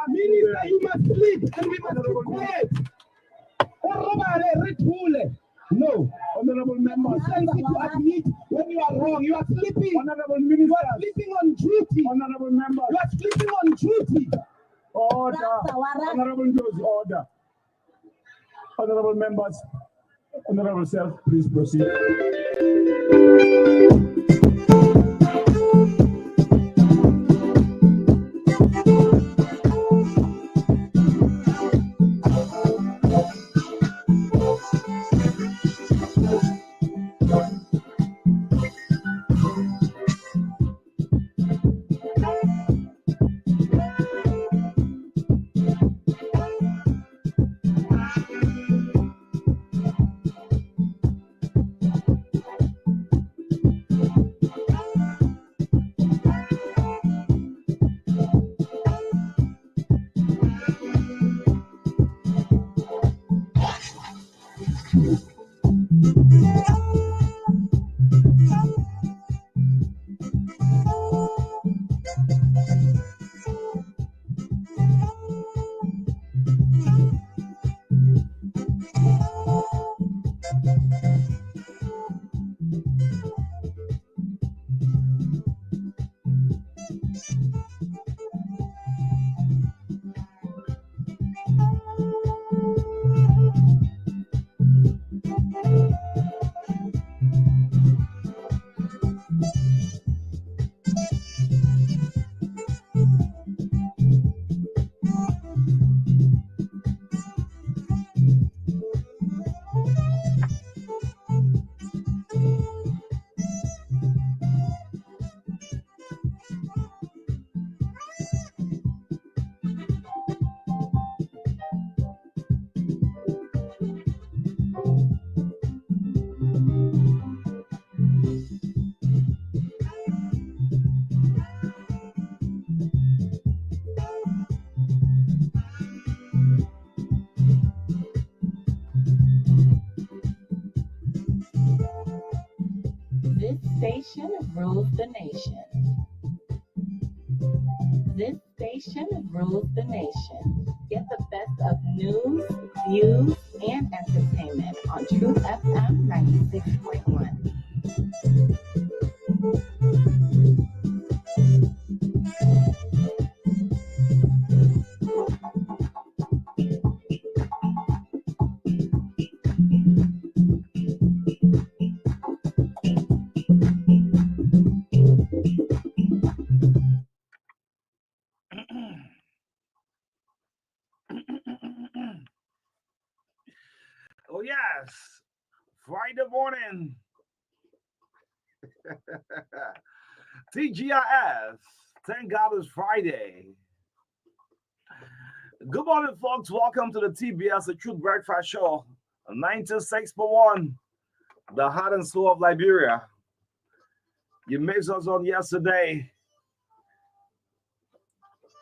Minister, you must sleep and we must be quiet. No. Honorable members, you to admit when you are wrong. You are sleeping. Honorable minister, you are sleeping on duty. Honorable members, you are sleeping on duty. Order. Honorable Judge, order. Honorable members, honorable self, please proceed. This station rules the nation. This station rules the nation. Get the best of news, views, and entertainment on True FM 96.1. Oh, yes. Friday morning. TGIF. Thank God it's Friday. Good morning, folks. Welcome to the TBS, the Truth Breakfast Show, 96.1, the heart and soul of Liberia. You missed us on yesterday.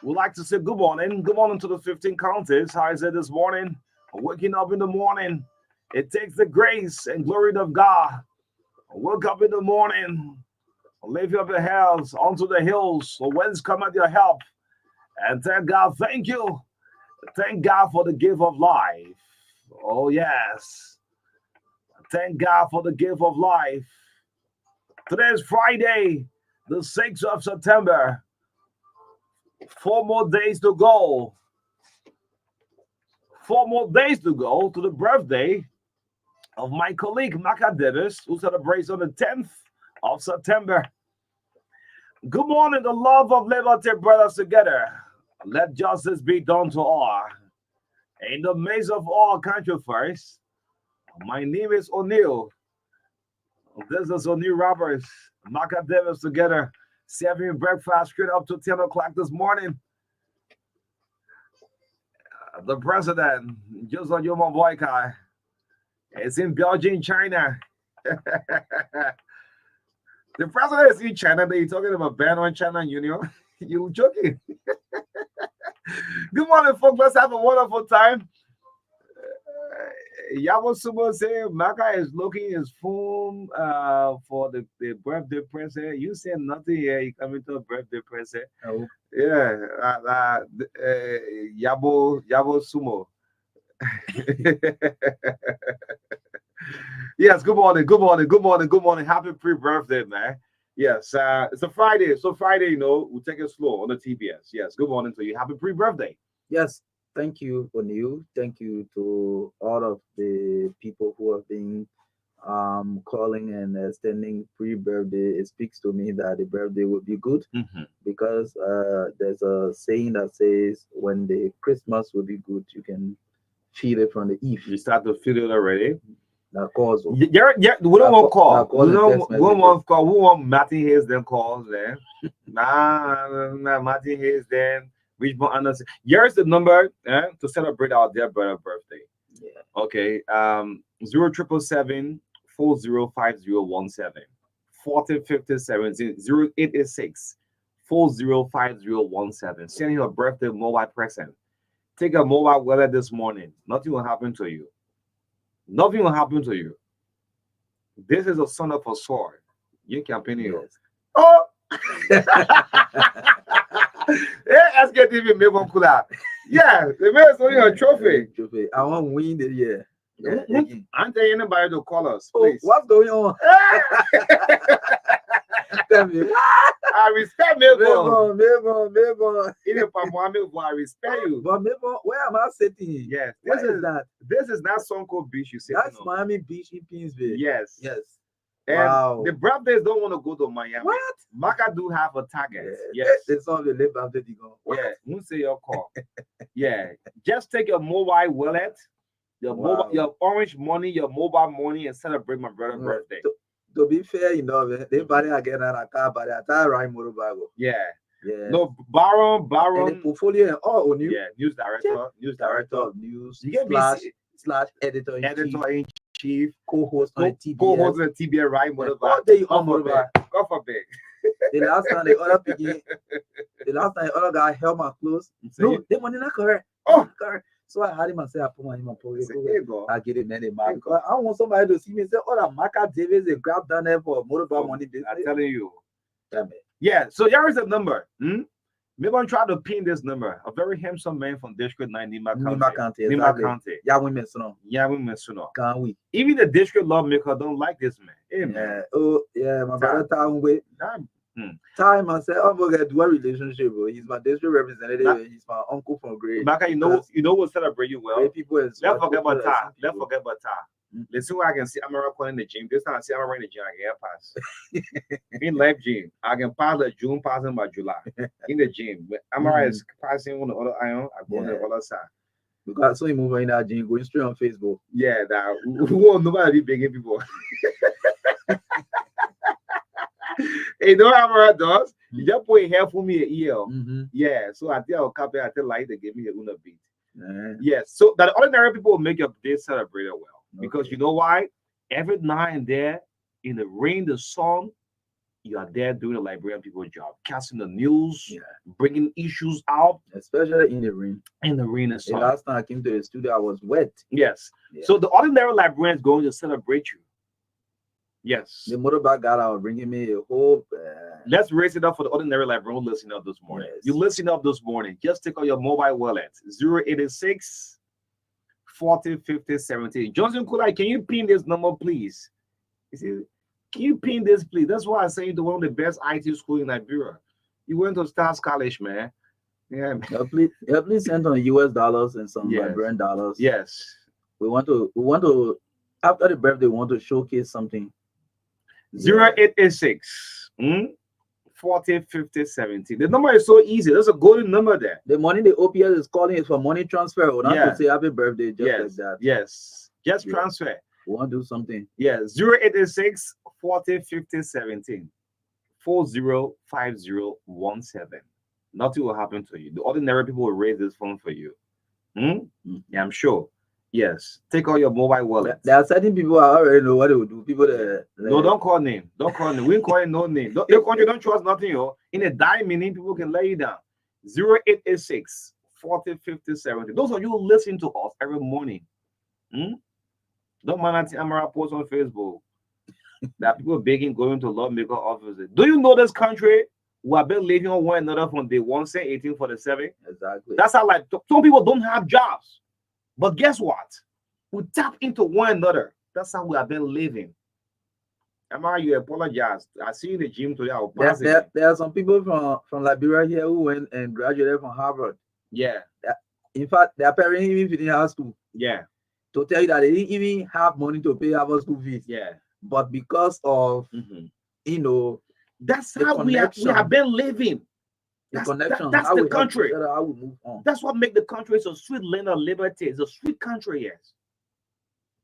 We'd like to say good morning. Good morning to the 15 counties. How is it this morning? Waking up in the morning. It takes the grace and glory of God. Wake up in the morning. Lift up your hands onto the hills. So whence cometh your help? And thank God. Thank you. Thank God for the gift of life. Oh, yes. Thank God for the gift of life. Today is Friday, the 6th of September. 4 more days to go. 4 more days to go to the birthday of my colleague, Marka, who celebrates on the 10th of September. Good morning, the love of liberty, brothers together. Let justice be done to all. In the midst of all controversies, my name is O'Neill. This is O'Neill Roberts, Marka together, serving breakfast straight up to 10 o'clock this morning. The president, just like you, my boy, Kai, is in Beijing, China. The president is in China. They're talking about ban on China Union. You joking? Good morning, folks. Let's have a wonderful time. Yabo Sumo say Marka is looking his phone for the birthday present. You said nothing here. You coming to a birthday present. Oh, Yeah, Yabo Sumo. Yes, good morning, good morning, good morning, good morning. Happy pre-birthday, man. Yes, it's a Friday. So Friday, we'll take it slow on the TBS. Yes, good morning to you. Happy pre-birthday. yes. Thank you, O'Neill. Thank you to all of the people who have been calling and extending pre-birthday. It speaks to me that the birthday will be good Mhm. because there's a saying that says when the Christmas will be good, you can feel it from the eve. You start to feel it already. That cause Yeah, we don't want call. that cause We the don't, text we don't messages. want call. We want Martin Hayes then calls then. Nah, Martin Hayes then. Richmond Anderson. Here's the number to celebrate our dear brother birthday. Yeah. Okay. 0777 405017 405017 0886 405017. Send you a birthday mobile present. Take a mobile wallet this morning. Nothing will happen to you. Nothing will happen to you. This is a son of a sword. You campaign you. Yes. Oh, let's get even make one cooler. Yeah, the man is only a trophy. Trophy. I want to win the year. Yeah, again. I'm telling anybody to call us, Oh, please. what's going on? Tell me. I respect me, bro. Mabel. Even for Mohammed, I respect you. But Mabel, where am I sitting? Yes, What is that? This is not Sonko Beach. You say That's Miami Beach in Pinsville. Yes, Yes. And Wow. the birthdays don't want to go to Miami. What? Marka do have a target. Yeah, Yes. it's on the left after the go. Yeah. Who say your call? Yeah. Just take your mobile wallet, your Wow. mobile, your orange money, your mobile money, and celebrate my brother's Mm. birthday. To be fair enough, they body again and a car, but I try right motorbago. Yeah. Yeah. No, And the Baron. portfolio and all on you. Yeah. News director. News Director director. of news You get slash editor in chief, editor in chief. co-host on TBS. Co-host on TBS, right? Motorbike. All day on God forbid. motorbike. God forbid. The last time the other guy held my clothes. Say No, it. the money not correct. Oh. Correct. So I had him and say, I put my in my pocket. Say, here you go. I get it, man. Hey, Because I want somebody to see me and say, oh, that Marka Davis, they grab down there for motorbike money I'm business. telling you. Damn it. Yeah, so here is the number. Maybe I'm trying to pin this number. A very handsome man from District 9, Nima County. Nima County, Nima exactly. County. Yeah, women, so Yeah, we mention it. can't we? Even the district lawmaker don't like this man. Hey, Yeah. man. Oh, yeah, my brother time with time and say, oh, we're gonna do a relationship, bro. He's my district representative. Nah. He's my uncle from Great. Marka, you know what celebrate you well. Great people and Let's forget about that. Let's people. forget about that. Let's see what I can see. I'm in the gym. This time I see I'm in the gym. I can pass. In live gym, I can pass the June passing by July. In the gym, but I'm is passing on the other iron. I go on the Yeah. other side. Because so you move in that gym, going straight on Facebook. Yeah, that who want nobody begging people. Hey, don't have her does. You just put a hair for me a ear. Mm-hmm. Yeah, so I tell copy, I tell like they give me a una beat. Yeah. Yes, so that ordinary people will make your day celebrated well. Because Okay. you know why? Every now and then, in the rain, the sun, you are there doing the librarian people's job, casting the news, Yeah. bringing issues out Especially in the rain. in the rain and The sun. last time I came to the studio, I was wet. Yes. Yeah. So the ordinary librarian is going to celebrate you. Yes. The motorbike guy out bringing me a whole. Let's raise it up for the ordinary librarian who listen up this morning. Yes. You listen up this morning. Just take out your mobile wallet 086 40 50 17. Johnson Kulai, can you pin this number, please? You see, can you pin this, please? That's why I say you're one of the best IT school in Nigeria. You went to Stars College, man. Yeah, man. Please send on US dollars and some Yes. Liberian dollars. Yes. We want to after the birthday, we want to showcase something. 0886 40 50 17. The number is so easy. There's a golden number there. The money the OPS is calling is for money transfer. We not Yeah. to say happy birthday just Yes. like that. Yes. Just Yeah. transfer. We want to do something. Yeah, 0886 40 50 17 405017. Nothing will happen to you. The ordinary people will raise this phone for you. Yeah, I'm sure. Yes. Take out your mobile wallet. There are certain people I already know what they will do. People that No, don't call name. Don't call name. We ain't calling no name. Your country don't trust nothing, yo. In a dime minute, people can lay you down. 0886 40 50 17. Those of you who listen to us every morning. Don't mind that Amara post on Facebook that people begging going to lawmaker offices. Do you know this country? We have been living on one another from day one, say 1847. Exactly. That's how like some people don't have jobs. But guess what? We tap into one another. That's how we have been living. Amara, you apologize. I see you in the gym today. I'll pass it. There are some people from Liberia here who went and graduated from Harvard. Yeah, In fact, their parents even finished high school yeah, to tell you that they didn't even have money to pay Harvard school fees. yeah. But because of Mhm. you know That's the how we have connection, been living. the That's, connection, that's how the we help each country. other, how we move on. That's what makes the country so sweet land of liberty. It's a sweet country, yes.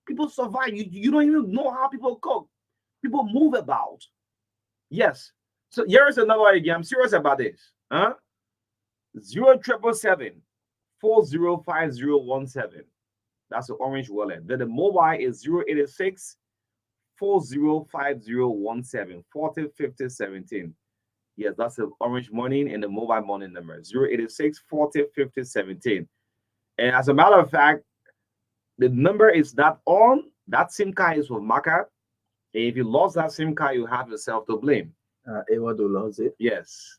People survive. You don't even know how people cook. People move about. Yes. So here's another idea. I'm serious about this. Huh? 0777 That's the orange wallet. Then the mobile is 086 405017 405017. Yes, that's the orange money and the mobile money number 086 405017. And as a matter of fact, the number is not on. That SIM card is with Marka. And if you lost that SIM card, you have yourself to blame. Able to lose it. Yes,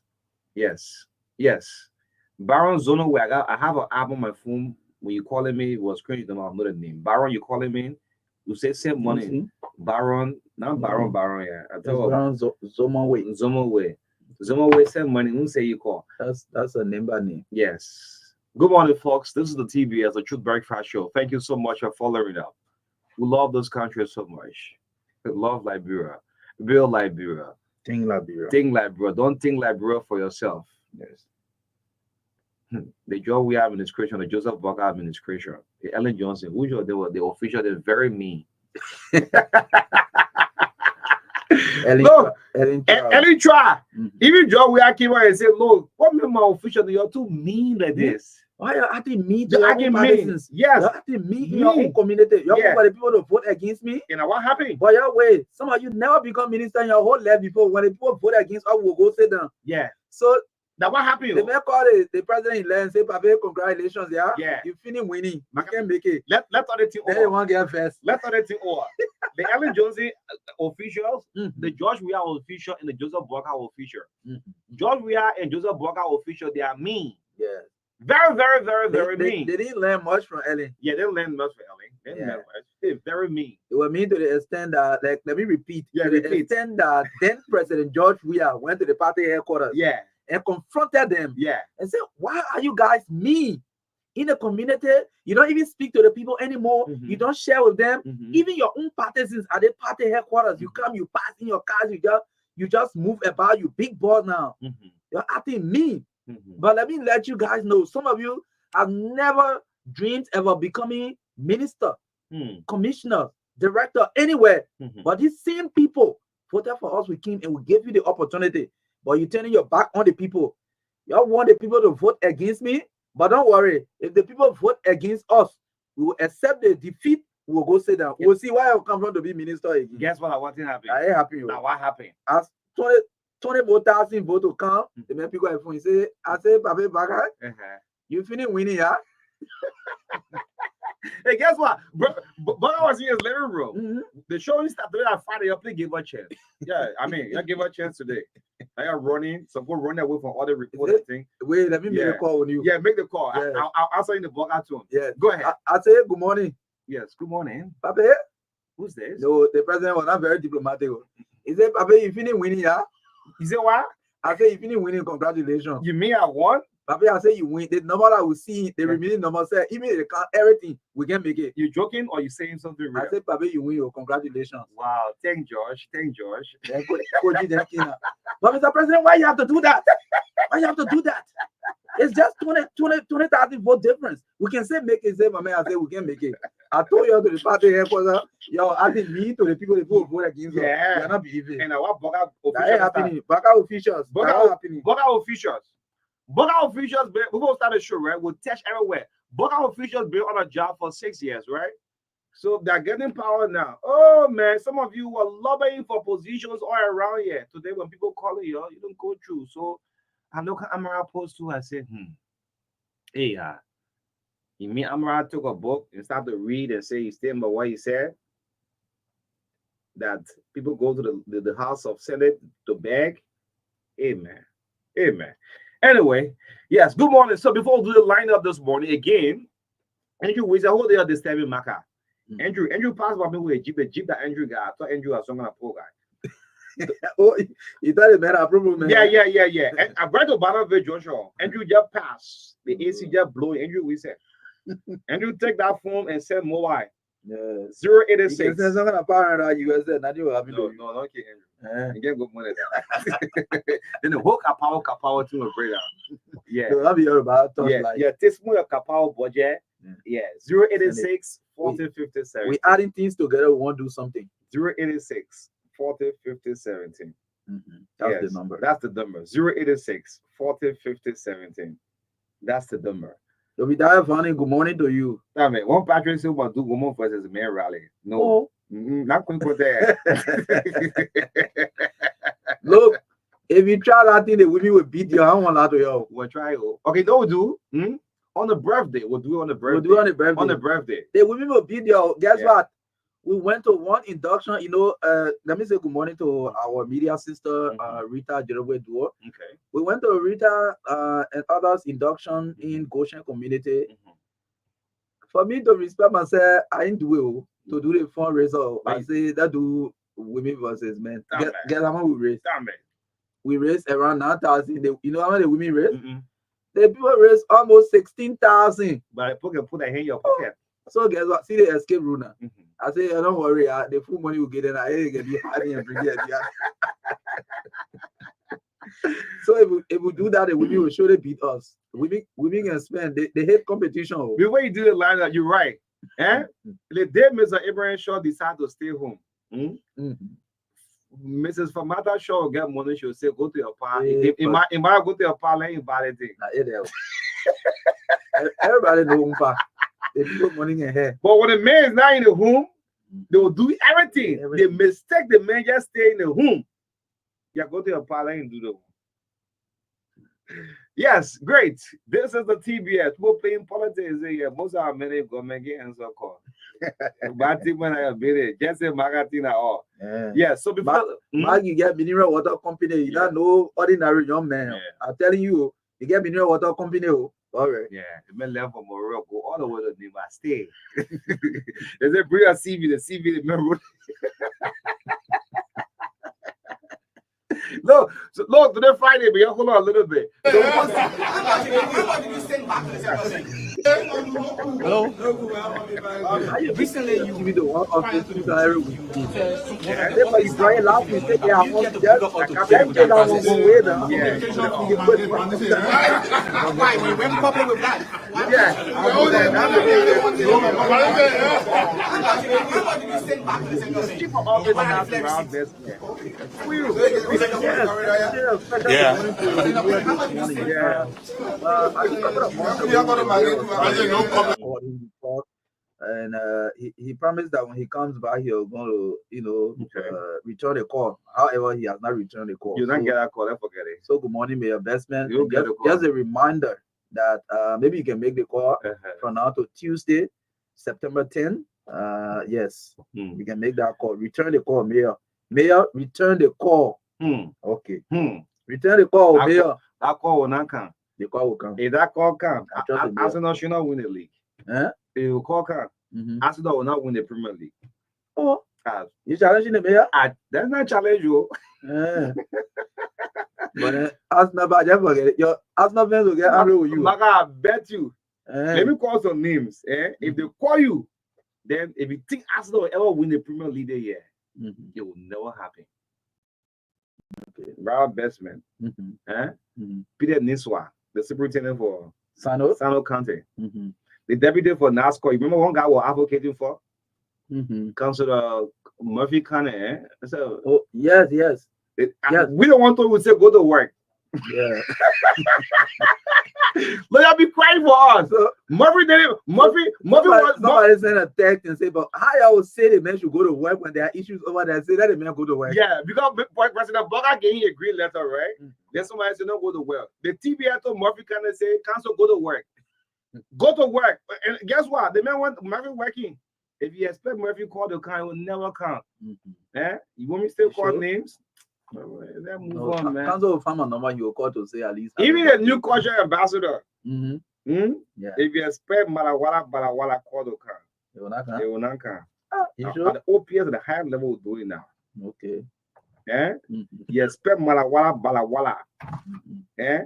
yes, yes. Baron Zono, where I have an app on my phone. When you calling me, it was crazy. Don't know the name. Baron, you calling me? You say same money. Mhm. Baron, not Baron, Mhm. Baron. Yeah, I It's tell you, around Zoma way. Zomo way. Zomo way, send money. Who say you call? That's a name. Yes. Good morning, folks. This is the TBS, the Truth Breakfast Show. Thank you so much for following up. We love those countries so much. We love Liberia. Real Liberia. Thing Liberia. Think Liberia. Don't think Liberia for yourself. Yes. The job we have administration, the Joseph Walker administration, the Ellen Johnson, which are they were the official, they're very mean. Look, Ellen try. Mhm. Even job we are came out and said, look, what make my official? You're too mean like this. Why you acting mean to You're your acting own mean. partisans? Yes. You're acting mean in your own Mean. community. You're Yeah. for the people to vote against me. You know what happened? But your way, some of you never become minister in your whole life before. When the people vote against us, we'll go sit down. Yeah. So Now what happened? they may call the president in line and say, Papa, congratulations, yeah. Yeah. You finish winning. You can make it. Let other thing Then you over. want to get first. Let other thing over. The Ellen Johnson officials, Mhm. the George Weah official, and the Joseph Walker official. Mhm. George Weah and Joseph Walker official, they are mean. Yeah. Very, very, very, very They mean. didn't learn much from Ellen. Yeah, they learn much for Ellen. They Yeah. learn much. They're very mean. They were mean to the extent that, like, let me repeat. Yeah, to the repeat. extent that then President George Weah went to the party headquarters Yeah, and confronted them yeah. and said, why are you guys mean in the community? You don't even speak to the people anymore. Mhm. You don't share with them. Mhm. Even your own partisans at the party headquarters, you come, you pass in your cars, you just move about, you big boss now. Mhm. You're acting mean. Mhm. But let me let you guys know, some of you have never dreamed about becoming minister, Mhm. commissioner, director, anywhere. Mhm. But these same people voted for us, we came and we gave you the opportunity. But you're turning your back on the people. Y'all want the people to vote against me? But don't worry, if the people vote against us, we will accept the defeat. We'll go sit down. We'll see why I come from to be minister again. Guess what? What happened? I ain't happy. Now what happened? As 20 vote to come, the men people iPhone say, I say, Papa Baka, Uh-huh. you finish winning, yeah? Hey, guess what? But I was in his living room. Mhm. The show started on Friday. I gave her a chance. Yeah, I mean, I gave her a chance today. I am running. Some people running away from other reporting thing. Wait, let me make Yeah. a call on you. Yeah, make the call. Yeah. I'll answer in the blog out to him. Yeah. Go ahead. I say, good morning, Yes. Good morning. Papa. Who's this? No, the president was not very diplomatic. He said, Papa, you finish winning, yeah? You say what? I say, you finish winning, congratulations. You mean I won? Papa, I say, you win. The number that we see, the Yeah. remaining number, say, even if they count everything, we can make it. You joking or you saying something real? I say, Papa, you win, congratulations. Wow. Thank George. Thank George. Then Coach, then Kina. But Mr. President, why you have to do that? Why you have to do that? It's just 20,000 vote difference. We can say make it, say, my man, I say we can make it. I told you to the party headquarters, yo, I think me to the people who vote against us. Yeah. You're not believing. And what Boga That ain't officials happening. Baka officials. That ain't happening. Boga officials. Boga officials, we're going to start a show, right? We'll test everywhere. Boga officials been on a job for 6 years, right? So they're getting power now. Oh, man, some of you were lobbying for positions all around here. Today, when people call you, you don't go through. So I look at Amara post too. I said, hey, you mean Amara took a book and started to read and say he stand by what he said? that people go to the House of Senate to beg. Amen. Amen. Anyway, yes, good morning. So before we do the lineup this morning again, Andrew, we say, hold they are disturbing Marka. Andrew passed by me with a jeep that Andrew got. I thought Andrew was some kind of poor guy. Oh, you thought it made a problem, man. Yeah. And I brought to Banner Joshua. Andrew just passed. The AC just blowing. Andrew, we said. Andrew, take that phone and send more why. Yeah. 086. You can send some kind of US there. Not you have No, okay, Andrew. You get good money there. Then the whole kapow to a brother. Yeah. So that'll be all about yeah. This more kapow budget. Yeah. 086 40 50 17. We adding things together. We want to do something. 086 40 50 17. That's the number. That's the number. 086 40 50 17. That's the number. So we die funny. Good morning to you. I mean, one Patrick Silva do good morning versus a mayor rally. No, not going to put there. Look, if you try that thing, the women will beat you. I don't want that to you. We'll try. Okay, no, we'll do. On the birthday. We'll do it on the birthday. We'll do it on the birthday. On the birthday. The women will beat you. Guess what? We went to one induction, let me say good morning to our media sister, Rita Jerome Duo. Okay. We went to Rita and others induction in Goshen community. For me to respect myself, I didn't do it to do the fundraiser. I say that do women versus men. Guess how much we raised? We raised around 9,000. You know how many women raised? The people raised almost 16,000. But put that hand in your pocket. So guess what? See the escape room now. I say, don't worry, the full money will get in. I ain't gonna be hiding and bring it. So if we do that, the women will surely beat us. Women can spend. They hate competition. Before you do the lineup, you're right. The day Mr. Abraham Shaw decide to stay home. Mrs. Famata Shaw will get money. She'll say, go to your party. It might go to your party and buy the thing. Everybody know they put money in her. But when the man is not in the home, they will do everything. They mistake the man just stay in the home. Yeah, go to your party and do the home. Yes, great. This is the TBS. We're playing politics here. Most of our many government get answer call. But when I have been it, just say marketing at all. Yeah, so before Mark, you get mineral water company, you don't know ordinary young man. I'm telling you, you get mineral water company. All right. Yeah, the man left from Morocco, go all the way to Nima. Stay. They say bring a CV, the CV, the man. Look, today Friday, but you hold on a little bit. Hello. Recently, you give me the one of the two every week. Therefore, you try last week. Take care of one. Just take that one away. Why? We went public with that. And he promised that when he comes back, he'll going to, return the call. However, he has not returned the call. You don't get that call, I forget it. So good morning, Mayor Bestman. Just a reminder that maybe you can make the call from now to Tuesday, September 10. Yes, you can make that call. Return the call, Mayor. Mayor, return the call. Okay. Return the call, Mayor. That call will not come. The call will come. If that call comes, Arsenal should not win the league. If the call comes, Arsenal will not win the Premier League. Oh, you challenging the Mayor? That's not challenge you. But Arsenal, but just forget it. Your Arsenal fans will get angry with you. Marka, I bet you. Let me call some names. If they call you, then if you think Arsenal will ever win the Premier League that year, it will never happen. Rob Bestman, Peter Niswa, the superintendent for Sano County, the deputy for NASCO. You remember one guy was advocating for? Councilor Murphy County. So, yes. We don't want to say go to work. Yeah. Look, I'll be crying for us. Murphy somebody sent a text and say, but how I would say the man should go to work when there are issues over there? Say that the man go to work. Yeah, because President Boga gave him a green letter, right? Then somebody said, no, go to work. The TBI told Murphy kind of say, council, go to work. Go to work. And guess what? The man went Murphy working. If you expect Murphy call the car, it will never come. Mm-hmm. Eh? You want me to still You call sure? names? Let's move No, on, man. cancel find my number. You will call to say at least. Even a new culture ambassador. Mm-hmm. Yeah. If you expect Malawala call the car, You will not come. it will not come. You At sure? the OPS at the higher level will do it now. Okay. Eh? Mm-hmm. You expect Balawala. Mm-hmm. Eh?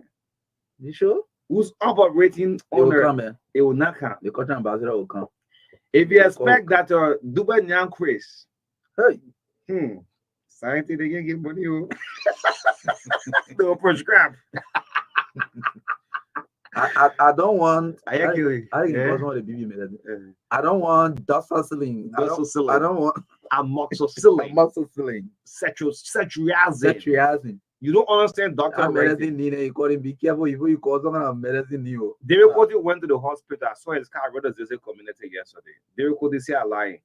You sure? Who's operating It will owner? come, It will not come. The culture ambassador will come. If you expect that Dubai Nyan Chris, Hey. scientists they can get money. They will prescribe. I don't want. I think yeah. because one of the BB made I don't want doxycycline. I Doxycycline. don't want Amoxicillin. amoxicillin. Cetriazine. You don't understand doctor That medicine need you call him. Be careful if you call someone a medicine new. David Cody went to the hospital. I saw his car road as community yesterday. David Cody say I'm lying.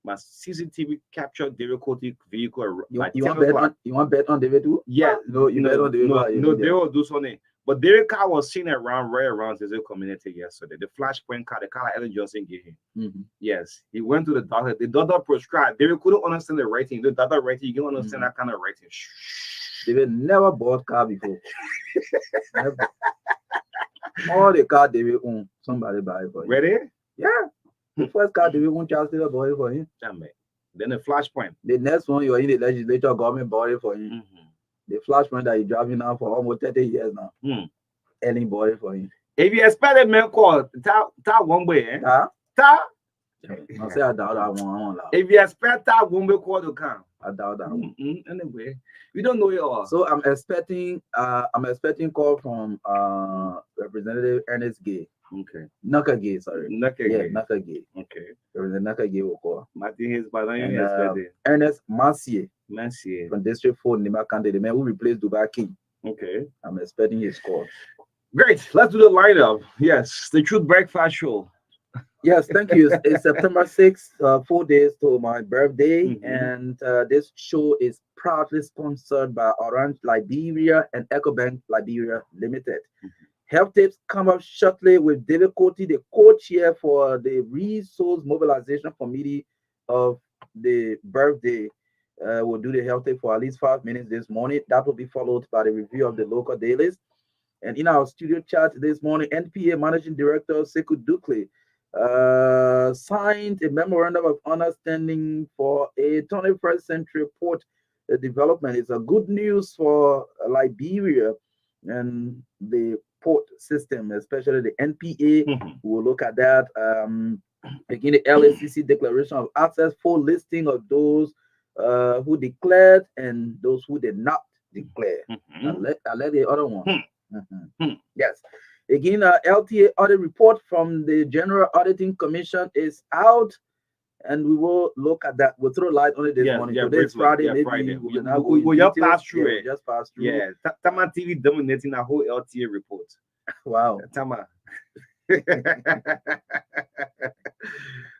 My CCTV captured David Cody vehicle. You want bet on David too? Yeah. No, you bet on David. No, they will do something. But David car was seen around the community yesterday. The flashpoint car, the car Ellen Johnson gave him. Mm-hmm. Yes, he went to the doctor. The doctor prescribed. David couldn't understand the writing. The doctor writing, you can understand that kind of writing. David never bought car before. Never. All the car David own, somebody buy for him. Ready? Yeah. The first car David own, Charles Taylor bought it for him. Then the flashpoint. The next one, you're in the legislature, government bought it for him. Mm-hmm. The flashpoint that he's driving now for almost 30 years now. Ellen bought it for him. If you expect a man call, that one way, eh? Ta. I say I doubt that one. If you expect that one way call to come, I doubt that one. Anyway, we don't know it all. So I'm expecting call from Representative Ernest Gay. Okay. Naka Gay, sorry. Naka Gay. Okay. Representative Naka Gay will call. Ernest Mercier from District 4 Nima County, the man who replaced Dubai King. Okay. I'm expecting his call. Great. Let's do the lineup. Yes, the Truth Breakfast Show. Yes, thank you. It's September 6th, 4 days to my birthday, and this show is proudly sponsored by Orange Liberia and EcoBank Liberia Limited. Health tips come up shortly with David Coty, the co-chair for the Resource Mobilization Committee of the birthday. We'll do the health tip for at least 5 minutes this morning. That will be followed by the review of the local dailies. And in our studio chat this morning, NPA Managing Director Sekou Dukle signed a memorandum of understanding for a 21st century port development. It's a good news for Liberia and the port system, especially the NPA. We'll look at that. Again, the LACC Declaration of Access, full listing of those who declared and those who did not declare. I'll let the other one. Yes. Again, LTA audit report from the General Auditing Commission is out, and we will look at that. We'll throw light on it this morning. Today is Friday. Maybe we'll just pass through it. Just pass through. Yeah, Tama TV dominating the whole LTA report. Wow. Tama. The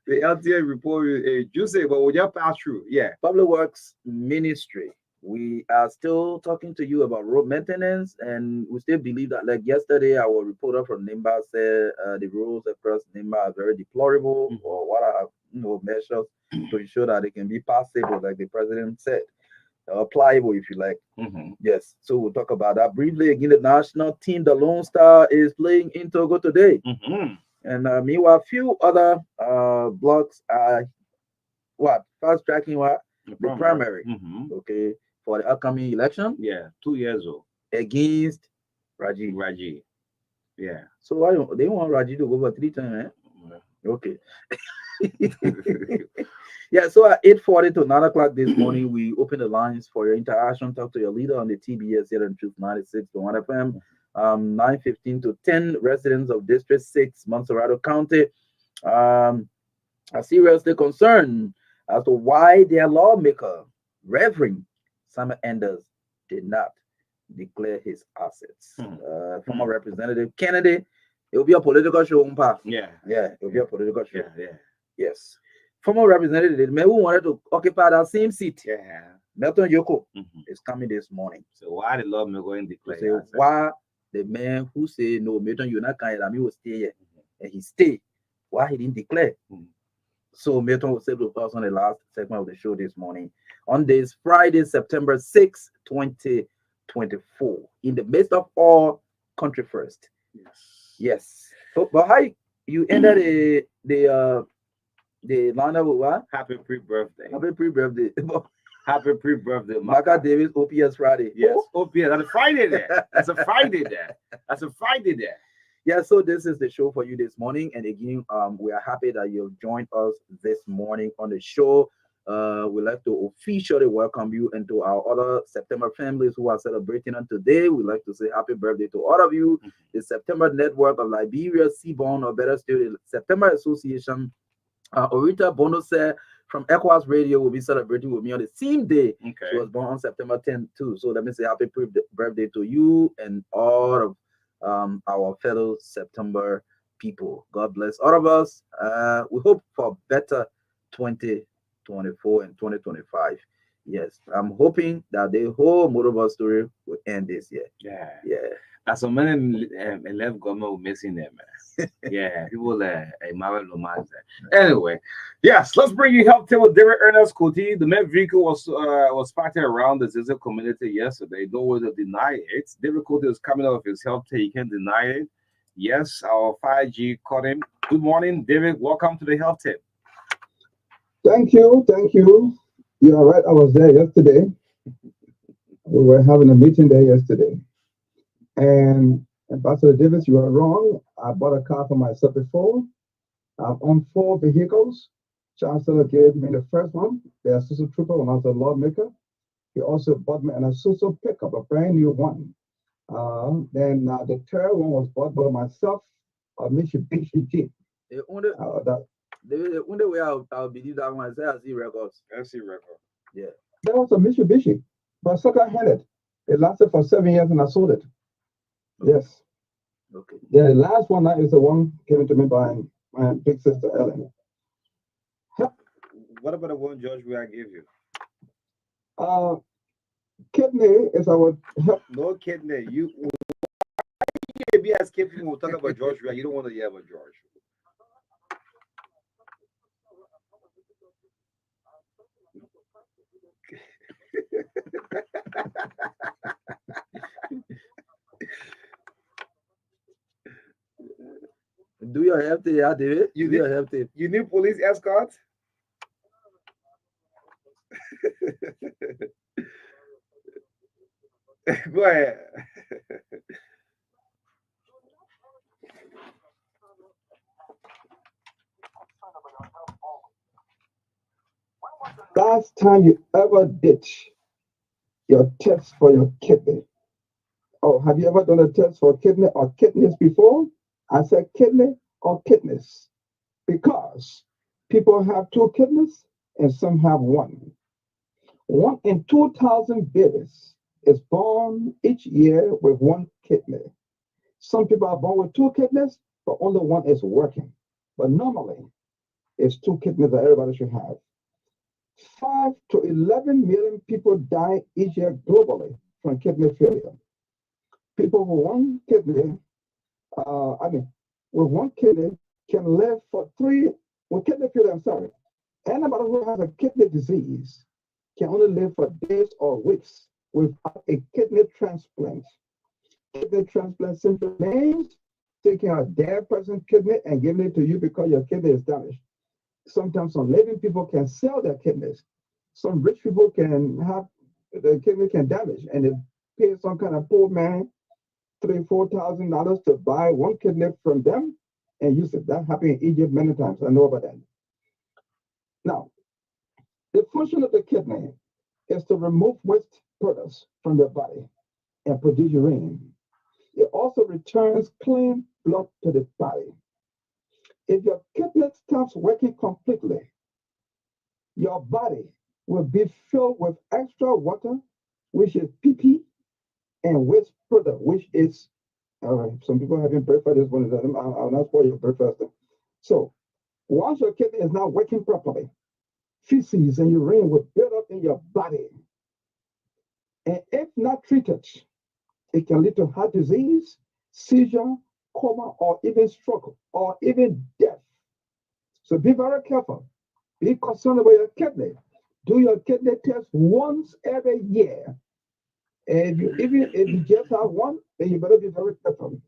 LTA report is juicy, but we'll just pass through. Yeah. Public Works Ministry. We are still talking to you about road maintenance, and we still believe that, like yesterday, our reporter from Nimba said the roads across Nimba are very deplorable, or what are measures to ensure that they can be passable, like the president said, applicable if you like. Yes, so we'll talk about that briefly. Again, the national team, the Lone Star, is playing in Togo today, and meanwhile, a few other blocks are fast tracking the primary. Okay. For the upcoming election, 2 years old against Raji. Yeah. So why they want Raji to go for 3 times? Okay. Yeah. So at 8:40 to 9 o'clock this morning, we open the lines for your interaction. Talk to your leader on the TBS here on Truth 96.1 FM. 9:15 to 10 residents of District 6, Montserrat County, are seriously concerned as to why their lawmaker, Reverend Simon Enders, did not declare his assets. Former Representative Kennedy, it will be a political show. Yeah, it will be a political show. Yeah. Yes. Former Representative, the man who wanted to occupy that same seat, Melton Yoko, is coming this morning. So why the lawmaker didn't declare? So why the man who say no, Melton, you're not coming, I mean, will stay here, and he stay. Why he didn't declare? So Milton will sit with us on the last segment of the show this morning. On this Friday, September 6, 2024. In the midst of all, country first. Yes. Yes. But how you ended the lineup with what? Happy pre-birthday. Happy pre-birthday. Happy pre-birthday, Marka Davis, OPS Friday. Yes, OPS. That's a Friday there. That's a Friday there. That's a Friday there. Yeah, so this is the show for you this morning. And again, we are happy that you've joined us this morning on the show. We'd like to officially welcome you into our other September families who are celebrating on today. We'd like to say happy birthday to all of you. The September Network of Liberia, Seaborn, or better still, the September Association. Orita Bonose from ECOWAS Radio will be celebrating with me on the same day. Okay. She was born on September 10th too. So let me say happy birthday to you and all of our fellow September people. God bless all of us. We hope for better 2024 and 2025. Yes, I'm hoping that the whole motorbus story will end this year. Yeah. Yeah. As so many left government were missing them, man. Yeah, people married romance. Anyway, yes, let's bring you help with David Ernest Kuti. The main vehicle was parked around the Zizi community yesterday. No way to deny it. David Kuti is coming out of his health tape. He can't deny it. Yes, our 5G caught him. Good morning, David. Welcome to the health tip. Thank you. You are right. I was there yesterday. We were having a meeting there yesterday. And Ambassador Davis, you are wrong. I bought a car for myself before. I've owned 4 vehicles. Chancellor gave me the first one, the Isuzu Trooper, when I was a lawmaker. He also bought me an Isuzu pickup, a brand new one. Then the third one was bought by myself, a Mitsubishi Jeep. The only way I'll believe that one is I see records. Yeah. That was a Mitsubishi, but second-handed. It lasted for 7 years and I sold it. Okay. Yes. Okay. Yeah, the last one is the one given to me by my big sister Ellen. What about the one George I gave you? Kidney is our No kidney. You be escaping. We'll talk about George. You don't want to hear about George. Do your health, yeah, David? You do your health. You need police escort? Go ahead. last time you ever did your test for your kidney. Oh, have you ever done a test for kidney or kidneys before? I said kidney or kidneys because people have 2 kidneys and some have 1. 1 in 2,000 babies is born each year with 1 kidney. Some people are born with 2 kidneys, but only 1 is working. But normally, it's 2 kidneys that everybody should have. 5 to 11 million people die each year globally from kidney failure. People with 1 kidney, with 1 kidney can live for 3, with kidney failure, I'm sorry. Anybody who has a kidney disease can only live for days or weeks without a kidney transplant. Kidney transplant simply means taking a dead person's kidney and giving it to you because your kidney is damaged. Sometimes some living people can sell their kidneys. Some rich people can have the kidney can damage and they pay some kind of poor man $3,000-4,000 to buy 1 kidney from them and use it. That happened in Egypt many times. I know about that. Now, the function of the kidney is to remove waste products from your body and produce urine. It also returns clean blood to the body. If your kidney stops working completely, your body will be filled with extra water, which is pee, and waste product, which is, some people having breakfast this morning. I'll not spoil your breakfast. So, once your kidney is not working properly, feces and urine will build up in your body. And if not treated, it can lead to heart disease, seizure, coma, or even stroke, or even death. So be very careful Be concerned about your kidney. Do your kidney test once every year. And if you just have one, then you better be very careful.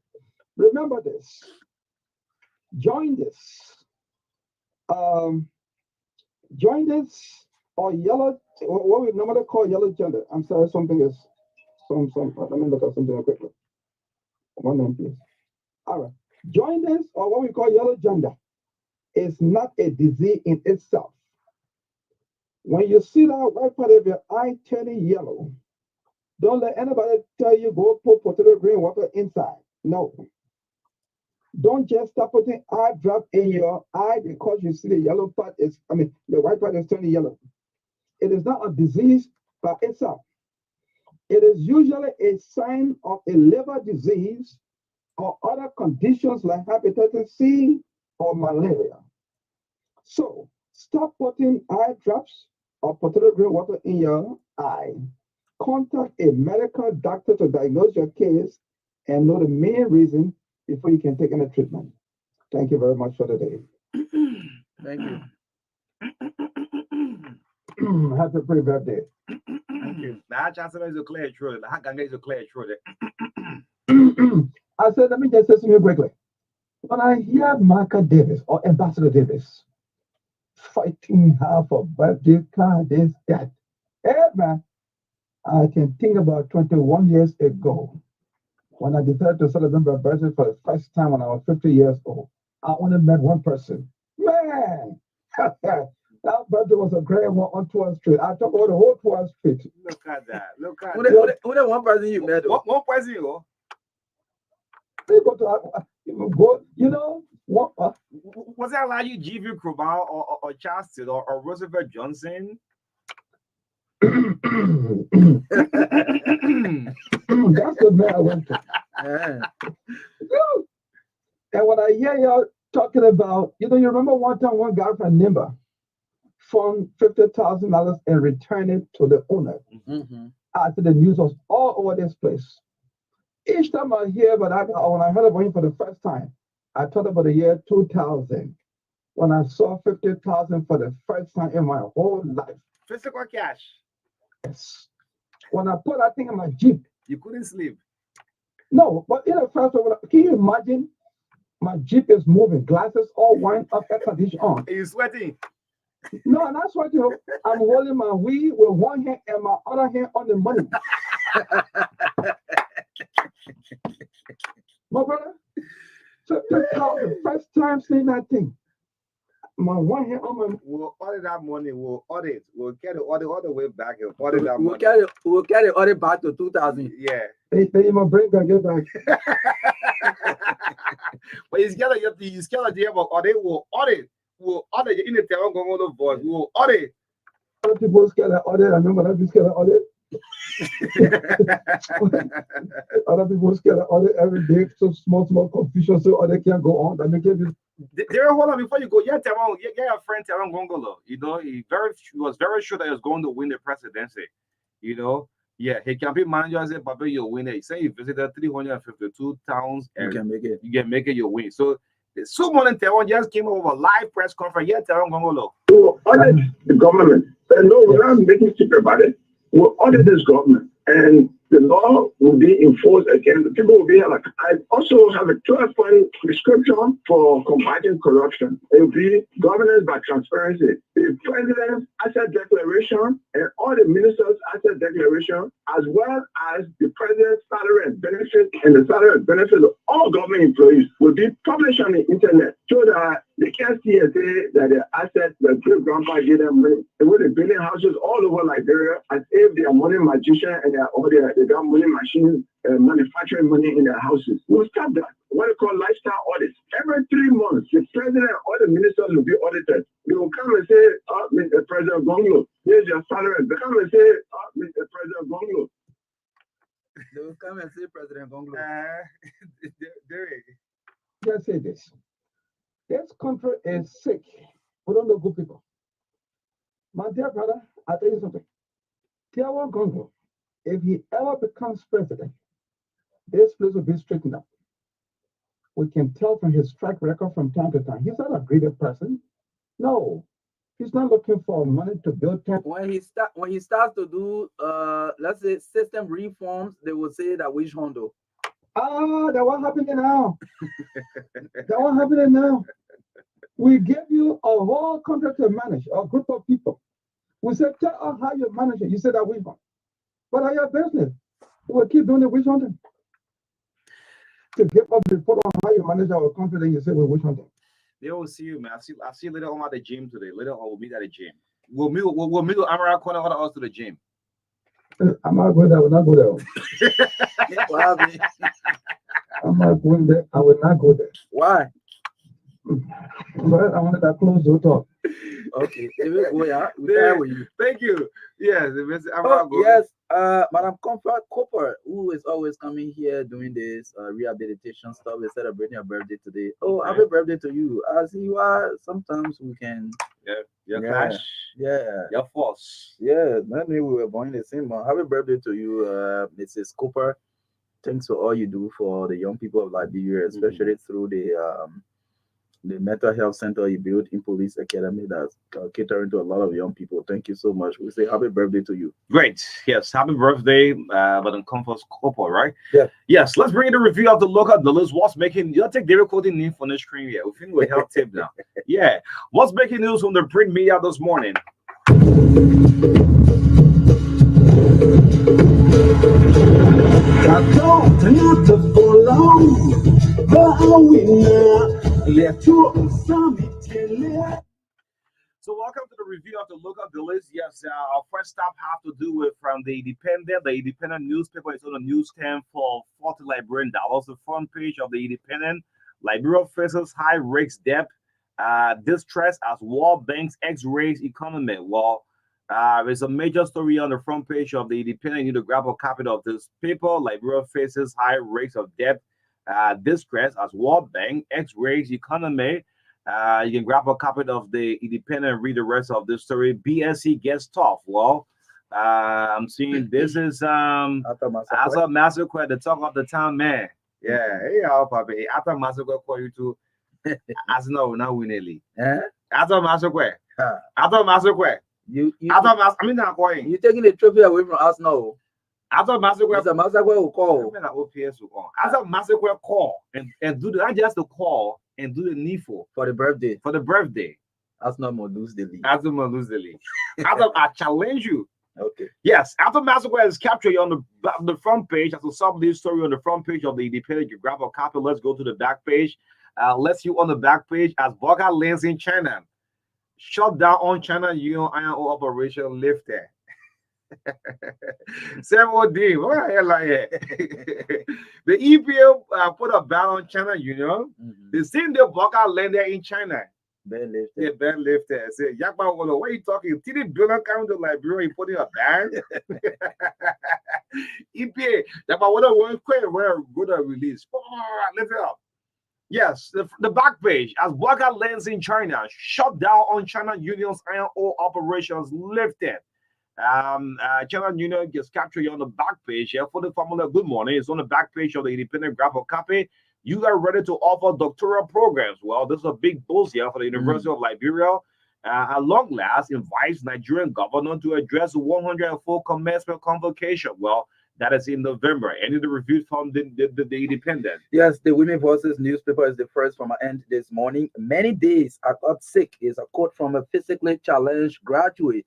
Remember this. Join this. Um, Join this or yellow, what we normally call yellow gender. I'm sorry, something is some. Let me look at something quickly. One minute, please. All right. Jaundice, or what we call yellow gender, is not a disease in itself. When you see that white part of your eye turning yellow, don't let anybody tell you go put potato green water inside. No. Don't just stop putting eye drop in your eye because you see the yellow part is, the white part is turning yellow. It is not a disease by itself. It is usually a sign of a liver disease or other conditions like hepatitis C or malaria. So stop putting eye drops or potato green water in your eye. Contact a medical doctor to diagnose your case and know the main reason before you can take any treatment. Thank you very much for the day. Thank you. Happy pre-birthday. Thank you. Now, Johnson is a clear throat. How can is a clear throat? I said, let me just say something quickly. When I hear Marka Davis or Ambassador Davis fighting her for birthday card, this, that, hey, man, I can think about 21 years ago when I decided to celebrate my birthday for the first time when I was 50 years old. I only met one person. Man, that birthday was a great one on 12th Street. I took all the whole 12th Street. Look at that. Look at Who that. the one person you met? One person you go. They go to go, you know, what? Was that like you, G.V. Krubal or Chaston or Roosevelt Johnson? That's the man I went to. And when I hear y'all talking about, you remember one time one guy from Nimba found $50,000 and returned it to the owner. Mm-hmm. After the news was all over this place. Each time I hear, when I heard about him for the first time, I thought about the year 2000 when I saw 50,000 for the first time in my whole life. Physical cash. Yes. When I put that thing in my Jeep. You couldn't sleep. No, but in the first one, can you imagine? My Jeep is moving, glasses all wind up, air condition on. Are you sweating? No, not sweating. I'm holding my weed with one hand and my other hand on the money. My brother, so the first time seeing that thing, my one hand on my. We'll order that money. We'll audit. We'll get it all the way back and order that We'll money. carry all the back to 2000. Yeah. They my brain can get back. But you scared of the about audit. We'll audit. We'll audit in the town going on the voice. We'll audit. Other people scared of audit. I remember that people scared of audit. Other people scared of audit every day. So small confusion. So other can't go on. That make it. There, hold on before you go. Yeah, Teron, your friend Teron Gongolo. He was very sure that he was going to win the presidency. Yeah, he campaign manager said, "Papa, you'll win it." He said he visited 352 towns and you can make it. You can make it, you win. So someone in Teron just came over a live press conference. Yeah, Teron Gongolo. We'll audit the government. No, we're not making secret about it. We'll audit this government, and the law will be enforced again. The people will be like. I also have a 12-point prescription for combating corruption. It will be governance by transparency. The president's asset declaration and all the ministers' asset declaration, as well as the president's salary and benefits and the salary and benefits of all government employees, will be published on the internet so that they can see and say that the assets that great grandpa gave them money. They were building houses all over Liberia as if they are money magicians and they got money machines, manufacturing money in their houses. We'll stop that. What they call lifestyle audits. Every 3 months, the president and all the ministers will be audited. They will come and say, Mr. President Gonglo, here's your salary. They come and say, Mr. President Gonglo. They will come and say, President Gonglo. Just say this. This country is sick. We don't know good people. My dear brother, I'll tell you something. Teron Gonglo, if he ever becomes president, this place will be straightened up. We can tell from his track record from time to time. He's not a greedy person. No. He's not looking for money to build tech. When he starts to do let's say system reforms, they will say that which Hondo. That what happening now. That what happening now. We give you a whole contract to manage a group of people. We said, tell us how you manage it. You said that we want. But are your business? We'll keep doing the witch hunting. To give up the report on how you manage our country, then you say we're witch hunting. They will see you, man. I see later on at the gym today. Later on, we'll meet at the gym. We'll meet with Amara Corner order us to the gym. I'm not going there. I will not go there. What happened? I'm not going there. I will not go there. Why? But I wanted that close to talk. Okay. We're There- with you. Thank you. Yes, Oh, yes, Madam Comfort Cooper, who is always coming here doing this rehabilitation stuff. They're celebrating her birthday today. Oh, Okay. happy birthday to you. As you are, sometimes we can, Your Yeah. clash, yeah, your force. yeah. Maybe we were born the same month. Happy birthday to you, Mrs. Cooper. Thanks for all you do for the young people of Liberia, especially through the mental health center you built in Police Academy that's catering to a lot of young people. Thank you so much. We say happy birthday to you. Great. Yes, happy birthday, Madam Comfort Cooper, right? Yeah. Yes, let's bring in the review of the local dealers. What's making you take David quoting name from the screen here? We think we'll help tip now. Yeah. What's making news from the print media this morning? So welcome to the review of the local dealers. Yes, our first stop have to do with from the Independent. The Independent newspaper is on the newsstand for $40 Liberian dollars. The front page of the Independent: Liberia faces high risks debt, distress as World Bank's X-rays economy. Well, there's a major story on the front page of the Independent. You need to grab a copy of this paper. Liberia faces high risks of debt, distress as World Bank X-rays economy. You can grab a copy of the Independent and read the rest of this story. BSC gets tough. Well, I'm seeing this is Asa Massacre, the talk of the town, man. Yeah, hey, how papi. After Massacre call you to as no now winning. Eh? After Massacre. Huh. After Massacre. You After Massacre. I mean not going. you taking the trophy away from us now. After Massacre. Mr. Massacre will call. Even an OPS will call. After Massacre call and do the not just the call and do the needful For the birthday. for the birthday. That's not more lose the league. After lose the league. After I challenge you. Okay. Yes, after Massacre is captured you're on the front page, as a sub this story on the front page of the Independent, you grab a copy. Let's go to the back page. Let's see on the back page as Burger lands in China. Shut down on China Union Iron Ore operation lifted. Several D. What the hell like that? The EPA put a ban on China Union. The same day Burger landed in China. Ben lifted. Yeah, ban lifted. I said, Yakba, what are you talking? $3 billion coming to Liberia, putting a ban? EPA, Yakba, what are we going to release? Lift it up. Yes, the back page as Burger lands in China, shut down on China Union's iron ore operations lifted. China Union gets captured on the back page here for the formula. Good morning. It's on the back page of the Independent. Grab a copy. You are ready to offer doctoral programs. Well, this is a big boost here for the University of Liberia. At long last, invites Nigerian governor to address the 104 commencement convocation. Well, that is in November. Any of the reviews from the Independent? Yes, the Women Voices newspaper is the first from my end this morning. Many days I got sick is a quote from a physically challenged graduate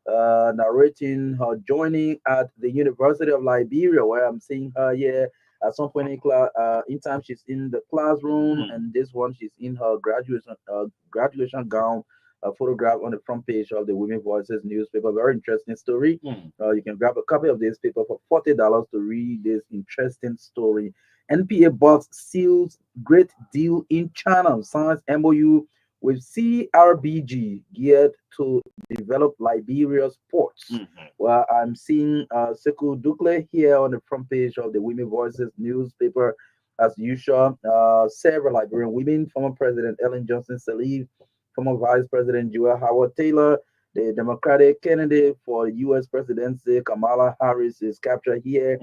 narrating her joining at the University of Liberia, where I'm seeing her here. At some point in class, in time she's in the classroom, and this one she's in her graduation gown. A photograph on the front page of the Women Voices newspaper. Very interesting story. You can grab a copy of this paper for $40 to read this interesting story. NPA box seals great deal in China. Signs MOU with CRBG geared to develop Liberia's ports. Well, I'm seeing Sekou Dukle here on the front page of the Women Voices newspaper. As usual, several Liberian women, former President Ellen Johnson Sirleaf, former Vice President Joel Howard Taylor, the Democratic candidate for U.S. presidency, Kamala Harris, is captured here.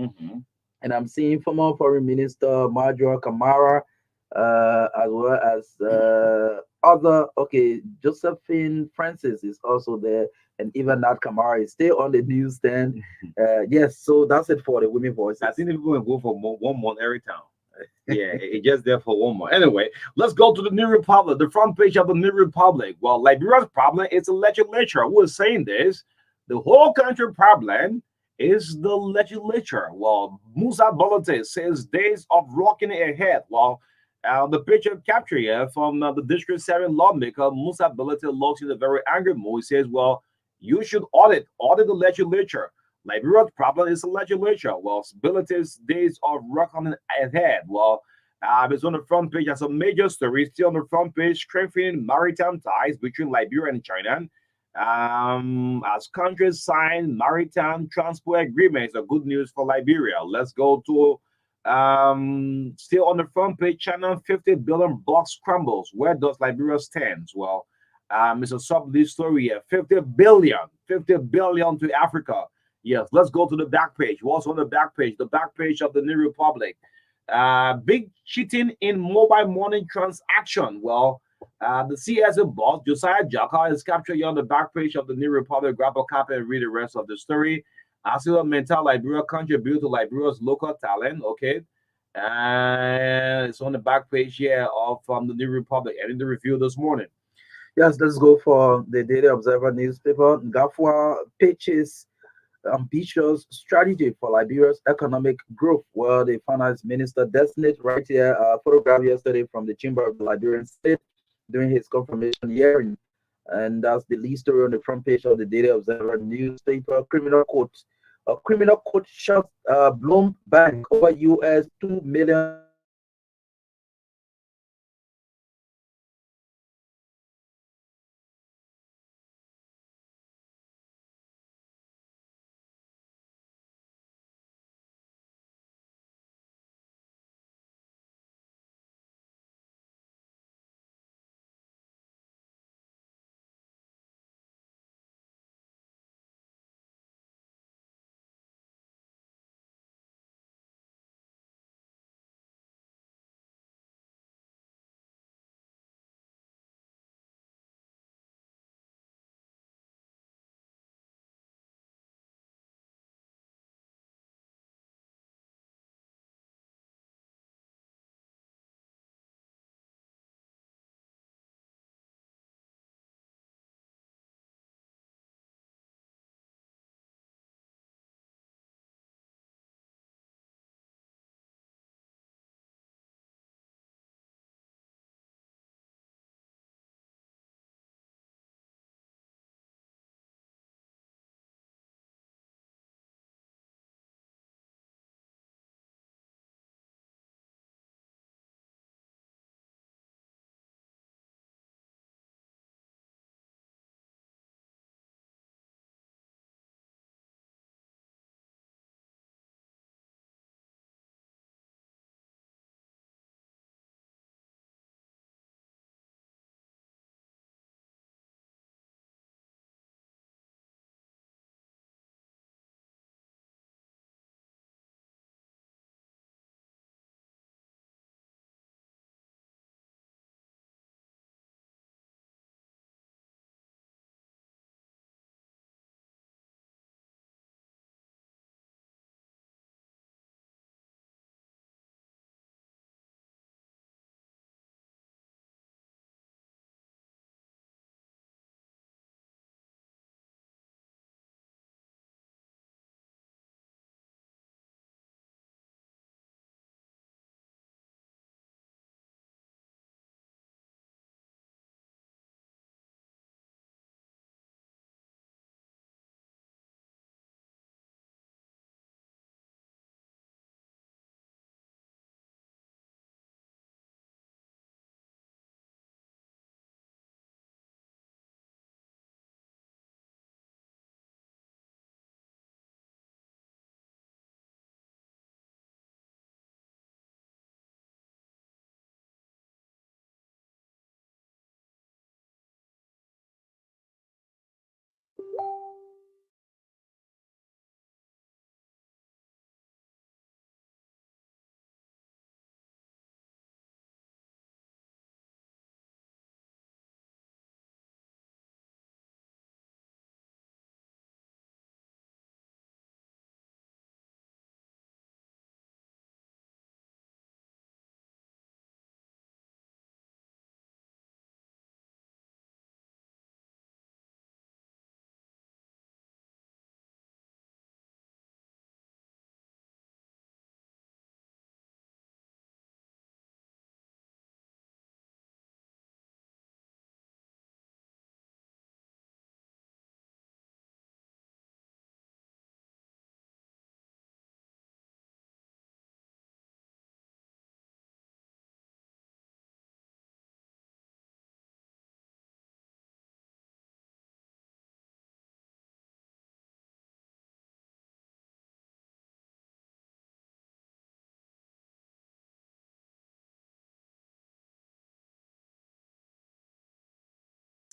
And I'm seeing former Foreign Minister Marjorie Kamara as well as other. Okay, Josephine Francis is also there, and even Nat Kamara is still on the newsstand. Yes, so that's it for the women I voices. think people will go for 1 month every time. Yeah, it's just there for 1 month. Anyway, let's go to the New Republic, the front page of the New Republic. Well, Liberia's problem is the legislature. Who is saying this? The whole country problem is the legislature. Well, Musa Bolate says days of rocking ahead. Well, the picture capture here from the District 7 lawmaker Musa Bolate looks in a very angry mood. He says, well, you should audit the legislature. Liberia's problem is the legislature. Well, Billete's days of reckoning ahead. Well, it's on the front page as a major story, still on the front page, strengthening maritime ties between Liberia and China. As countries sign maritime transport agreements, a good news for Liberia. Let's go to still on the front page, China 50 billion block scrambles. Where does Liberia stand? Well, it's a sub this story here. 50 billion to Africa. Yes, let's go to the back page. What's on the back page of the New Republic. Big cheating in mobile money transaction. Well, the CSA boss, Josiah Jaka, is captured here on the back page of the New Republic. Grab a copy and read the rest of the story. Asiwa Mental Liberia contribute to Liberia's local talent. Okay. And it's on the back page here of the New Republic. And in the review this morning. Yes, let's go for the Daily Observer newspaper. Gafwa pitches ambitious strategy for Liberia's economic growth. Well, the finance minister designate right here, photograph yesterday from the chamber of the Liberian state during his confirmation hearing. And that's the lead story on the front page of the Daily Observer newspaper. Criminal court. A criminal court shot Bloom Bank over US 2 million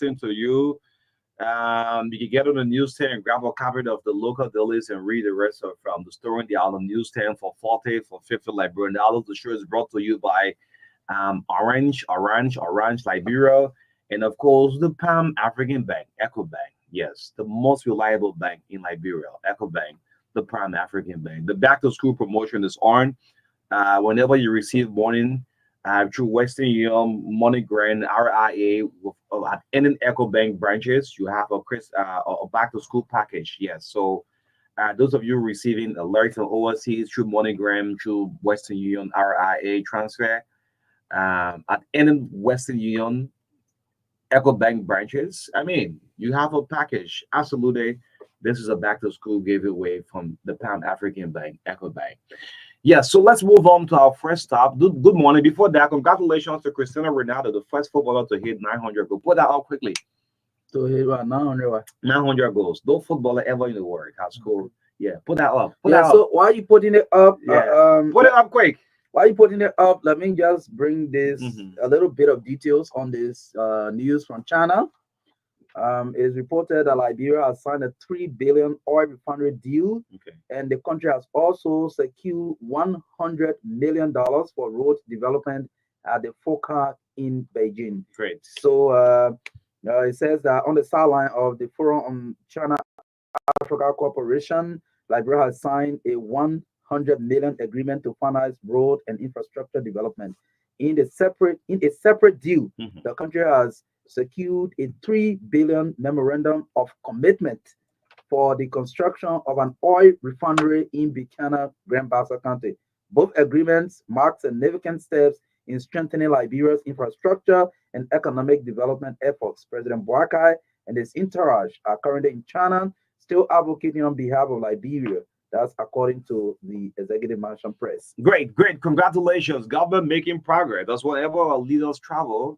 listing to you. You can get on the newsstand and grab a copy of the local dailies and read the rest of from the story in the Island newsstand for 40, for 50 Liberian dollars. The show is brought to you by Orange Liberia, and of course the Palm African Bank, Echo Bank. Yes, the most reliable bank in Liberia, Echo Bank, the Palm African Bank. The back to school promotion is on. Whenever you receive morning through Western Union, Money Grand, RIA, at any Echo Bank branches, you have a back to school package. Yes, so those of you receiving alerts from overseas through MoneyGram, through Western Union, RIA transfer, at any Western Union, Echo Bank branches, I mean, you have a package. Absolutely. This is a back to school giveaway from the Pan African Bank, Echo Bank. Yeah, so let's move on to our first stop. Good morning. Before that, congratulations to Cristiano Ronaldo, the first footballer to hit 900 goals. Put that out quickly. To hit what 900. 900 goals. No footballer ever in the world has scored. Yeah, put that up. Put Yeah. that So up. why are you putting it up? Yeah. Put it up quick. Why are you putting it up? Let me just bring this Mhm. a little bit of details on this news from China. It is reported that Liberia has signed a 3 billion oil refinery deal, Okay. and the country has also secured $100 million for road development at the FOCA in Beijing. Great. So it says that on the sideline of the Forum on China Africa Cooperation, Liberia has signed a 100 million agreement to finance road and infrastructure development. In a separate deal, Mhm. the country has secured a 3 billion memorandum of commitment for the construction of an oil refinery in Buchanan, Grand Bassa County. Both agreements mark significant steps in strengthening Liberia's infrastructure and economic development efforts. President Marka and his entourage are currently in China, still advocating on behalf of Liberia. That's according to the Executive Mansion Press. Great. Congratulations. Government making progress. That's whenever our leaders travel,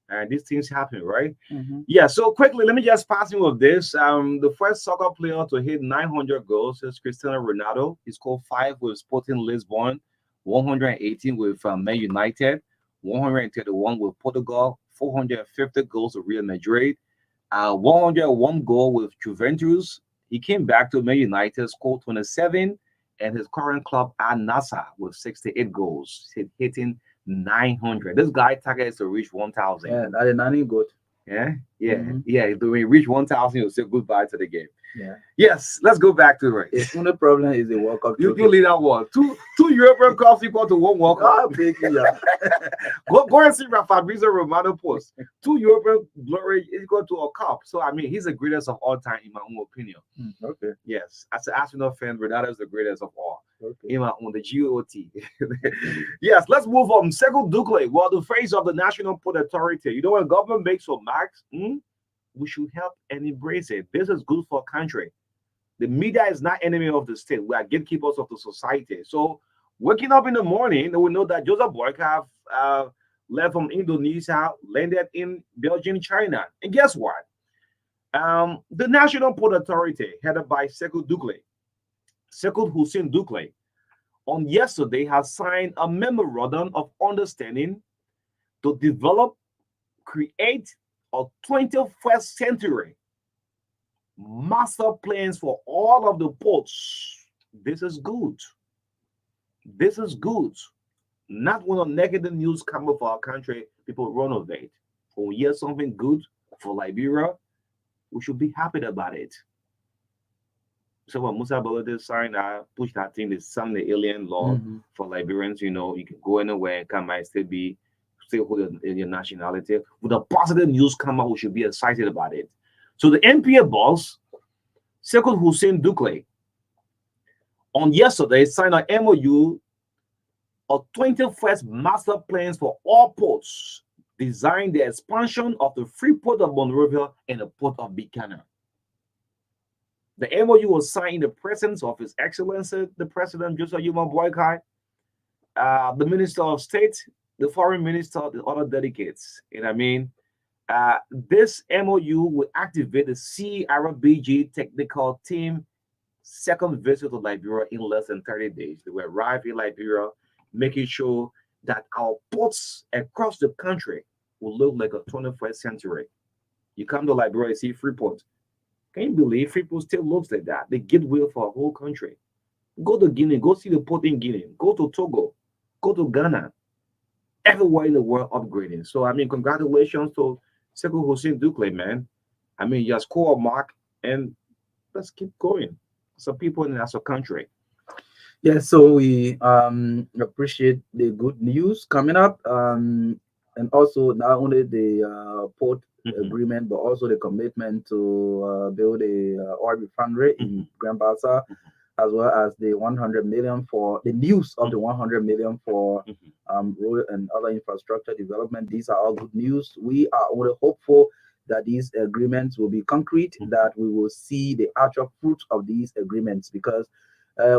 and these things happen, right? Mhm. Yeah, so quickly, let me just pass you with this. The first soccer player to hit 900 goals is Cristiano Ronaldo. He scored 5 with Sporting Lisbon, 118 with Man United, 131 with Portugal, 450 goals with Real Madrid, 101 goal with Juventus. He came back to Man United, scored 27, and his current club Al Nassr with 68 goals, hitting 900. This guy target is to reach 1,000. Yeah, that is not any good. Yeah. Mhm. When you reach 1,000, you'll say goodbye to the game. Yeah. Yes, let's go back to it. His only problem is the World Cup You trophy. lead that one. Two European Cups equal to one World Cup. Ah, big, yeah. Go and see Fabrizio Romano post. 2 European glory equal to a cup. So I mean, he's the greatest of all time in my own opinion. Okay. Yes, as an Arsenal fan, Ronaldo is the greatest of all. Okay. In my own the GOT. Yes, let's move on. Second Ducle, well, the face of the National Port Authority. You know, when government makes some marks, we should help and embrace it. This is good for country. The media is not enemy of the state. We are gatekeepers of the society. So waking up in the morning, we know that Joseph Boyka left from Indonesia, landed in Belgium, China. And guess what? The National Port Authority, headed by Sekou Hussein Ducle, on yesterday has signed a memorandum of understanding to develop, create a 21st century master plans for all of the ports. This is good. This is good. Not when a negative news comes for our country, people renovate. When we hear something good for Liberia, we should be happy about it. So when Musa Balade signed, push that thing, they signed the alien law Mhm. for Liberians. You know, you can go anywhere and come and still hold your nationality. With the positive news come out, we should be excited about it. So the NPA boss, Sekou Hussein Ducle, on yesterday signed an MOU of 21st master plans for all ports, designed the expansion of the free port of Monrovia and the port of Buchanan. The MOU was signed in the presence of His Excellency, the President Joseph Yuma Boykai, the Minister of State, the Foreign Minister, the other delegates. And I mean, this MOU will activate the CRBG technical team second visit to Liberia in less than 30 days. They will arrive in Liberia, making sure that our ports across the country will look like a 21st century. You come to Liberia, you see Freeport. Can you believe Freeport still looks like that? The gateway for a whole country. Go to Guinea, go see the port in Guinea, go to Togo, go to Ghana, everywhere in the world upgrading. So I mean, congratulations to Sekou Hussein Dukle, man. I mean, you score a mark and let's keep going. Some people in our country. Yeah, so we appreciate the good news coming up, and also not only the port Mhm. agreement, but also the commitment to build a oil refinery in Grand Bassa, as well as the 100 million for the news of the 100 million for Mhm. road and other infrastructure development. These are all good news. We are only hopeful that these agreements will be concrete, that we will see the actual fruit of these agreements, because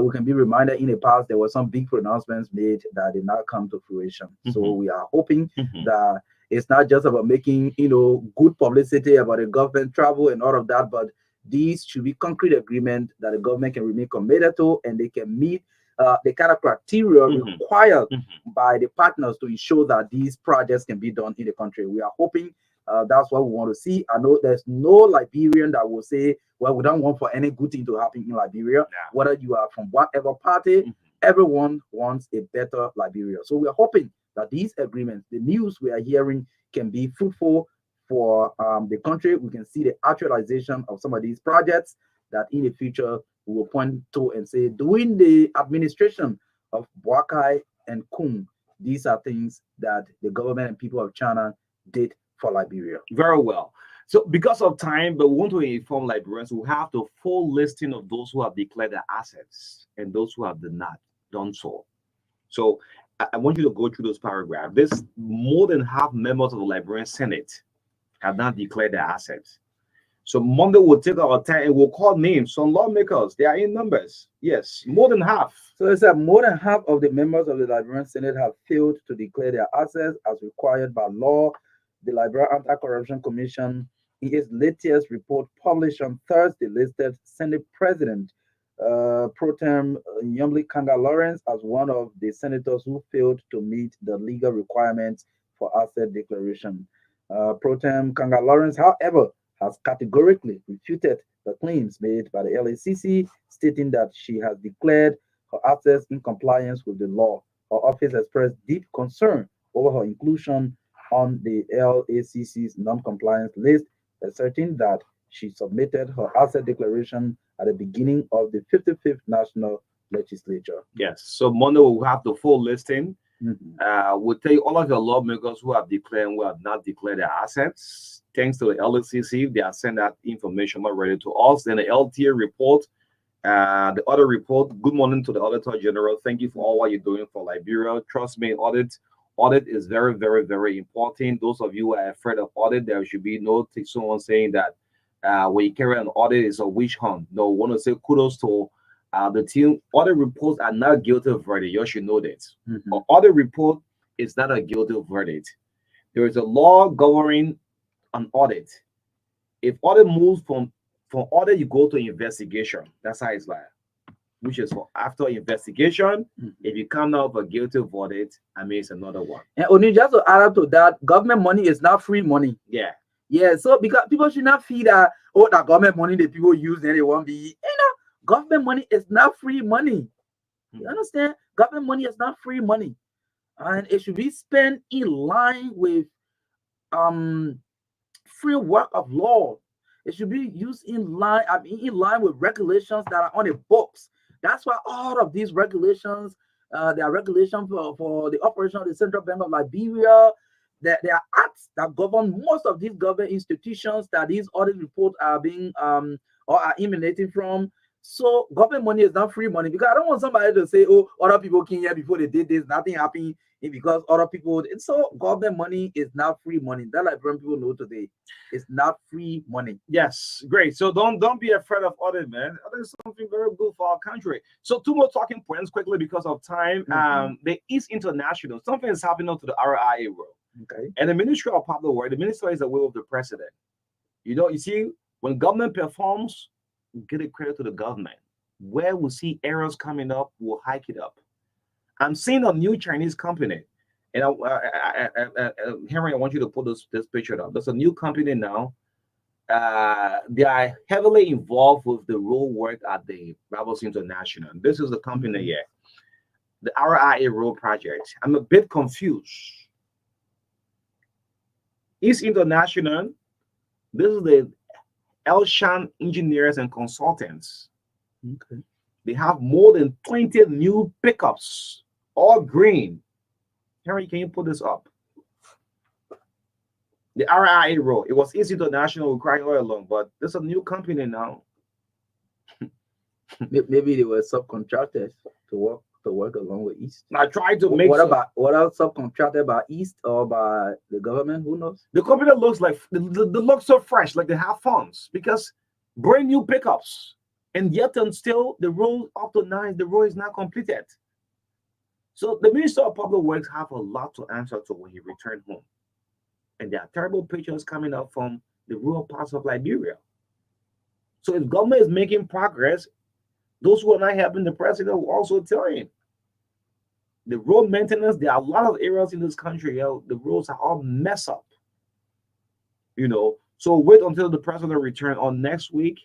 we can be reminded in the past there were some big pronouncements made that did not come to fruition. So we are hoping that it's not just about making good publicity about the government travel and all of that, but these should be concrete agreement that the government can remain committed to, and they can meet the kind of criteria required by the partners to ensure that these projects can be done in the country. We are hoping that's what we want to see. I know there's no Liberian that will say, well, we don't want for any good thing to happen in Liberia. Yeah. Whether you are from whatever party, everyone wants a better Liberia. So we are hoping that these agreements, the news we are hearing, can be fruitful for the country. We can see the actualization of some of these projects that in the future we will point to and say, during the administration of Boakai and Kung, these are things that the government and people of China did for Liberia. Very well. So, because of time, but we want to inform Liberians, we have the full listing of those who have declared their assets and those who have not done so. So, I want you to go through those paragraphs. This more than half members of the Liberian Senate have not declared their assets. So, Monday we'll take our time and we'll call names. Some lawmakers, they are in numbers. Yes, more than half. So it's that more than half of the members of the Liberian Senate have failed to declare their assets as required by law. The Liberia Anti-Corruption Commission, in its latest report published on Thursday, listed Senate President pro tem Yumli Kanga Lawrence as one of the senators who failed to meet the legal requirements for asset declaration. Pro tem Kanga Lawrence, however, has categorically refuted the claims made by the LACC, stating that she has declared her assets in compliance with the law. Her office expressed deep concern over her inclusion on the LACC's non-compliance list, asserting that she submitted her asset declaration at the beginning of the 55th National Legislature. Yes. So Monday we'll have the full listing. Mhm. We'll tell you all of your lawmakers who have declared and who have not declared their assets. Thanks to the LCC, they have sent that information already to us. Then the LTA report, the other report. Good morning to the Auditor General. Thank you for all what you're doing for Liberia. Trust me, audit is very, very, very important. Those of you who are afraid of audit, there should be no someone saying that when you carry an audit, it's a witch hunt. No, I want to say kudos to the team. Audit reports are not guilty verdict. You should know that. An audit report is not a guilty verdict. There is a law governing an audit. If audit moves from audit, you go to investigation. That's how it's like. Which is for after investigation. If you come out with a guilty verdict, I mean it's another one. And only just to add up to that, government money is not free money. Yeah. Yeah, so because people should not feel that, oh, that government money that people use, then they won't be, government money is not free money. You understand? Government money is not free money. And it should be spent in line with framework of law. It should be used in line, in line with regulations that are on the books. That's why all of these regulations, there are regulations for the operation of the Central Bank of Liberia. There are acts that govern most of these government institutions that these audit reports are being or are emanating from. So government money is not free money, because I don't want somebody to say, oh, other people came here before they did this, nothing happened because other people. And so government money is not free money. That Liberian people know today. It's not free money. Yes, great. So don't be afraid of audit, man. Audit is something very good for our country. So two more talking points quickly because of time. The East International, something is happening to the RIA world. Okay. And the Ministry of Public Works, the minister is the will of the president. You see, when government performs, we give it credit to the government. Where we see errors coming up, we'll hike it up. I'm seeing a new Chinese company, and Henry, I want you to put this picture up. There's a new company now. They are heavily involved with the road work at the Bravos International. This is the company here, the RIA Road Project. I'm a bit confused. East International, this is the Elshan Engineers and Consultants. Okay. They have more than 20 new pickups, all green. Henry, can you put this up? The RIA Road. It was East International with crying all along, but there's a new company now. Maybe they were subcontractors to work along with East. I tried to make What else subcontracted by East or by the government? Who knows? the company looks like they look so fresh, like they have funds because brand new pickups, and yet and still the road up to nine, the road is not completed. So the Minister of Public Works have a lot to answer to when he returned home, and there are terrible pictures coming up from the rural parts of Liberia. So if government is making progress, those who are not helping the president will also tell him. The road maintenance, there are a lot of areas in this country, the roads are all messed up. So wait until the president return on next week.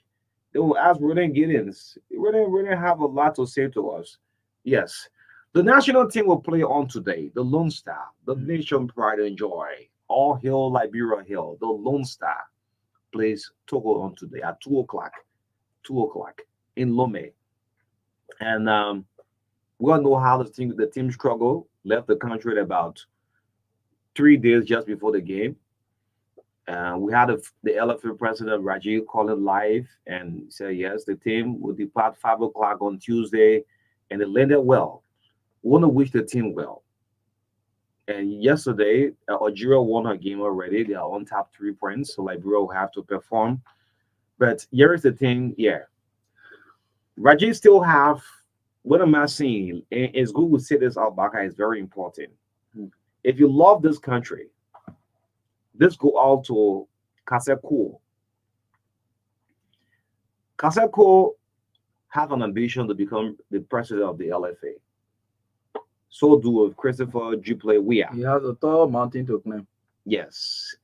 They will ask Ronan Giddens. Ronan have a lot to say to us. Yes. The national team will play on today. The Lone Star, the nation pride and joy. All Hill, Liberia Hill. The Lone Star plays Togo on today at 2 o'clock. 2 o'clock in Lome. And we all know how the team struggle. Left the country at about 3 days just before the game. We had the LFA president Rajiv call it live and said yes, the team will depart 5 o'clock on Tuesday, and they landed well. We want to wish the team well. And yesterday, Algeria won her game already. They are on top 3 points, so Liberia will have to perform. But here is the thing, yeah. Rajiv still have what am I saying? And it's good to say this out, Baka, is very important. If you love this country, this go out to Kaseko. Kaseko have an ambition to become the president of the LFA. So do with Christopher Juple Wea. He has a tall mountain to climb. Yes.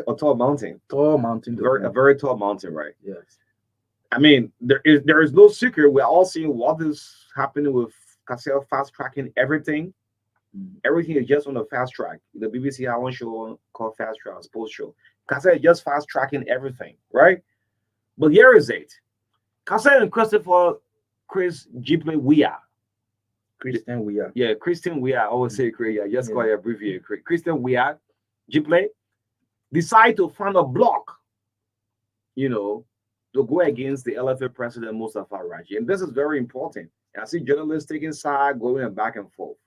A tall mountain. Tall mountain to climb. A very tall mountain, right? Yes. I mean, there is no secret. We're all seeing what is happening with Cassell fast tracking everything. Everything is just on the fast track. The BBC had one show called Fast Track, Sports Show. Cassell is just fast tracking everything, right? But here is it. Cassell and Chris Jipley Wea. Christian Wea. Yeah, Christian Wea. I always say Chris. Yeah, just call it abbreviate. Christian Wea, Jipley, decide to find a block, to go against the LFA president Mustafa Raji. And this is very important. I see journalists taking side, going back and forth.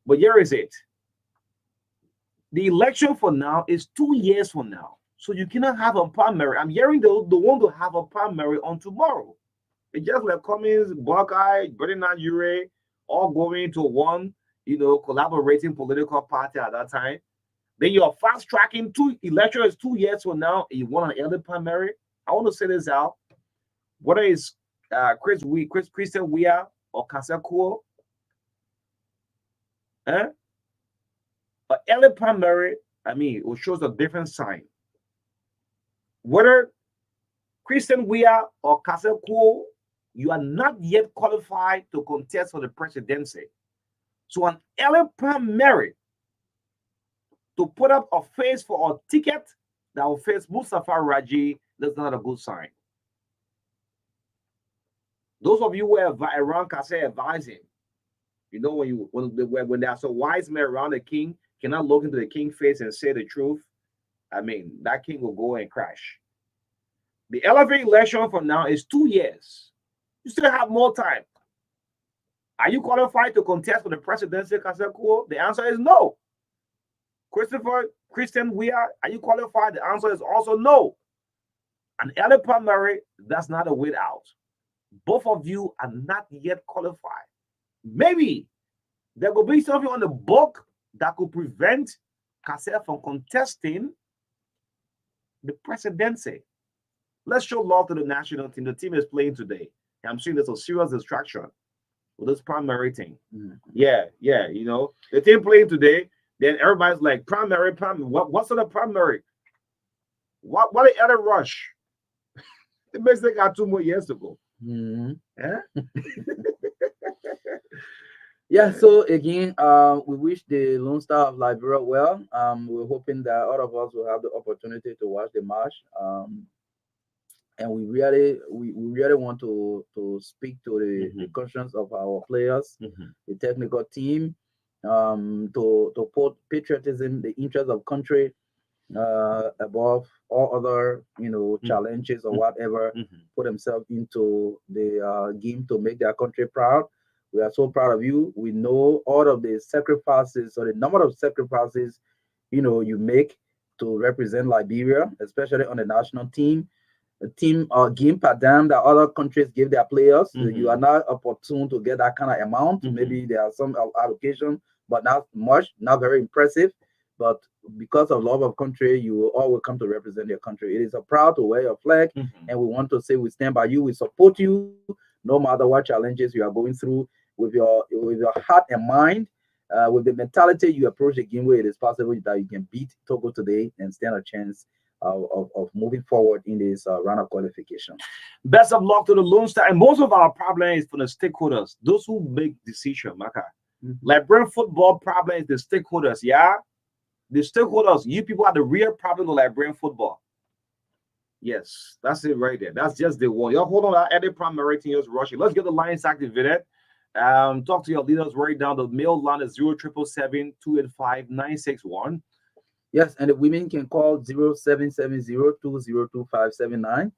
But here is it. The election for now is 2 years from now. So you cannot have a primary. I'm hearing the one to have a primary on tomorrow. It's just like Cummins, Buckeye, Bernard Ure, all going to one, collaborating political party at that time. Then you're fast tracking 2 elections 2 years from now, and you want an early primary. I want to say this out. Whether it's Christian Wea or Kasekuo, an early primary, it shows a different sign. Whether Christian Wea or Kasekuo, you are not yet qualified to contest for the presidency. So an early primary to put up a face for a ticket that will face Mustafa Raji, that's not a good sign. Those of you who are around Kase advising, when there's a wise man around the king, cannot look into the king's face and say the truth, that king will go and crash. The LFA election for now is 2 years. You still have more time. Are you qualified to contest for the presidency, Kasekuo? The answer is no. Christian Wea, are you qualified? The answer is also no. An early primary, that's not a way out. Both of you are not yet qualified. Maybe there will be something on the book that could prevent Kasef from contesting the presidency. Let's show love to the national team. The team is playing today. I'm seeing there's a serious distraction with this primary thing. Yeah, the team playing today, then everybody's like, primary, what sort of primary? What the other rush? The Mexico got 2 more years to go. Mhm. Yeah. Yeah, so again, we wish the Lone Star of Liberia well. We're hoping that all of us will have the opportunity to watch the match. And we really want to speak to the conscience of our players, the technical team, to put patriotism, the interest of country, above all other challenges or whatever, put themselves into the game to make their country proud. We are so proud of you. We know all of the sacrifices or the number of sacrifices you make to represent Liberia, especially on the national team. A team game per diem that other countries give their players. So you are not opportune to get that kind of amount. Maybe there are some allocation, but not much, not very impressive. But because of love of country, you will always come to represent your country. It is a proud to wear your flag, and we want to say we stand by you, we support you, no matter what challenges you are going through, with your heart and mind, with the mentality you approach the game where it is possible that you can beat Togo today and stand a chance of moving forward in this round of qualification. Best of luck to the Lone Star. And most of our problem is for the stakeholders, those who make decision, Marka. Liberian football problem is the stakeholders, yeah? The stakeholders, you people are the real problem of Liberian football. Yes, that's it right there. That's just the one. Y'all hold on that edit primary thing, just rushing. Let's get the lines activated. Talk to your leaders right now. The mail line is 0777-285-961. Yes, and the women can call 0770-202579.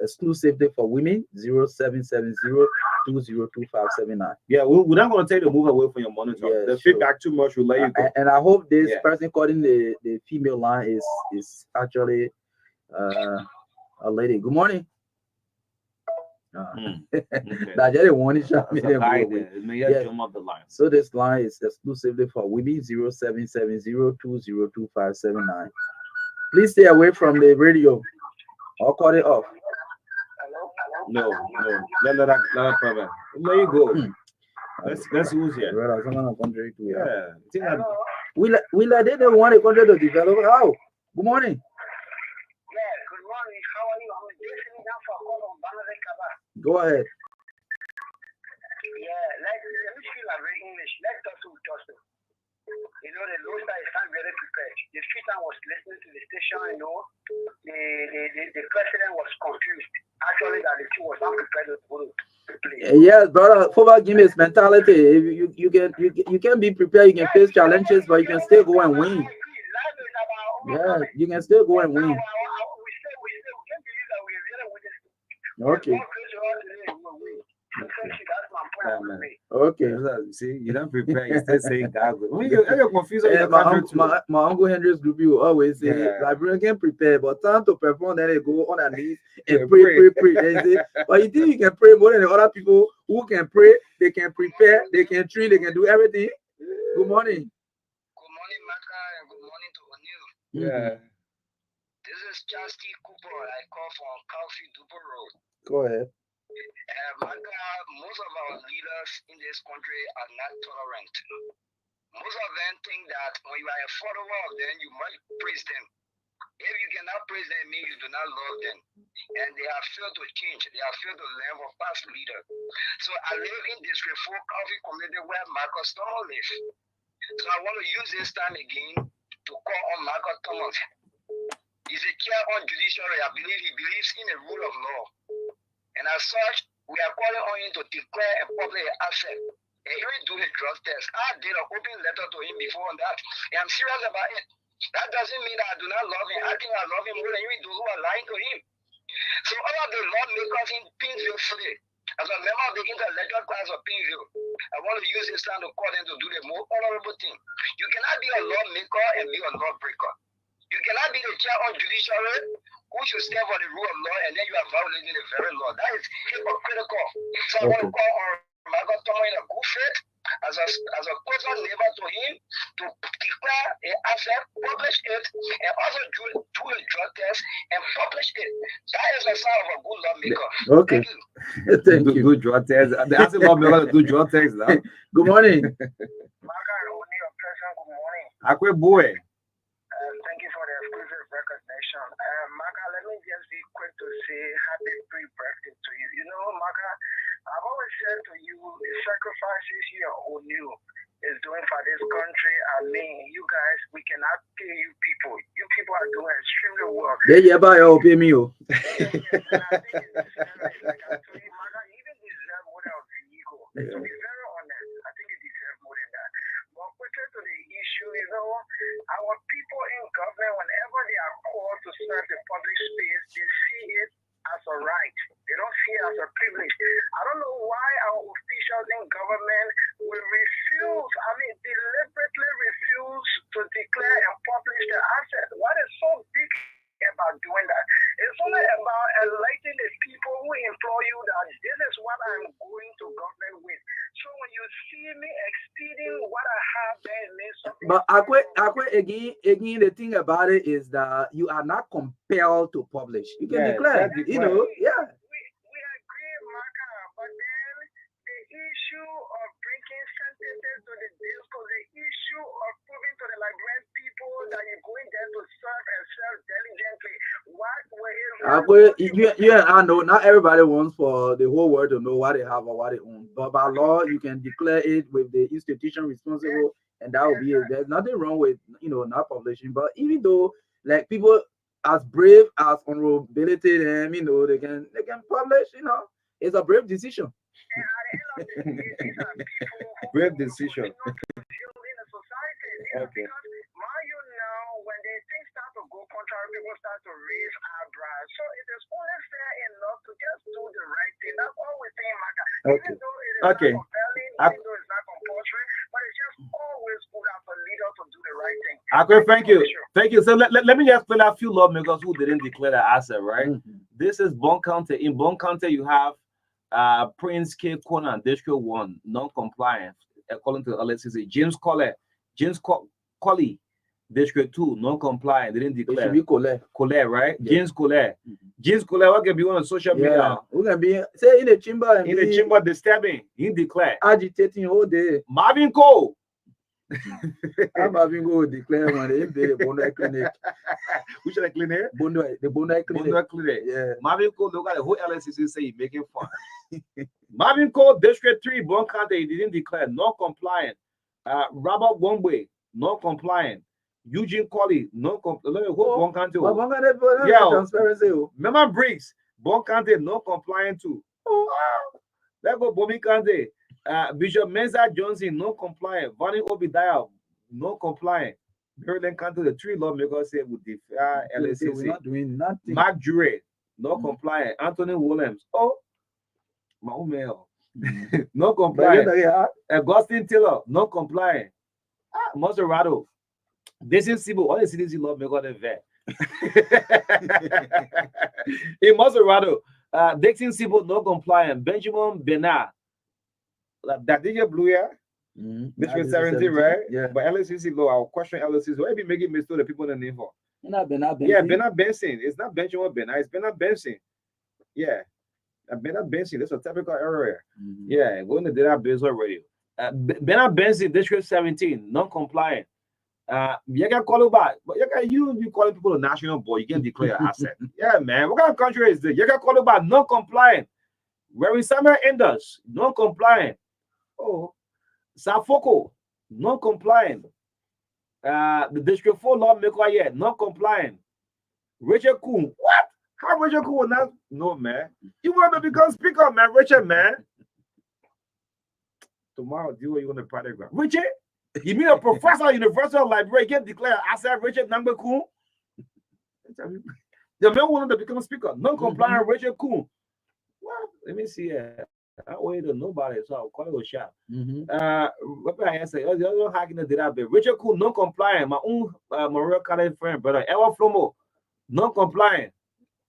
Exclusively for women, 0770-202579. Yeah, we're not going to take the move away from your monitor. Yeah, the sure. feedback too much will let you go. And I hope this person calling the female line is actually a lady. Good morning. That's just a warning shot. Jump up the line. So this line is exclusively for women, 0770-202579. Please stay away from the radio or cut it off. No. Let that problem. Let you go. Let's use it. Yeah. We let them want a country to develop. How? Good morning. Yeah, good morning. How are you? I'm listening now for a call on Bangladesh Kaba. Go ahead. Yeah, let me feel like very English. Let's talk to Justin. The Lone Star is not very prepared. The street was listening to the station, the president was confused. Actually, that the team was not prepared to play. Yes, brother. Football game is mentality. You can be prepared. You can face challenges, but you can still go and win. Yeah, you can still go and win. Okay. Okay. See, you don't prepare. You still saying God. When you're confused, my uncle Henry's group, you always say, Liberian can prepare, but time to perform, then they go on their knees and pray. They say, but you think you can pray more than the other people who can pray? They can prepare, they can train, they can do everything. Good morning. Good morning, Marka, and good morning to O'Neill. Yeah. This is Chastity Cooper. I call from Calfee Duper Road. Go ahead. Marka, most of our leaders in this country are not tolerant. Most of them think that when you are a follower of them, you must praise them. If you cannot praise them, it means you do not love them. And they have failed to change. They have failed to learn from past leaders. So I live in this Reform Coffee community where Marcus Thomas lives. So I want to use this time again to call on Marcus Thomas. He's a chair on judiciary. I believe he believes in the rule of law. And as such, we are calling on him to declare a public asset. And he will do a drug test. I did an open letter to him before on that. And I'm serious about it. That doesn't mean that I do not love him. I think I love him more than even those who are lying to him. So all of the lawmakers in Pinsville City, as a member of the intellectual class of Pinsville, I want to use this time to call them to do the most honorable thing. You cannot be a lawmaker and be a lawbreaker. You cannot be the chair on judiciary who should stand for the rule of law and then you are violating the very law. That is hypocritical. So I want to call on Marcus Thomas in a good faith as a closer neighbor to him to declare an asset, publish it, and also do a drug test and publish it. That is a sign of a good lawmaker. Okay. Thank you. Thank you. Do drug test. They ask a lawmaker to do drug test now. Good morning. Marka, good morning. Akwe boy. Thank you for the exclusive recognition question. Marka, let me just be quick to say happy pre-birthday to you. You know, Marka, I've always said to you, the sacrifices you and O'Neil is doing for this country. I mean, you guys, we cannot pay you people. You people are doing extremely well. Yeah, but you'll pay me. Yes, and I think you deserve it. Like I told you, Marka, you even deserve more than a ego. To be very honest, I think you deserve more than that. But quickly to the issue, you know, our people in government, whenever they are called to serve the public space, they see it as a right. They don't see it as a privilege. I don't know why our officials in government will refuse, deliberately refuse to declare and publish the asset. What is so big about doing that? It's only about enlightening the people who employ you that this is what I'm going to government with. So when you see me exceeding what I have, then it means something. But again, the thing about it is that you are not compelled to publish. You can declare, you know, yeah. We agree, Marka, but then the issue of bringing sentences to the disco, the issue of proving to the Liberian people that you're going there to serve and serve diligently. What I know not everybody wants for the whole world to know what they have or what they own. But by law, you can declare it with the institution responsible, and that will be it. There's nothing wrong with not publishing. But even though like people as brave as honorability, them they can publish. It's a brave decision. Brave decision. Okay. When the things start to go contrary, people start to raise eyebrows. So it is only fair enough to just do the right thing. That's all we're saying, Marka. Even though it is not compelling, even though it's not compulsory, but it's just always good as a leader to do the right thing. Okay, thank you. Thank you. So let me just clear a few lawmakers who didn't declare the asset, right? This is Bon County. In Bon County, you have Prince K. Corner, District 1, non-compliant, according to the LSCC. James Colley, District 2, non-compliant. They didn't declare. It should be Colette, right? Yeah. James Colette. James Colette, what can be on social media? Who can be say in the chamber and in the chamber disturbing? He didn't declare. Agitating all day. Marvin Cole. Marvin Cole declare when they Bondi clinic. Which is the clinic? The Bondi clinic. Yeah. Marvin Cole, look at the whole LSCC say he making fun. Marvin Cole, District 3, Bon County, he didn't declare. Non-compliant. Robert Wongwe, non-compliant. Eugene Colley, non-compliant. Bon County. Yeah. Transparency. Remember Briggs, Bon County, non-compliant too. Let's go Bobby County. Bishop Mensa Johnson, non-compliant. Vanny Obadiah, non-compliant. Maryland County, the 3 lawmakers say would defer LSCC. We're not doing nothing. Mark Jure, non-compliant. Anthony Williams, my own mail. Non-compliant. Augustine Taylor, non-compliant. Maserado. This is Sibo. All the CDC lawmakers are there. In Maserado, Dixon Sibo, non-compliant. Benjamin Bernard. That DJ Blue here, District 17, right? Yeah. But LSCC law, I'll question LSCC. Why be making mistake the people in the name for? Bernard Yeah, Bernard Benson. It's not Benjamin Bernard, it's Bernard Benson. Yeah. Bernard Benson, that's a typical error. Yeah, go in the database already. Bernard Benson, District 17, non-compliant. You can call it back, but you calling people a national boy, you can declare an asset. Yeah, man. What kind of country is this? You can call it back, non-compliant. Where is Samuel Enders, non-compliant. Safoko, non-compliant. The District 4 lawmaker here, non-compliant. Richard Kuhn, what? How Richard Kuhn will not? No, man. You want to become speaker, man, Richard, man. Tomorrow, do what you want to private ground. Richard, you mean a professor at University of Liberia can declare asset Richard Number Kuhn? The man wanted to become speaker, non-compliant Richard Kuhn. Well, let me see. I wait to nobody, so I'll call it a shot. What I say? The other hacking the database. Richard Kuhn, non-compliant. My own Maria College friend, brother. Ewa Flomo, non-compliant.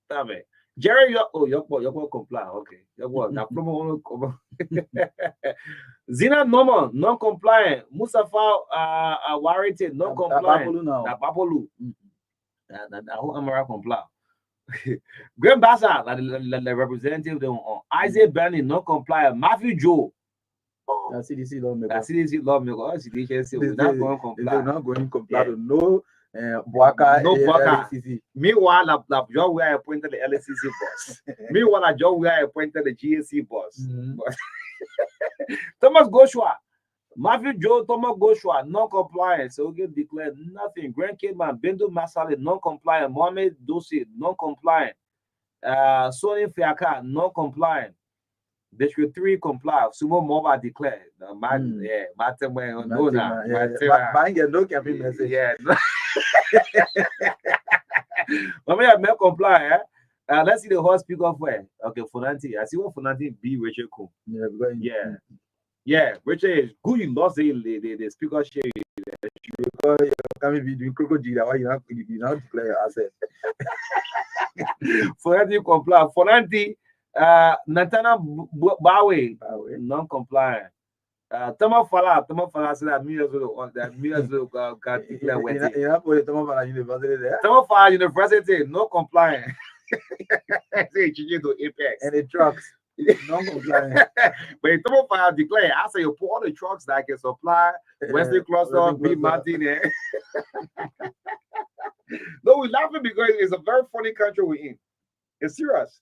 Damn it. Jerry, you're compliant. Okay. That Flomo. Zina Norman, non-compliant. Mustafa Warrington, non-compliant. Babolu. That whole Amara compliant. Graham Bassa, the representative, Isaac Benny, non compliant. Matthew Joe, CDC lawmaker. CDC lawmaker. CDC, we're not going to comply. They're not going to comply to no Boaka, No Boaka. LCC. Meanwhile, Joe we are appointed the LCC boss. Meanwhile, Joe we are appointed the GSC boss. But Thomas Goshua, Matthew Joe, Thomas Goshua, non-compliant. So we get declared nothing. Grand Kidman, Bendo Masali, non-compliant. Mohamed Dosi, non-compliant. Sony Fiaka, non-compliant. District 3 comply. Sumo Mova declared. Matema, no campaign message. Yeah. I may comply. Let's see the horse speak of where. Okay, Funanti. I see what Funanti be Richard Cool. Yeah. Richard is good. You lost the speaker share. Because you're coming be doing crocodile. Why you not declare your asset? Funanti comply. Funanti. Natana Bawe, non-compliant. Tama Fala said that millions got declared wet. You have put Tama Fala University there. Tama Fala University, no compliant. Say change to Apex. And the trucks, non-compliant. But Tama Fala declare, I say you put all the trucks that can supply Western Cluster, B Martin. No, we're laughing because it's a very funny country we're in. It's serious.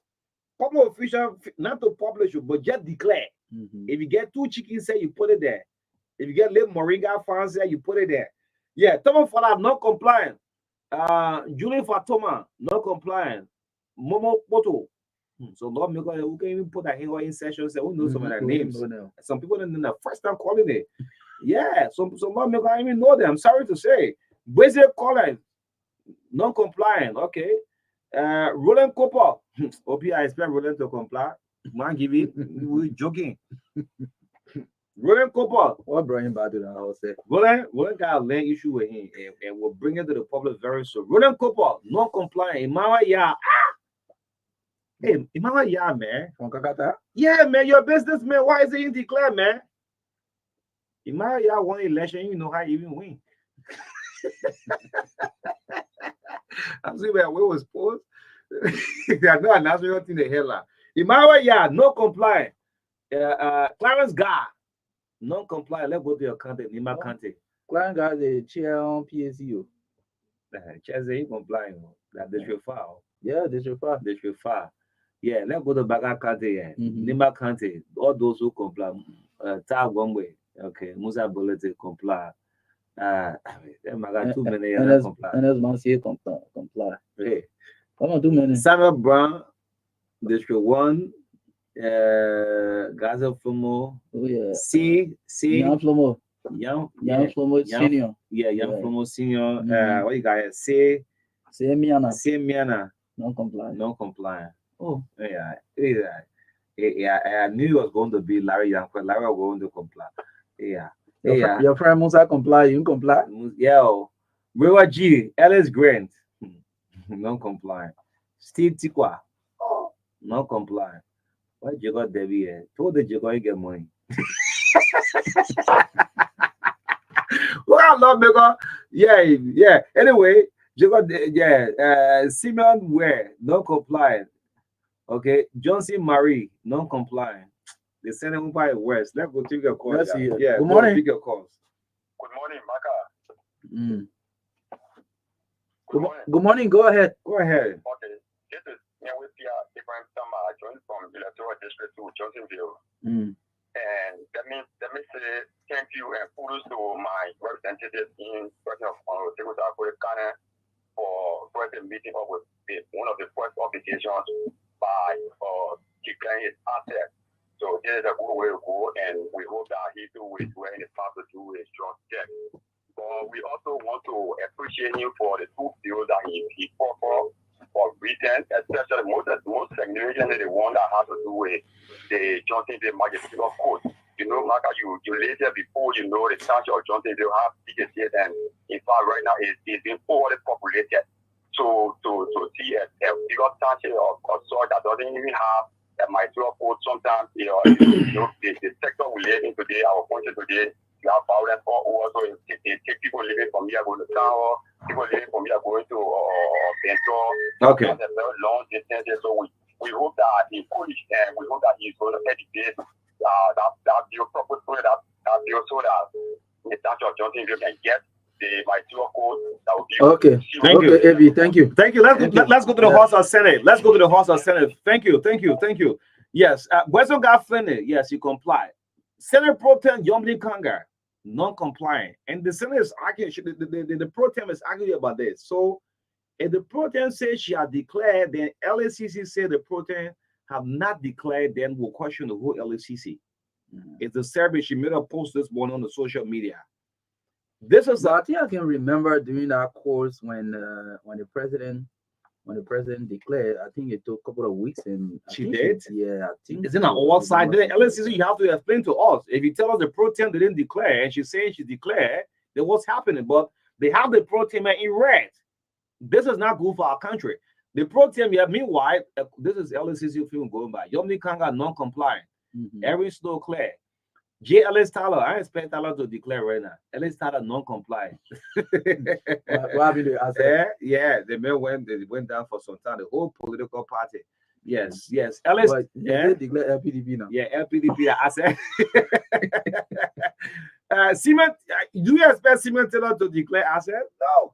Couple official not to publish it, but just declare. If you get 2 chickens, say you put it there. If you get little moringa fans there, you put it there. Yeah, Thomas Fala not compliant. Julie Fatoma not compliant. Momo Poto. So Lord make who can even put that in session. Say who knows some of their names. Some people didn't know the first time calling it. Yeah, some Lord make I even know them. I'm sorry to say. Where's your calling? Non-compliant. Okay. Roland Cooper. Hope I expect Roland to comply. Man, give it. We're joking. Roland Cooper. What brought him back to the house? Roland got a land issue with him, and we'll bring it to the public very soon. Roland Cooper, non-compliant. Imawa Ya. Hey, Imawa Ya, man. From Kakata? Yeah, man. You're a businessman. Why is it in declare, man? Imawa Ya won election. You know how you even win. I'm saying where we was posed. There's no announcement in the hell. Imawa Ya, no compliant. Clarence Gar, non compliant. Let's go to your country, Nima County. Clarence Gar, the chair on PSU. Chair is compliant. That they should file. Yeah, they should file. They should file. Yeah, let's go to Baga County. Nima County. All those who comply. Tag one way. Okay, Musa Bullet comply. I got too many comply. And as Monsieur comply. Hey. Come on, too many. Samuel Brown, District 1, Gaza Flomo. Oh, yeah. C. Young Flomo. Young Flomo Senior. Yeah, Young Flomo Senior. What you got here? C. Miana. Non-compliant. Oh. Yeah. I knew it was going to be Larry Young, but Larry was going to comply. Yeah. Your friend Musa comply, you comply? Yeah. Rewa G, Ellis Grant. Non-compliant. Steve Tikwa, non-compliant. Why you got Debbie here? Told the Jacob get money. Well, love because yeah. Anyway, Jacob, Simeon Ware, non-compliant. Okay, Johnson Marie, non-compliant. They send him by West. Let's go take your calls. Yeah. Good morning. Take your calls. Good morning, Marka. Good morning. Go ahead. Okay. This is Nyawipia Ibrahim Sama. I joined from Electoral District 2, Johnsonville. And let me say thank you and kudos to my representative in person of Honorable Ghana for first meeting up with one of the first obligations by declaring his asset. So this is a good way to go, and we hope that he do it when it's time to do his job check. But we also want to appreciate him for the 2 bills that he fought for Britain, especially most significantly the one that has to do with the Johnsonville Magistrates Court. You know, Marka, you later before you know the township of Johnsonville have bigger state, and in fact right now it's been overly populated. So to see a bigger township of sort that doesn't even have a magistrate court, sometimes the sector we live in today, our country today, you have violence all over. So it take people living from here going to town, or people living from here going to Bento. Okay. That's a very long distance. So we hope that he foolish, and we hope that he's going to educate that bill proposed that bill so that the township of Johnsonville can get the material code that will be Okay. Thank you. Okay, Avi, thank you. Thank you. Let's go to the Yeah. House of Senate. Let's go to the House of Senate. Thank you. Yes, Wesson got finished. Yes, he complied. Senate Pro Tem Yomli Kanga, non-compliant. And the Senate is arguing, the Pro Tem is arguing about this. So if the Pro Tem says she has declared, then LACC said the Pro Tem have not declared, then we'll question the whole LACC. It's the survey. She made a post this morning on the social media. This is I think I can remember during that course when the president declared. I think it took a couple of weeks, and She did? I think it's in an all side. Then LACC, you have to explain to us. If you tell us the Pro Tem didn't declare, and she's saying she declared, then what's happening? But they have the Pro Tem in red. This is not good for our country. The Pro Tem, meanwhile, this is LACC film going by. Yomni Kanga non-compliant. Every snow clear. J. Ellis Tyler, I expect Tyler to declare right now. Ellis Tyler non-compliant. What happened to us? Yeah, the man went down for some time. The whole political party. Yes. Ellis, They declare LPDP now. Yeah, LPDP. I said, Simon, do you expect Simon Taylor to declare? I said, no.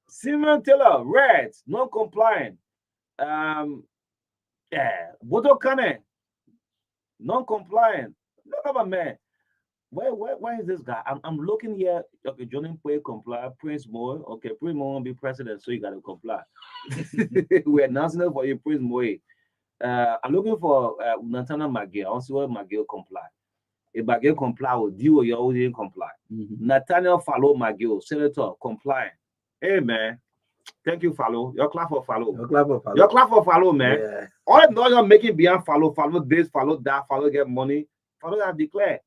Simon Taylor, red, non-compliant. Bodo Kane, non-compliant. Look at my man. Where is this guy? I'm looking here. Okay, Johnny Pue comply. Prince Moy. Okay, Prince Moy won't be president, so you gotta comply. We're announcing it for you, Prince Moy. I'm looking for Natana McGill. I want to see what McGill comply. If McGill comply with you, or you already comply. Nathaniel Fallow McGill, Senator, compliant. Hey man, thank you, Fallow. Your clap for Fallow. Your clap for Fallow, man. Yeah. All the noise you're making beyond Fallow this, Fallow that, Fallow get money. Fallow have declared.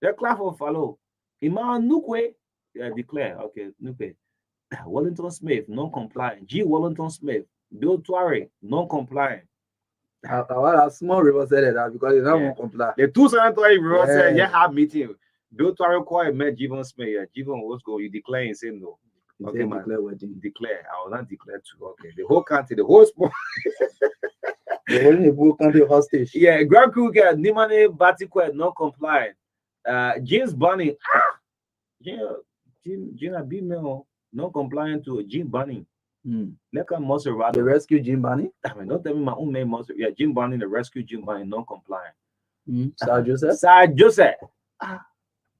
Your clap for Fallow. Iman Nukwe, declare. Okay, Nukwe. Wellington Smith, non-compliant. G. Wellington Smith. Bill Tuare, non-compliant. Our small river said that because they don't want to comply. The two senators river said, have meeting. Bill Tuare called and met Jivon Smith. Yeah, Jivon, what's going? You declare and say no. Okay, man. Declare. I will not declare too. Okay. The whole country, the whole sport. The whole country hostage. Yeah, Grand Crew get Nimane Batikwe non-compliant. James Bunny. Gina B-mail non-compliant to Jim Bunny. The rescue Jim Bunny? I mean, don't tell me my own name. Yeah, Jim Bunny, the rescue Jim Bunny, non-compliant. Sir Joseph? Sir Joseph.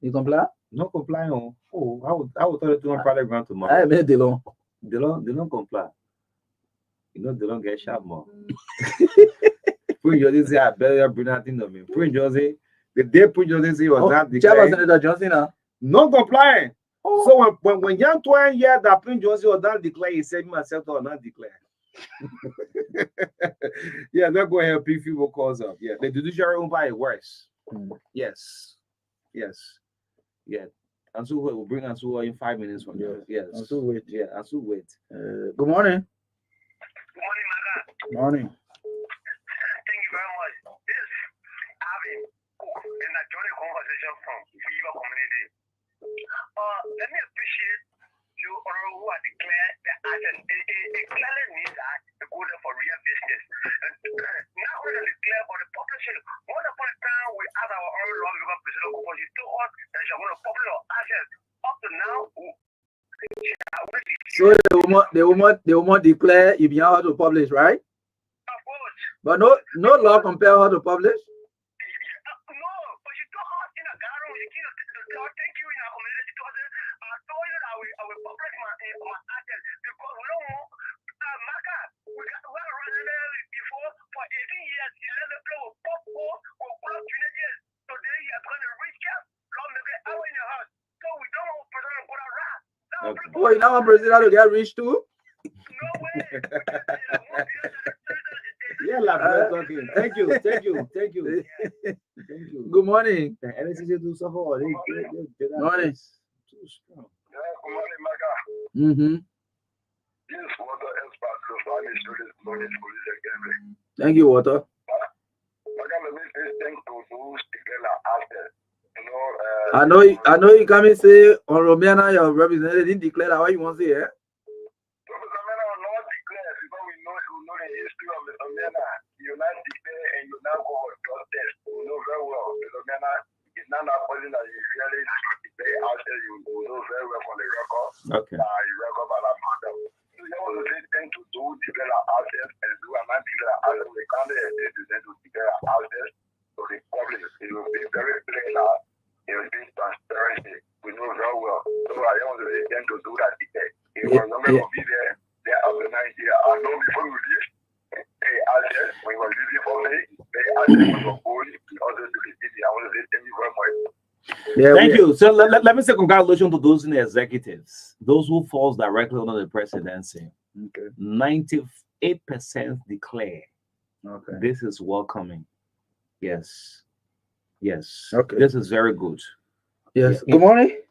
You comply? No compliant. Oh, I would tell you to my private grant tomorrow. I made the law. They don't comply. You know, they don't get sharp more. Prince Jose say, I better bring nothing to me. Prince Jose, the day Prince Jose say was not declared. Senator Johnson, non-compliant. So when young 20 years that Prince Jose was not declared, he said myself or not declared. Yeah, they're going to help people cause up. Yeah, the judiciary won't buy it worse. Yes. Yeah. And so we'll bring Ansu in 5 minutes from now. Yes. Ansu wait. Yeah, Ansu wait. Good morning. Good morning, Marka. Morning. Thank you very much. This having in a joint conversation from Viva community. Let me appreciate you all who are declared the asset. It clearly means that they go there for real business. Not only declare, but the population. Once upon a time, we had our own law because President Kubosi told us that she was popular assets. Up to now, so they will not declare if you have to publish, right? of course. But no law compel her to publish. No, but she told us in a gathering, thank you in our community. I told you that I will publish my assets because we don't want Marka. We got to run before for 18 years. He let the play with pop for 20 years. Today he has gone to reach out. Long make it out in your house. So we don't want president to go to rat. Oh, you now want president to get rich too? No way. Yeah, like talking. Thank you. Good morning. The LCC do suffer or they Morning. too strong. Yeah, good morning, Marka. Yes, water expert, the Spanish knowledge police again. Thank you, Water. Marka, let me say thank you to those together after. You know, I know you come and say on Romana, your representative didn't declare that what you want to say, eh? Professor Mena will not declare because we know the history of Mr. Mena. You now declare and you now go for drug test. You know very well. Mr. Mena is not a person that you really declare out there. You know very well from the Okay. You want to say thank to do develop ourselves and do a man develop ourselves. We can't to develop ourselves to the public. It will be very clear. It will be transparency. We know very well. So I want to say thank to do that today. If we're not going to be there, they organize here. I know before we leave, they ourselves, we were leaving for me, they ourselves, we were going also to the city. I want to say thank you very much. Yeah, thank you. So let me say congratulations to those in the executives, those who falls directly under the presidency. Okay. 98% declare. Okay. This is welcoming. Yes. Yes. Okay. This is very good. Yes. Yeah. Good morning.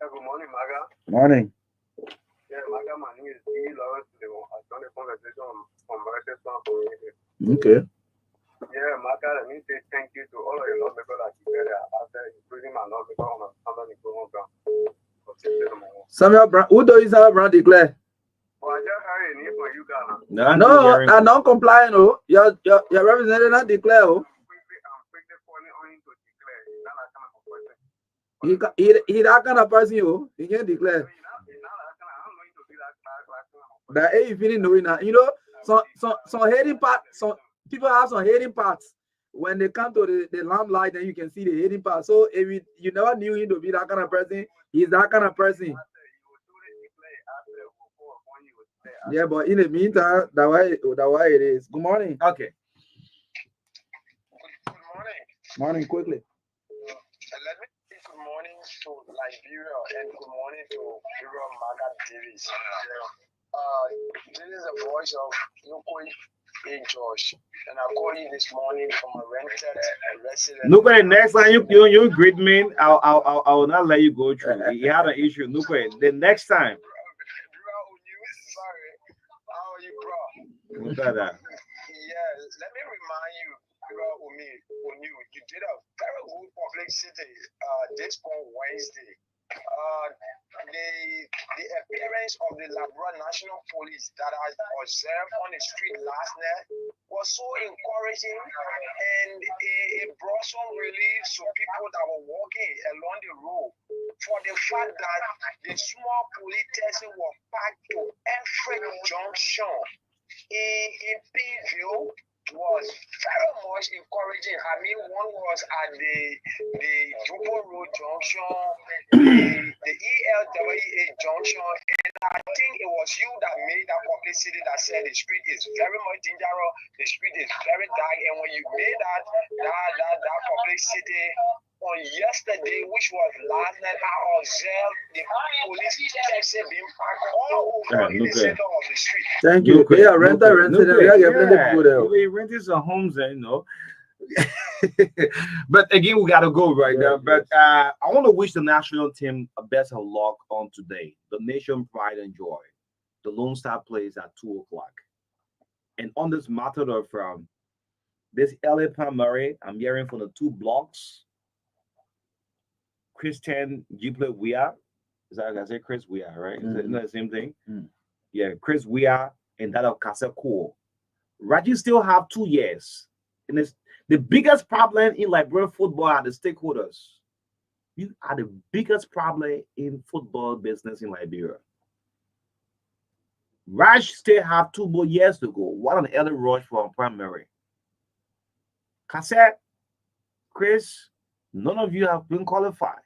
Good morning, Marka. Morning. Yeah, Marka, my name is D. Lawrence. I started a conversation on Market Plan. Okay. Yeah, Marka, let me say thank you to all of your lawmakers that you better after including my lawmaker on the program. Samuel Brown, who do you Samuel Brown declare? Well, I just heard a name for you, Ghana. No, I'm not complying. Oh, your representative not declare. Oh, I'm quickly calling on him to declare. He's not that kind of person. he that kind of person. Oh, he can't declare. He's not that kind of. I don't know him to be that kind of person. That hey, you feeling knowing that? You know, some hating part. Some people have some hating parts. When they come to the lamplight, then you can see the hating part. So if you never knew him to be that kind of person, he's that kind of person. Yeah, but in the meantime, that way it is. Good morning. Okay. Good morning. Morning, quickly. Let me say good morning to Liberia and good morning to Liberia Marka Davis. This is the voice of Nukwe A. George, and I called you this morning from a rented residence. Nukwe, next time you greet me, I will not let you go through. He had an issue. Nukwe, the next time. Sorry, how are you, bro? Look at that. Yeah, let me remind you, you did a very good publicity this Wednesday. The appearance of the Labra National Police that I observed on the street last night was so encouraging, and it brought some relief to people that were walking along the road for the fact that the small police station was packed to every junction in Pville was very much encouraging. I mean, one was at the Jubo Road junction, the ELWA junction, and I think it was you that made that publicity that said the street is very much dangerous, the street is very dark, and when you made that publicity on yesterday, which was last night, I observed the police station being packed all over in the center of the street. Thank you. They are rented. We rented some homes, you know. But again, we gotta go right now. But I want to wish the national team a best of luck on today. The nation pride and joy. The Lone Star plays at 2:00. And on this matter of this LA primary, I'm hearing from the two blocks. Christian Giple Weah. Is that I say Chris Weah, right? Is it the same thing? Yeah, Chris Weah and that of Kaseko. Raji still have 2 years. And it's the biggest problem in Liberian football are the stakeholders. You are the biggest problem in football business in Liberia. Raj still have 2 more years to go. What an early rush for primary. Cassette, Chris, none of you have been qualified.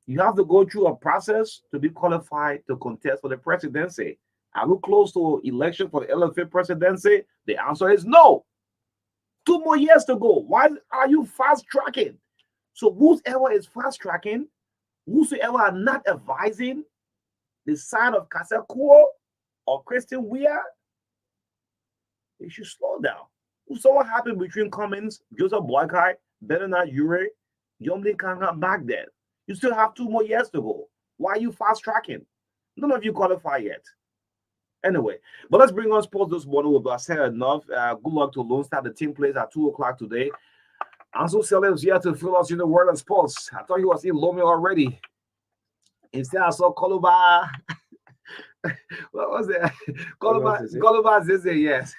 You have to go through a process to be qualified to contest for the presidency. Are we close to election for the LFA presidency? The answer is no. 2 more years to go. Why are you fast tracking? So whoever is fast tracking, whosoever are not advising the side of Kasekuo or Christian Weah, they should slow down. So what happened between Cummins, Joseph Boykai, Bernard Ure, Yomlin Kanga back then? You still have 2 more years to go. Why are you fast tracking? None of you qualify yet. Anyway, but let's bring on sports this morning. We've said enough. Good luck to Lone Star. The team plays at 2:00 today. Ansu Sele is here to fill us in the world of sports. I thought he was in Lome already. Instead, I saw Koluba. What was it? Koluba Zizi, yes.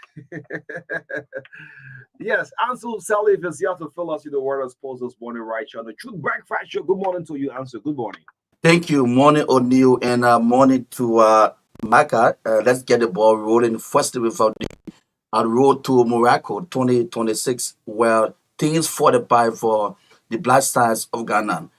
Yes, Ansu Sele is here to fill us in the world of sports this morning, right here on the Truth Breakfast Show. Good morning to you, Ansu. Good morning. Thank you. Morning, O'Neill, and morning to Marka. Let's get the ball rolling. First, without the road to Morocco 2026, where things fortified for the Black Stars of Ghana.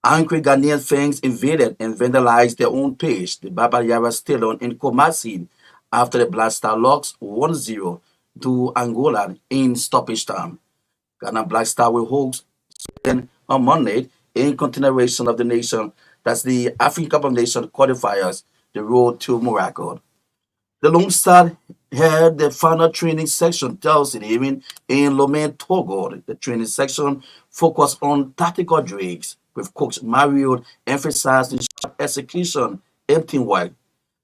Angry Ghanaian fans invaded and vandalized their own pitch, the Baba Yara Stadium in Kumasi, after the Black Star lost 1-0 to Angola in stoppage time. Ghana Black Star will host Sweden on Monday in continuation of the nation. That's the African Cup of Nations qualifiers, the road to Morocco. The Lone Star had the final training section Thursday evening in Lomé, Togo. The training section focused on tactical drills, with Coach Mario emphasizing sharp execution and teamwork.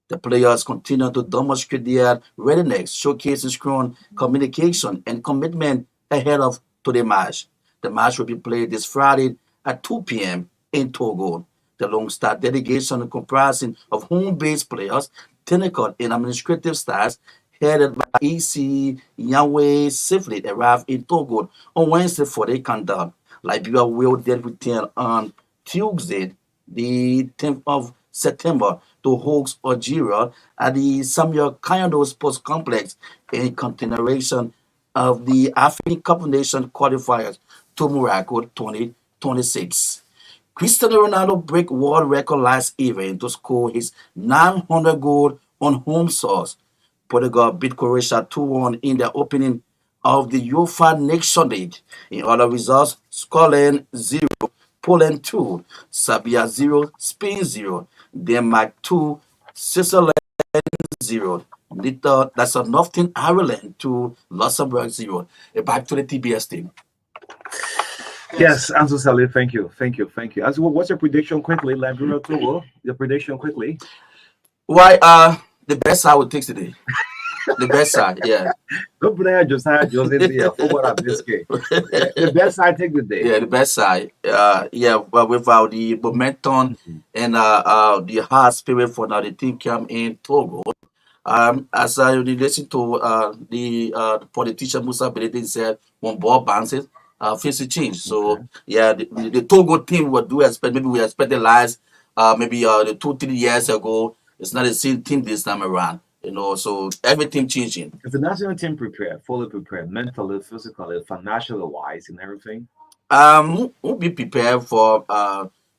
The players continue to demonstrate their readiness, showcasing strong communication and commitment ahead of today's match. The match will be played this Friday at 2 p.m. in Togo. The Lone Star delegation, comprising of home-based players, technical and administrative staff, headed by EC Yahweh, safely arrived in Togo on Wednesday for the countdown. Liberia will then return on Tuesday, the 10th of September, to host Algeria at the Samuel Kayando Sports Complex in continuation of the African Cup of Nations qualifiers to Morocco 2026. Cristiano Ronaldo break world record last evening to score his 900 goal on home source. Portugal beat Croatia 2-1 in the opening of the UEFA Nation League. In other results, Scotland 0, Poland 2, Serbia 0, Spain 0, Denmark 2, Switzerland 0. That's a Northern Ireland 2, Luxembourg 0. Back to the TBS team. Yes, Ansu Saleh, thank you, thank you, thank you. As well, what's your prediction quickly, Liberia Togo? Your prediction quickly. Why the best side will take today. The best side, yeah. Good player, Josiah Joseph, football at this game. The best side take the day. Yeah, the best side. Yeah, but without the momentum and the hard spirit for now, the team came in Togo. As I listen to the politician Musa Belete said, when ball bounces, face a change. So yeah, the Togo team what do expect. Maybe we expected last, maybe the 2-3 years ago. It's not the same team this time around. You know, so everything changing. Is the national team prepared, fully prepared, mentally, physically, financially wise, and everything? We'll be prepared for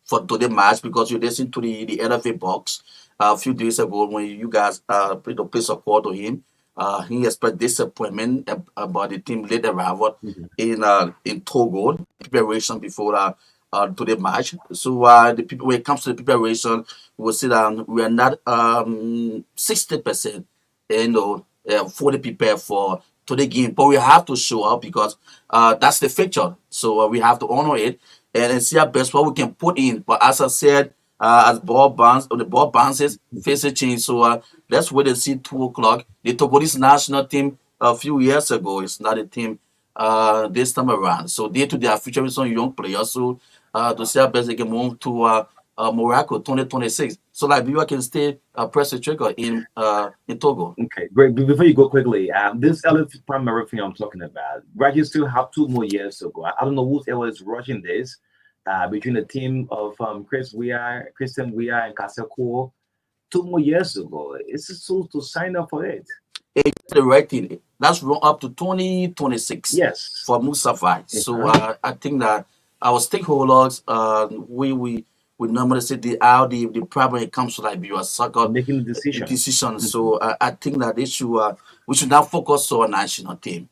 today match because you listen to the LFA box a few days ago when you guys place a call to him. He expressed disappointment about the team late arrival in Togo preparation before today match. So the people when it comes to the preparation, we'll see that we are not 60%, fully prepared for today game, but we have to show up because that's the fixture. So we have to honor it and see our best what we can put in. But as I said, as the ball bounces, face a change. So let's wait and see 2 o'clock. They took this national team a few years ago. It's not a team this time around. So they to their future with some young players. So to see how best they can move to Morocco 2026. So like you can stay press the trigger in Togo. Okay, great. Before you go quickly, this LF primary thing I'm talking about, right? You still have 2 more years to go. I don't know who's ever is rushing this. Between the team of Christian Weah, and Kaseko, 2 more years to go. It's just so to sign up for it. It's the right thing. That's run up to 2026. Yes. For Mustafa. So I think that our stakeholders, we normally say the problem it comes to like your soccer Making the decision. So I think that we should now focus on national team.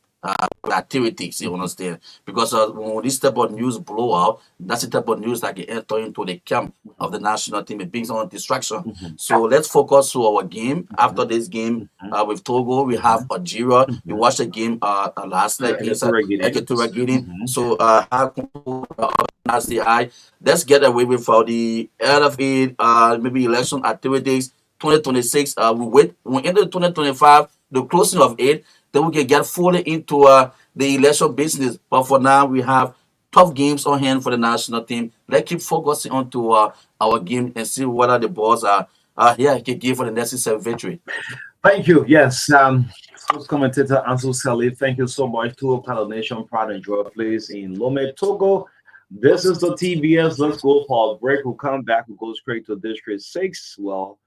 Activities, you understand? Because when this type of news blow out, that's the type of news that can enter into the camp of the national team. It brings on distraction. So let's focus on our game. After this game with Togo, we have Algeria. You watched the game last night against Equatorial Guinea. So how organize the eye? Let's get away with the LFA, maybe election activities. 2026. We enter 2025, the closing of it. Then we can get fully into the election business. But for now, we have tough games on hand for the national team. Let's keep focusing on to our game and see whether the balls are here can give for the necessary victory. Thank you. Yes. Sports commentator Ansu Saleh, thank you so much to Panel Nation, Pride and Joy, please, in Lomé, Togo. This is the TBS. Let's go for a break. We'll come back. We'll go straight to District 6. Well,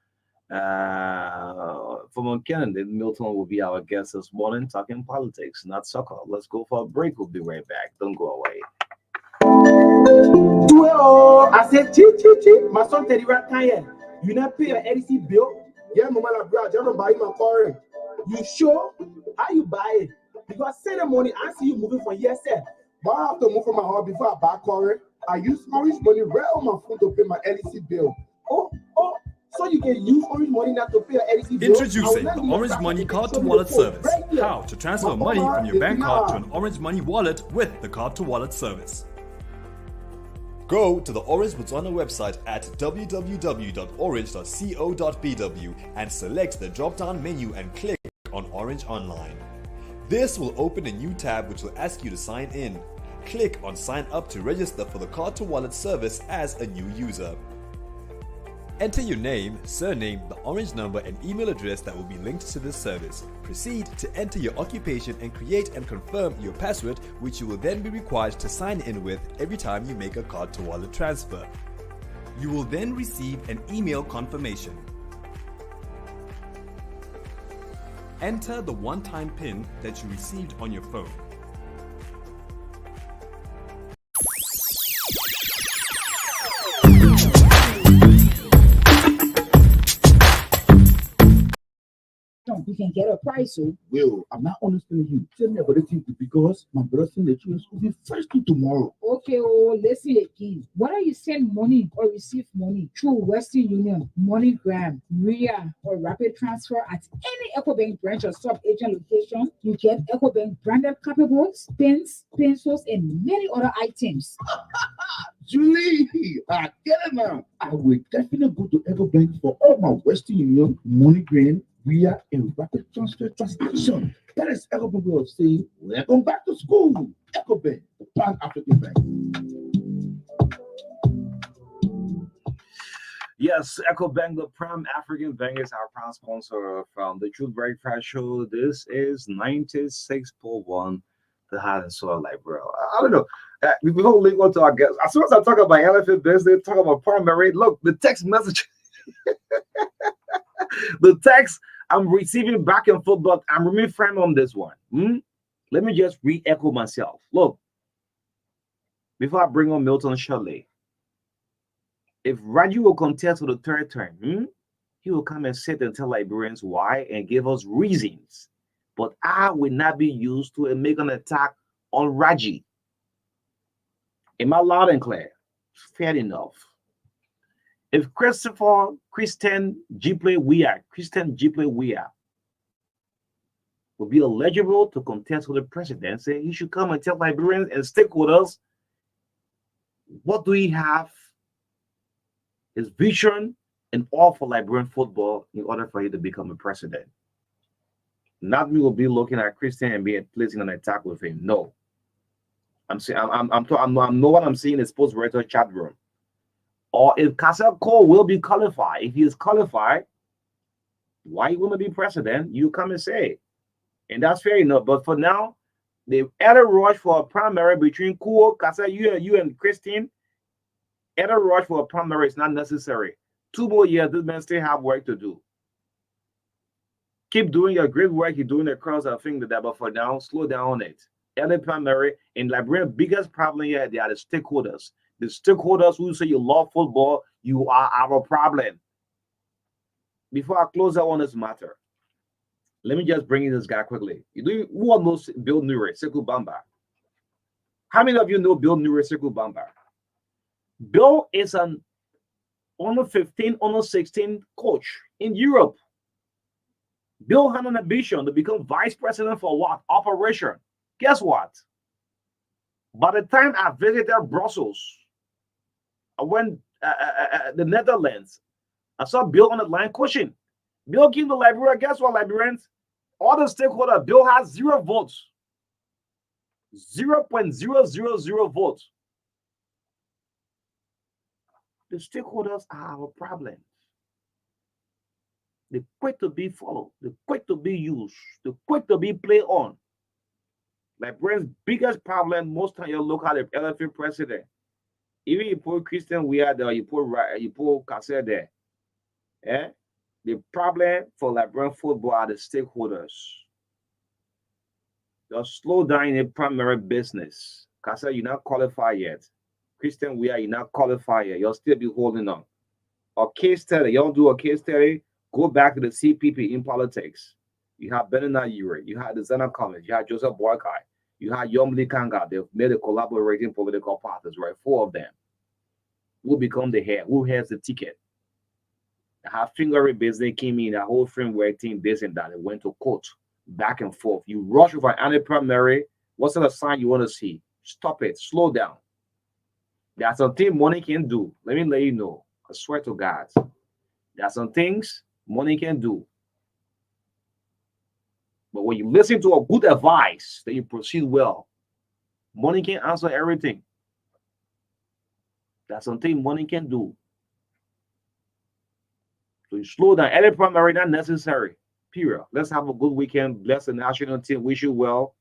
from Canada, Milton will be our guest this morning talking politics, not soccer. Let's go for a break. We'll be right back. Don't go away. Well, I said, my son Teddy right here. You not pay your LC bill? Yeah, mama, like, bro, I don't buy my car. You sure? How you buy it? Because send the money, I see you moving for years, sir. But I have to move from my house before I buy car. I use orange money right on my phone to pay my LC bill. Oh, so you can use orange money not to pay your LC bill? Introducing the Orange Money Card to Wallet service. How to transfer money from your bank card to an Orange Money wallet with the Card to Wallet service. Go to the Orange Botswana website at www.orange.co.bw and select the drop-down menu and click on Orange Online. This will open a new tab which will ask you to sign in. Click on Sign Up to register for the Card to Wallet service as a new user. Enter your name, surname, the Orange number and email address that will be linked to this service. Proceed to enter your occupation and create and confirm your password, which you will then be required to sign in with every time you make a card to wallet transfer. You will then receive an email confirmation. Enter the one-time PIN that you received on your phone. You can get a price, so well, I'm not understanding you. Tell me about it because my brother said that you will be first thing tomorrow. Okay, listen again. Whether you send money or receive money through Western Union, MoneyGram, RIA, or Rapid Transfer at any EcoBank branch or sub-agent location, you get EcoBank branded copybooks, pens, pencils, and many other items. Julie, I get it now. I will definitely go to EcoBank for all my Western Union, MoneyGram, we are in rapid transfer transaction. That is EcoBank way of saying, welcome back to school. EcoBank, the Pan African Bank. Yes, EcoBank, the Prime African Bank, is our proud sponsor from the Truth Breakfast Show. This is 96.1, the Hot and Soil Light, bro. I don't know. We don't link on to our guests. As soon as I talk about elephant business, talk about primary. Look, the text message, the text I'm receiving back and forth, but I'm remaining firm on this one. Let me just re-echo myself. Look, before I bring on Milton shortly, if Raji will contest for the third term, he will come and sit and tell Liberians why and give us reasons. But I will not be used to make an attack on Raji. Am I loud and clear? Fair enough. If Christian Jipley Weah will be eligible to contest for the presidency, he should come and tell Liberians and stakeholders what do we have, his vision, and all for Liberian football in order for him to become a president. Not me will be looking at Christian and be placing an attack with him. No. I'm saying I'm know what I'm seeing in sports writer chat room. Or if Castle Cole will be qualified, if he is qualified, why you want to be president? You come and say, and that's fair enough. But for now, the other rush for a primary between Cole, Castle, you and Christine, other rush for a primary is not necessary. 2 more years, this man still have work to do. Keep doing your great work. You're doing across our finger that, but for now, slow down on it. Early primary in Liberia, biggest problem here, they are the stakeholders. The stakeholders who say you love football, you are our problem. Before I close out on this matter, let me just bring in this guy quickly. Who knows Bill Nure, Sekou Bamba? How many of you know Bill Nure, Sekou Bamba? Bill is an under 15, under 16 coach in Europe. Bill had an ambition to become vice president for what? Operation. Guess what? By the time I visited Brussels, I went the Netherlands. I saw Bill on the line coaching. Bill came to Liberia. Guess what, Liberians? All the stakeholders, Bill has 0 votes. 0.000 votes. The stakeholders are our problem. They're quick to be followed. They're quick to be used. They're quick to be played on. Liberians' biggest problem most time you look at the LFA president. Even you put Christian wear there, you put cassette there. Eh? The problem for Liberian football are the stakeholders. Just slow down in the primary business. Cassette, you're not qualified yet. Christian wear, you're not qualified yet. You'll still be holding on. A case study, you don't do a case study, go back to the CPP in politics. You have Benina Ure, you had the Zena College, you had Joseph Boakai, you had Yomli Kanga. They've made a collaborating political parties, right? Four of them. Who become the head? Who has the ticket? Have fingery business came in, a whole framework team, this and that. It went to court, back and forth. You rush over any primary. What's the sign you want to see? Stop it. Slow down. There's something money can do. Let me let you know. I swear to God. There are some things money can do. But when you listen to a good advice, then you proceed well. Money can answer everything. That's something money can do. So you slow down. Any primary not necessary. Period. Let's have a good weekend. Bless the national team. Wish you well.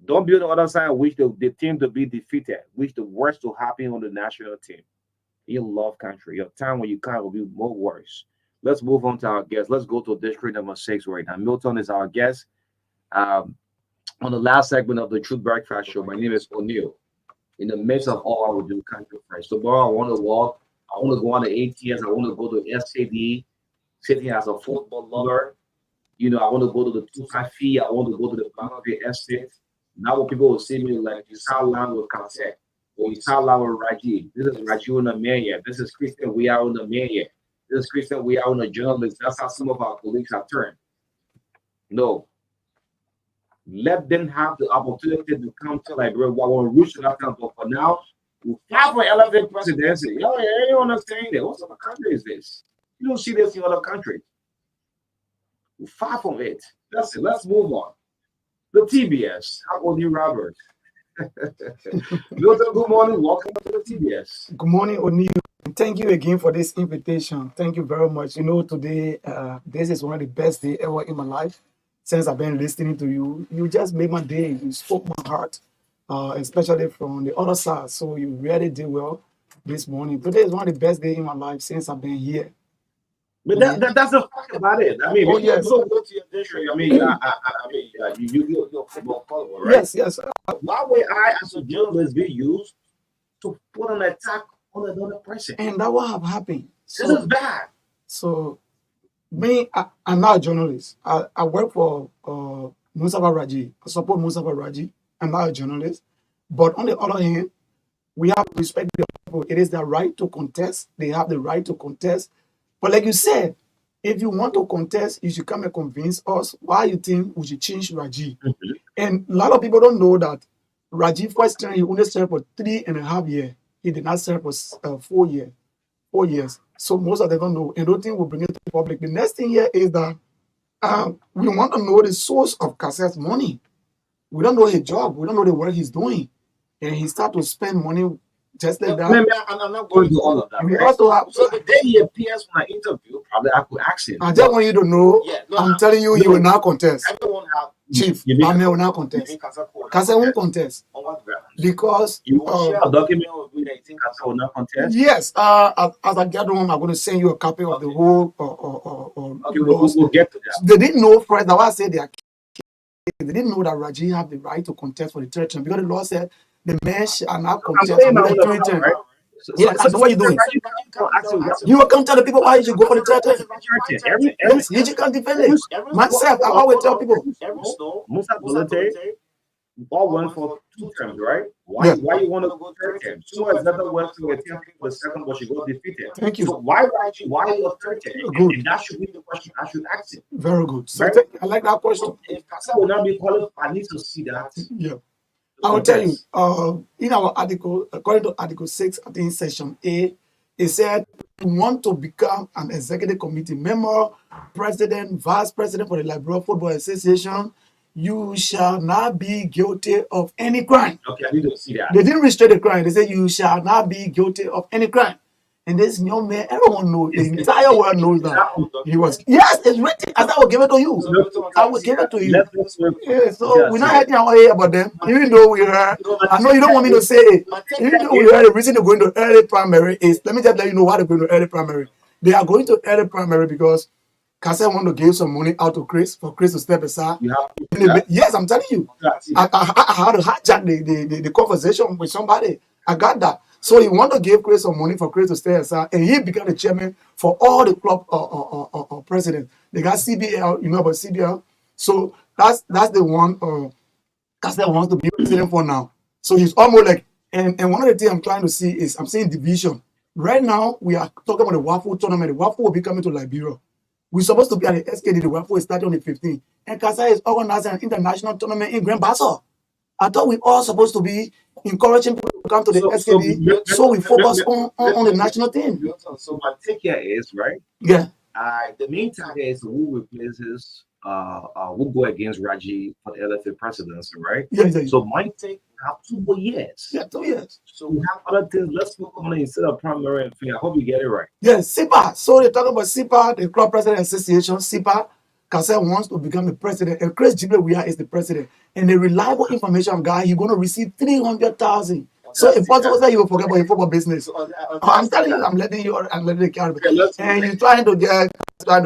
Don't be on the other side. Wish the team to be defeated. Wish the worst to happen on the national team. You love country. Your time when you can't will be more worse. Let's move on to our guest. Let's go to district number 6 right now. Milton is our guest. On the last segment of the Truth Breakfast Show, my name is O'Neill. In the midst of all, I will do country first. Tomorrow, I want to walk. I want to go on the ATS. I want to go to SAD, sitting as a football lover. You know, I want to go to the Tufafi. I want to go to the Bangladesh Estate. Now, when people will see me like, you sound loud with Kante, or you sound loud with Raji. This is Raji on the Mania. This is Christian. We are on the Mania. This is Christian. We are on the journalist. That's how some of our colleagues have turned. No. Let them have the opportunity to come to Liberia while we're reaching that time. But for now, we fight for elected presidency. Yo, you don't understand that. What sort of country is this? You don't see this in other countries. We fight for it. That's it. Let's move on. The TBS. How about you, Robert? Milton, good morning. Welcome to the TBS. Good morning, O'Neill. Thank you again for this invitation. Thank you very much. You know, today, this is one of the best days ever in my life. Since I've been listening to you, you just made my day. You spoke my heart, especially from the other side. So you really did well this morning. Today is one of the best days in my life since I've been here. But that's the fact about it. I mean, yes. You don't go to your district. I mean, you're football follower, right? Yes. Why would I, as a journalist, be used to put an attack on another person? And that what have happened. This is bad. So, I'm not a journalist. I work for Mustafa Raji. I support Mustafa Raji. I'm not a journalist. But on the other hand, we have to respect the people. It is their right to contest. They have the right to contest. But like you said, if you want to contest, you should come and convince us why you think we should change Raji. Mm-hmm. And a lot of people don't know that Raji first time he only served for 3.5 years. He did not serve for 4 years. 4 years. So most of them don't know. And don't think we'll bring it to the public. The next thing here is that we want to know the source of Kasset's money. We don't know his job. We don't know the work he's doing. And he start to spend money just like that. I'm not going to all of that. We also have, so the day he appears for an interview, probably I could ask him. I just want you to know, I'm telling you, he will not contest. Everyone have Chief, I will not contest. Kasset won't contest. On what ground? Because you will share a document with me that you think Kasset will not contest? Yes. As I get home, I'm going to send you a copy of the whole. Okay, we'll get to that. They didn't know first. That's why I said they didn't know that Raji have the right to contest for the third term because the law said the man shall not contest for the third term. Right? So what are you doing? You will come tell the people why you should go for the third term. Yes, you can defend it. Myself, I always tell people. Musa Bulate all went for 2 terms, right? Why you want to go third term? So as another went to a term for the second, but she got defeated. Thank you. So why you third term? Good. And that should be the question I should ask him. Very good. So right? I like that question. If Kasset will not be qualified, I need to see that. Yeah. I will tell you, in our article, according to Article 6, I think Section A, it said, you want to become an executive committee member, president, vice president for the Liberia Football Association, you shall not be guilty of any crime. Okay, I need to see that. They didn't restrict the crime. They said you shall not be guilty of any crime. And this young man, everyone knows, the entire world knows that he was. Yes, it's written. I said I will give it to you. I will give it to you. Yeah, so we're not hating our head about them, even though we heard. I know you don't want me to say it. Even though we heard the reason they're going to early primary is, let me just let you know why they're going to early primary. They are going to early primary because Kasa want to give some money out to Chris for Chris to step aside. Yes, I'm telling you. I had to hijack the conversation with somebody. I got that. So he want to give Chris some money for Chris to stay aside, and he became the chairman for all the club president. They got CBL, you know about CBL. So that's the one Kasa wants to be president for now. So he's almost like, and one of the things I'm trying to see is I'm seeing division. Right now, we are talking about the Waffle tournament. The Waffle will be coming to Liberia. We're supposed to be at the SKD. The Waffle is starting on the 15th. And Kasa is organizing an international tournament in Grand Bassel. I thought we all supposed to be encouraging people to come to the SKD, so we focus on the national team. So my take here is, right? Yeah. The main target is who replaces who go against Raji for the LFA presidency, right? Yeah. So my take have 2 more years. Yeah, 2 years. So we have other things. Let's focus on it instead of primary and fair. I hope you get it right. Yes, SIPA. So they talk about SIPA, the Club President Association. SIPA, Kasa wants to become the president, and Chris Jibril is the president. And the reliable information guy, he's going to receive 300,000. So if possible, say you will forget about your football business. I'm telling you, I'm letting the carry. And you're trying to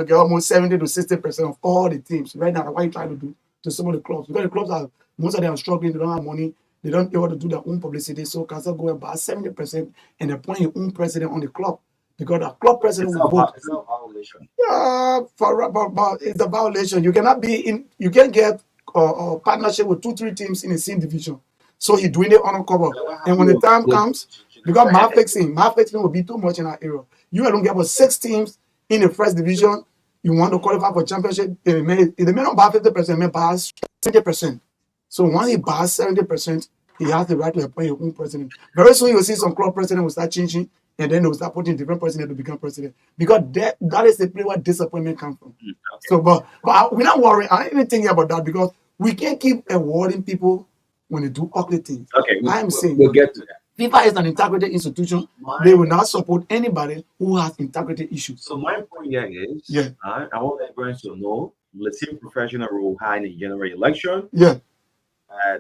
get almost 70 to 60% of all the teams right now. What are you trying to do to some of the clubs? Because the clubs are, most of them are struggling. They don't have money. They don't able to do their own publicity. So Kasa go about 70% and appoint your own president on the club. Because the club president will vote. It's a violation. Yeah, but it's a violation. You cannot be in. You can get a partnership with 2-3 teams in the same division. So he's doing it undercover. And when the time comes, because match fixing will be too much in our area. You don't get about 6 teams in the first division. You want to qualify for championship. It may not buy 50%, it may buy 70%. So once he buys 70%, he has the right to appoint your own president. Very soon you'll see some club president will start changing, and then they will start putting different president to become president. Because that is the place where disappointment comes from. Okay. So, but we're not worrying. I ain't even thinking about that because we can't keep awarding people when they do ugly things. Okay, I'm saying we'll get to that. FIFA is an integrity institution. They will not support anybody who has integrity issues. So my point here is, I want everyone to know the same professional role in the general election. Yeah.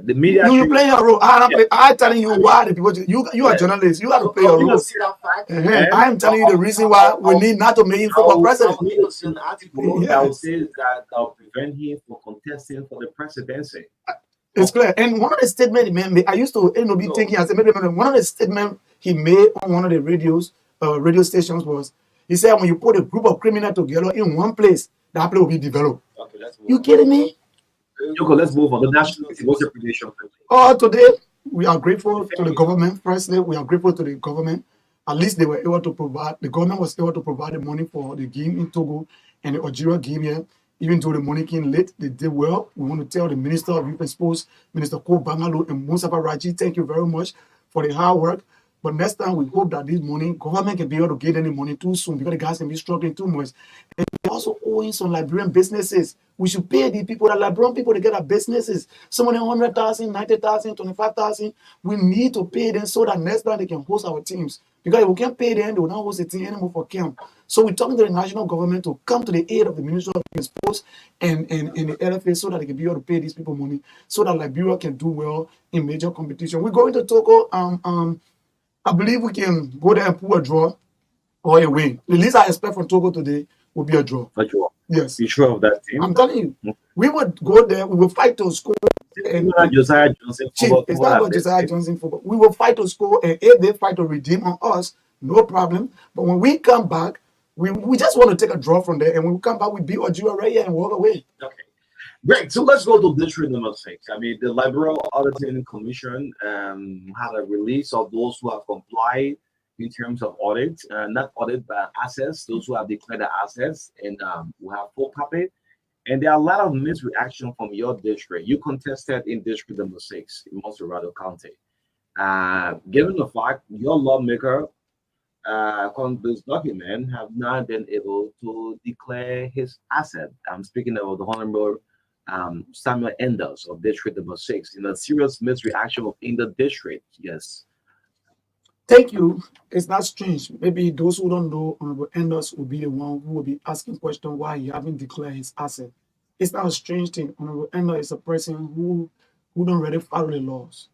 The media. You play your role. I'm telling you why the people. You are journalists. You have to play your role. I'm telling you the reason why we need not to make him football president. I would say that will prevent him from contesting for the presidency. It's clear. And one of the statements he made, I used to be thinking as a man, one of the statements he made on one of the radio stations was, he said, when you put a group of criminals together in one place, that place will be developed. Okay, you kidding me? Okay, let's move on. The national team, what's your prediction? Today, we are grateful to the government. Firstly, we are grateful to the government. At least they were able to provide, the government was able to provide the money for the game in Togo and the Algeria game here. Even though the money came late, they did well. We want to tell the Minister of Youth and Sports, Minister Ko Bangalo and Mustafa Raji, thank you very much for the hard work. But next time, we hope that this money, government can be able to get any money too soon because the guys can be struggling too much. And we're also owing some Liberian businesses. We should pay the people, the Liberian people, to get our businesses. Some of them 100,000, 90,000, 25,000. We need to pay them so that next time they can host our teams. Because if we can't pay them, they will not host a team anymore for camp. So we're talking to the national government to come to the aid of the Ministry of Sports and the LFA so that they can be able to pay these people money so that Liberia can do well in major competition. We're going to Togo. I believe we can go there and pull a draw or a win. The least I expect from Togo today will be a draw. A draw. Yes. You sure of that team? I'm telling you. We would go there, we will fight to score. And Josiah Johnson football. It's not about Josiah Johnson football. We will fight to score, and if they fight to redeem on us, no problem. But when we come back, we just want to take a draw from there, and when we come back, we beat Algeria right here and walk away. Okay. Great. So let's go to district number 6. I mean, the Liberal Auditing Commission had a release of those who have complied in terms of audit, not audit but assets, those who have declared their assets, and we have full copy. And there are a lot of misreaction from your district. You contested in district number 6 in Monserrado County. Given the fact your lawmaker on this document have not been able to declare his asset. I'm speaking about the Honorable Samuel Enders of district number 6 in a serious misreaction in the district. Yes. Thank you. It's not strange. Maybe those who don't know Honorable Endos will be the one who will be asking question why he haven't declared his asset. It's not a strange thing. Honorable Endos is a person who don't really follow the laws.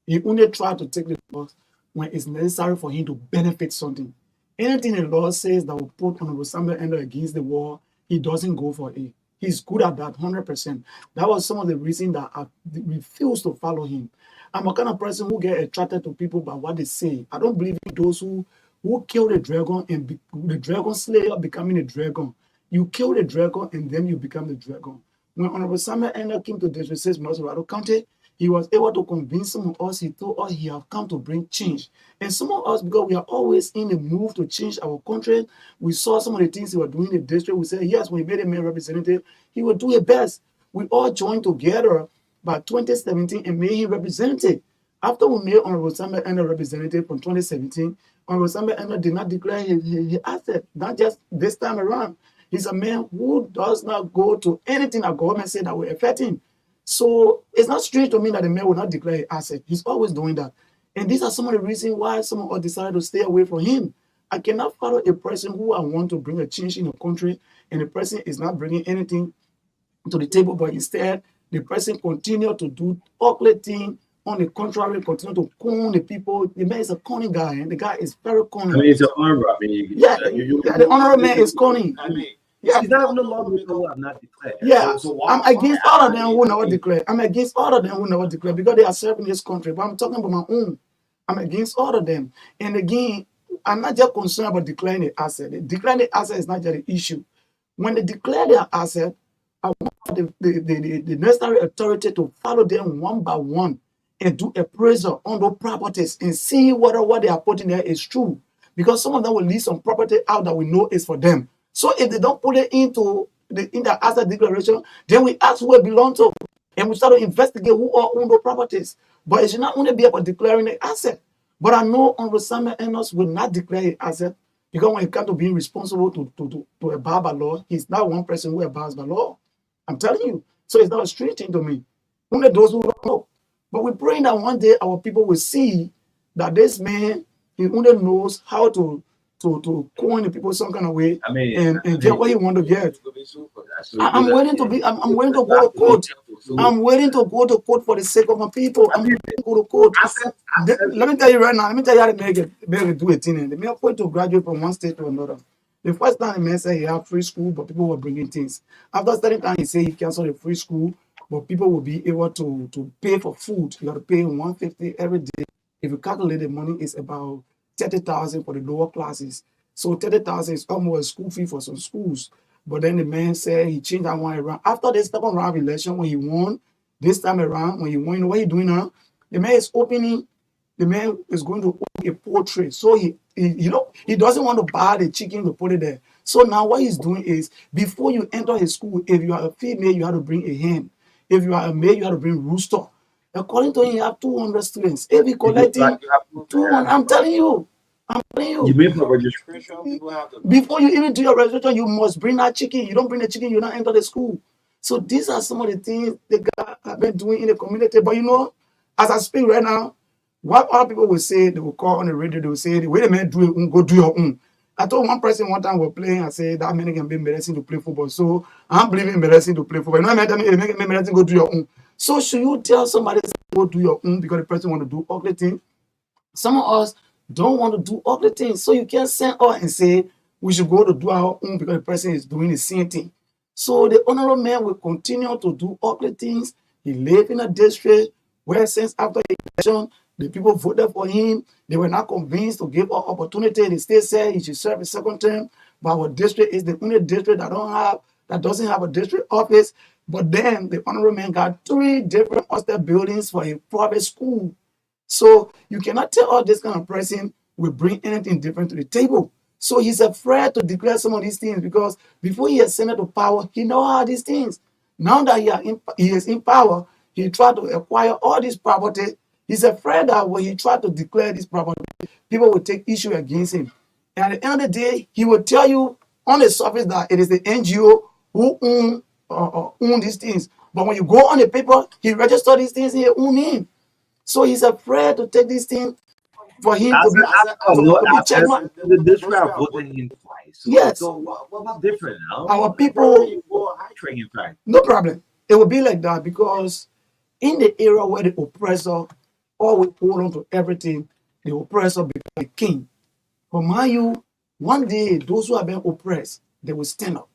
He only try to take the laws when it's necessary for him to benefit something. Anything the law says that will put Honorable Samuel Endo against the wall, he doesn't go for it. He's good at that, 100%. That was some of the reason that I refused to follow him. I'm a kind of person who get attracted to people by what they say. I don't believe in those who kill the dragon and the dragon slayer becoming a dragon. You kill the dragon and then you become the dragon. When Honorable Samuel Endo came to District 6 Morocco County, he was able to convince some of us. He told us he have come to bring change. And some of us, because we are always in a move to change our country, we saw some of the things he was doing in the district. We said, yes, when he made a mayor representative, he would do it best. We all joined together by 2017 and made him representative. After we made Honorable Samuel Endo representative from 2017, Honorable Samuel Endo did not declare his asset, not just this time around. He's a man who does not go to anything that government said that will affect him. So it's not strange to me that the mayor will not declare an asset. He's always doing that. And these are some of the reasons why some of us decided to stay away from him. I cannot follow a person who I want to bring a change in the country, and the person is not bringing anything to the table, but instead, the person continue to do ugly things. On the contrary, continue to con the people. The man is a conning guy, and the guy is very conning. I mean, it's an honor. I mean, The honorable man is conning. I mean, Yeah. he's not even the lawmaker who have not declared. Yeah, So I'm against all of them who never declare. I'm against all of them who never declare because they are serving this country. But I'm talking about my own. I'm against all of them. And again, I'm not just concerned about declaring the asset. Declaring the asset is not just the issue. When they declare their asset, I want the necessary authority to follow them one by one and do appraisal on those properties and see whether what they are putting there is true. Because some of them will leave some property out that we know is for them. So if they don't put it into the asset declaration, then we ask who it belongs to, and we start to investigate who own those properties. But it should not only be about declaring the asset. But I know Honorable Samuel Enos will not declare an asset because when it comes to being responsible to abide by law, he's not one person who abides by law. I'm telling you. So it's not a strange thing to me. Only those who don't know. But we're praying that one day our people will see that this man, he only knows how to coin the people some kind of way and get what he want to get. I'm waiting to go to court. I'm waiting to go to court for the sake of my people. I'm waiting to go to court. Let me tell you right now, let me tell you how to make it do a thing. The man point to graduate from one state to another. The first time the man said he had free school, but people were bringing things. After certain time, he said he canceled the free school, but people will be able to pay for food. You got to pay $150 every day. If you calculate the money, it's about 30,000 for the lower classes. So 30,000 is almost a school fee for some schools. But then the man said he changed that one around. After this second round of election, when he won, this time around, when he won, you know what he's doing now? The man is going to open a poultry. So he doesn't want to buy the chicken to put it there. So now what he's doing is, before you enter his school, if you are a female, you have to bring a hen. If you are a male, you have to bring rooster. According to him, you have 200 students. If he collecting 200, I'm telling you. You made for registration. Before you even do your registration, you must bring that chicken. You don't bring the chicken, you don't enter the school. So these are some of the things the guy have been doing in the community. But as I speak right now, what other people will say, they will call on the radio, they will say, wait a minute, go do your own. I told one person one time we're playing, I said that man can be medicine to play football. So I'm believing medicine to play football. You know what I mean? Make medicine go do your own. So should you tell somebody to go do your own because the person want to do ugly things? Some of us don't want to do ugly things. So you can't send us and say we should go to do our own because the person is doing the same thing. So the honorable man will continue to do ugly things. He lives in a district where since after the election, the people voted for him. They were not convinced to give us opportunity. They still said he should serve a second term. But our district is the only district that doesn't have a district office. But then the honorable man got 3 different hostel buildings for a private school. So you cannot tell all this kind of person will bring anything different to the table. So he's afraid to declare some of these things because before he ascended to power, he knows all these things. Now that he is in power, he tried to acquire all this property. He's afraid that when he tried to declare this property, people will take issue against him. And at the end of the day, he will tell you on the surface that it is the NGO who own these things. But when you go on the paper, he registered these things in his own name. So he's afraid to take these things for him As to be no, to be as chairman. the district have voted him twice. Yes, So what's different now? our Probably people, you go high train, in fact. no problem. It will be like that because in the era where the oppressor always hold on to everything, the oppressor become a king. For you, one day those who have been oppressed, they will stand up.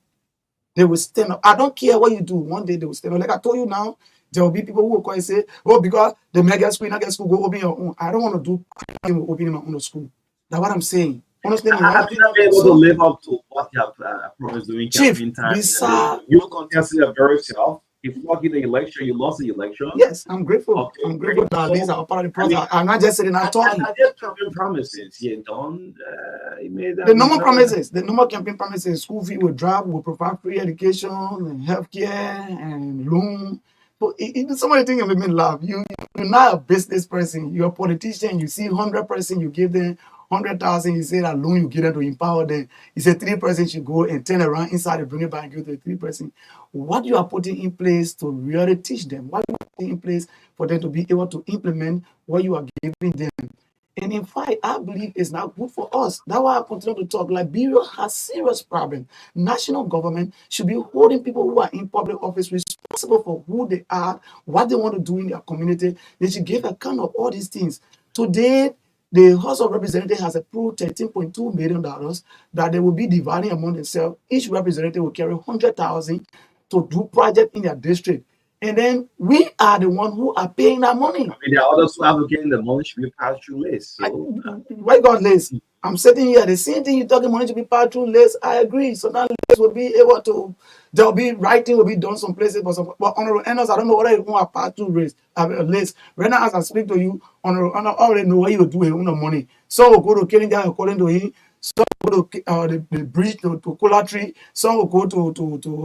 They will stand up. I don't care what you do. One day they will stand up. Like I told you now, there will be people who will call and say, "Oh, because the mega school, not get school, go open your own." I don't want to do opening my own school. That's what I'm saying. Understand me, Have right? you not been able to So, live up to what you have promised during Chief, campaign time? beside, You contested your very self. If you lucky the election, you lost the election. yes, I'm grateful. Okay, I'm great. grateful that at least So, I'm part of the I mean, process. I'm not just sitting and talking. I just campaign promises. You don't. You made The them. normal promises, the normal campaign promises, school fee will drop, will provide free education and healthcare and loan. But some of the things that make me laugh. You're not a business person. You're a politician. You see 100%, you give them 100,000. You say that loan you give them to empower them. You say 3% should go and turn around inside and bring it back and give to the 3%. What you are putting in place to really teach them? What you are putting in place for them to be able to implement what you are giving them? And in fact, I believe it's not good for us. That's why I continue to talk. Liberia has serious problem. National government should be holding people who are in public office responsible for who they are, what they want to do in their community. They should give account of all these things. Today, the House of Representatives has approved $13.2 million that they will be dividing among themselves. Each representative will carry 100,000 to do project in their district. And then we are the one who are paying that money. I mean, there are others who have getting the money should be passed through list. So Why God list? I'm sitting here. The same thing you're talking money to be passed through list. I agree. So that list will be able to. There'll be writing will be done some places, but honorable elders, I don't know whether you want to pass through list. Right now, as I speak to you, honorable I already know what you do with the money. Some will go to Kenya according to him. Some will go to the bridge to Kola Tree. Some will go to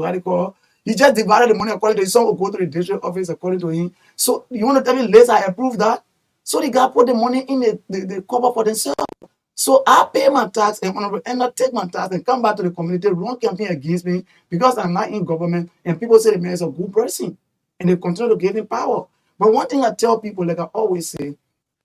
how do you call. He just divided the money according to him. Some will go to the district office according to him. So you want to tell me list? I approve that. So the guy put the money in the cover for themselves. So I pay my tax and honorable end up take my tax and come back to the community, run campaign against me because I'm not in government. And people say the man is a good person. And they continue to give him power. But one thing I tell people, like I always say,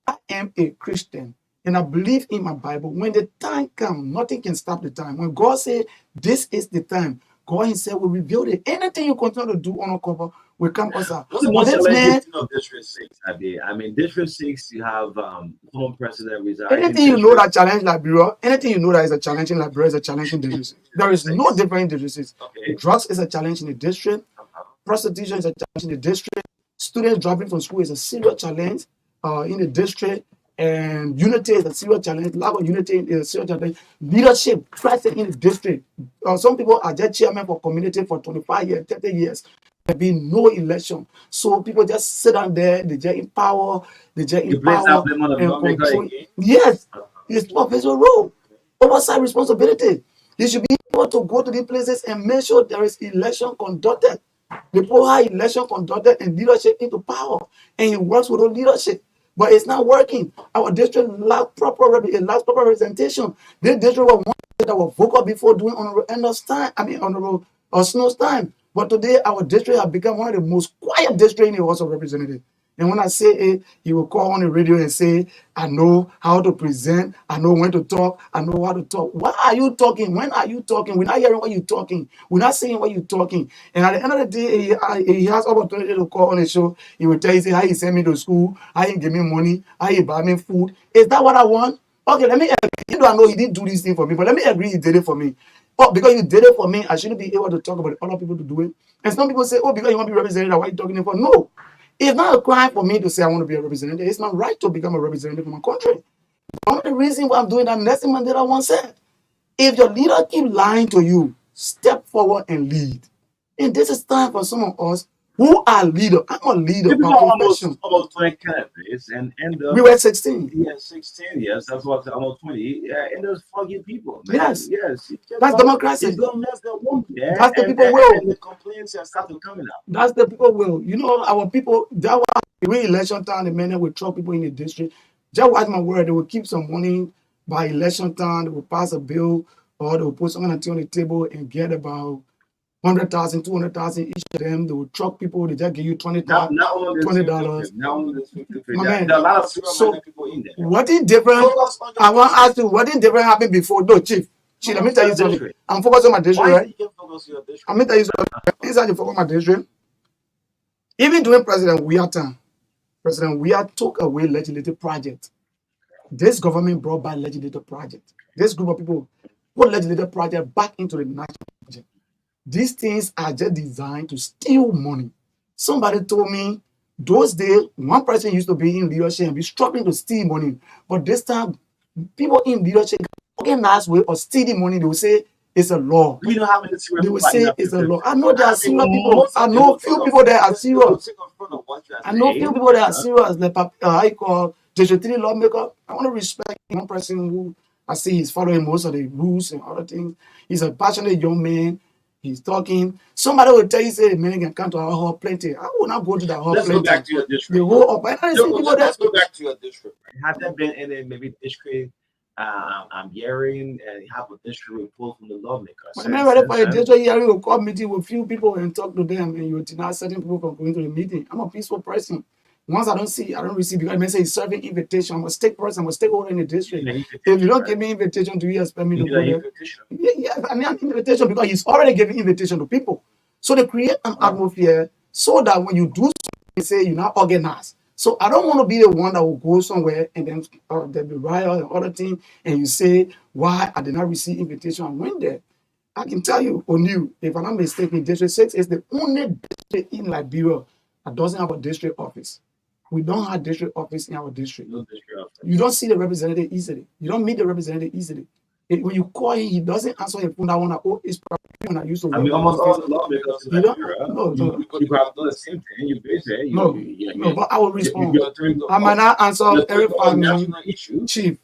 I am a Christian and I believe in my Bible. When the time comes, nothing can stop the time. When God says this is the time, God himself will reveal it. Anything you continue to do on a cover will come outside. what's the But most this challenging man, thing of District 6, Adi? I mean, District 6, you have former president resigning. anything you know that challenge Liberia, anything you know that is a challenging Liberia is a challenging district. There is no different in districts. Okay. Drugs is a challenge in the district. Prostitution is a challenge in the district. Students dropping from school is a serious challenge in the district. And unity is a serious challenge. Lack of unity is a serious challenge. Leadership crisis in the district. Some people are just chairman for community for 25 years, 30 years. There been no election. So people just sit down there, they just empower, they just You place that empower blame on the and lawmaker control. again? Yes, it's not his role. Oversight responsibility. He should be able to go to the places and make sure there is election conducted. The people have election conducted and leadership into power. And he works with the leadership. But it's not working. Our district lacks proper representation. This district was one that was vocal before doing honorable Endo's time. I mean honorable Snow's time. But today our district has become one of the most quiet districts in the House of Representatives. And when I say it, he will call on the radio and say, I know how to present, I know when to talk, I know how to talk. Why are you talking? When are you talking? We're not hearing what you're talking. We're not seeing what you're talking. And at the end of the day, he has opportunity to call on the show. He will tell you, say, how he sent me to school, how he give me money, how he buy me food. Is that what I want? Okay, let me agree. You know, I know he didn't do this thing for me, but let me agree he did it for me. Oh, because you did it for me, I shouldn't be able to talk about other people to do it. And some people say, oh, because you want to be represented, why are you talking for? No. It's not a crime for me to say I want to be a representative. It's not right to become a representative of my country. One of the reasons why I'm doing that, Nelson Mandela once said, if your leader keep lying to you, step forward and lead. And this is time for some of us who are leaders. I'm a leader People by are profession. almost 20 candidates and We were 16. Yeah, 16 years. That's what almost 20. Yeah, and those fucking people, man. Yes. Yes. That's democracy. It's gonna less than 1 year. That's the people will. And the complaints are starting coming out. That's the people will. You know, our people, that was during election time, the men will throw people in the district. Just watch my word, they will keep some money by election time, they will pass a bill or they will put something on the table and get about 100,000, 200,000 each of them. They will truck people. They just give you $20. Not on this $20. Not on this 50. My There man, are a lot of super so people in there. what is different? I want to ask you, what is different happened before? No, Chief, let me tell you something. I'm focused on my district, Why right? you can't focus on your district? Let me tell you something. Inside the focus on my district, even during President Weah time, President Weah took away legislative project. This government brought back legislative project. This group of people put legislative project back into the national budget. These things are just designed to steal money. Somebody told me those days, one person used to be in leadership and be struggling to steal money. But this time, people in leadership organized way of stealing money, they will say it's a law. You know how many serious They will people are in say that it's a 50? law. I know there are serious people. most I of know them few will people that are serious. take off front of what you are I know saying. few people that are serious, like I call District 3 lawmaker. I want to respect one person who I see he's following most of the rules and other things. He's a passionate young man. He's talking. Somebody will tell you, say, man can come to our hall plenty. I will not go to that hall Let's plenty. go back to your district. The whole up. I see people Let's there. go back to your district. Have there been any maybe district I'm hearing and have a district report from the lawmakers? When I'm ready for a district hearing or call meeting with few people and talk to them, and you deny certain people from going to the meeting. I'm a peaceful person. Once I don't receive, because I may say it's serving invitation. I'm a stake person, I'm a stakeholder in the district. If you don't give me invitation, do you expect me to go there? Yeah, I need an invitation because he's already giving invitation to people. So they create an atmosphere so that when you do something, say you're not organized. So I don't want to be the one that will go somewhere and then there'll be riot and other things, and you say, why I did not receive invitation and went there. I can tell you, O'Neill, if I'm not mistaken, District 6 is the only district in Liberia that doesn't have a district office. We don't have district office in our district. No district office. You don't see the representative easily. You don't meet the representative easily. When you call him, he doesn't answer your phone. That one, it's probably when I used to work. I mean, almost all the lawmakers in Nigeria. No, you have done the same thing. You're busy. No, but I will respond. I might not answer every 5 minutes. Chief,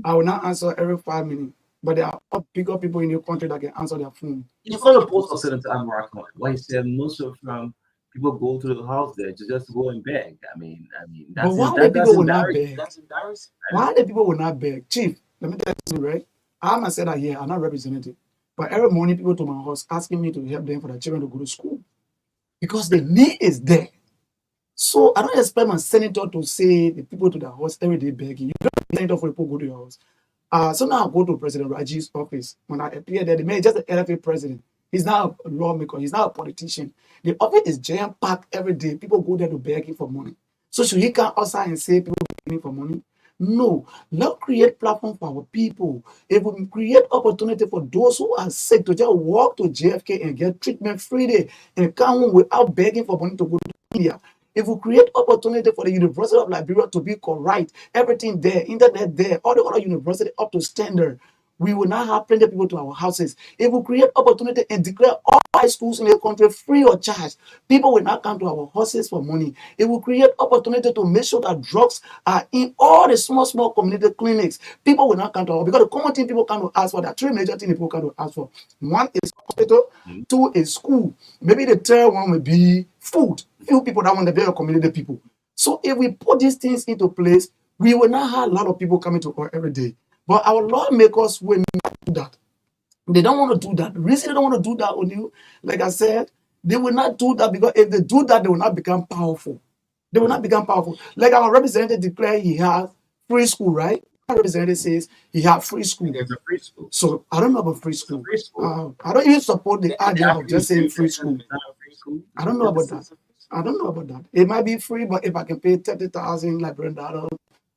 I will not answer every 5 minutes. But there are bigger people in your country that can answer their phone. You saw the post of Senator Marka, where he said most of people go to the house there just to go and beg. I mean, that's but why the people will not beg? That's embarrassing. Why the people will not beg? Chief, let me tell you something, right? I must say that here, I'm not representative. But every morning, people to my house asking me to help them for their children to go to school because the need is there. So I don't expect my senator to say the people to their house every day begging. You don't have senator for people to go to your house. So now I go to President Raji's office. When I appear there, the man is just an LFA president. He's not a lawmaker. He's not a politician. The office is jam-packed every day. People go there to beg him for money. So should he come outside and say people begging for money? No. Let's create platform for our people. If we create opportunity for those who are sick to just walk to JFK and get treatment freely and come home without begging for money to go to India. If we create opportunity for the University of Liberia to be correct, everything there, internet there, all the other university up to standard, we will not have plenty of people to our houses. If we create opportunity and declare all high schools in the country free of charge, people will not come to our houses for money. It will create opportunity to make sure that drugs are in all the small community clinics. People will not come to our, because the common thing people come to ask for, there are three major things people come to ask for. One is hospital, two is school. Maybe the third one will be food. Few people that want to be a community people. So if we put these things into place, we will not have a lot of people coming to us every day. But our lawmakers will not do that. They don't want to do that. The reason they don't want to do that on you, like I said, they will not do that because if they do that, they will not become powerful. They will not become powerful. Like our representative declared he has free school, right? Our representative says he has free school. There's a free school. So I don't know about free school. I don't even support the idea of just saying free school. I don't know about that. I don't know about that. It might be free, but if I can pay 30,000 Liberian dollars,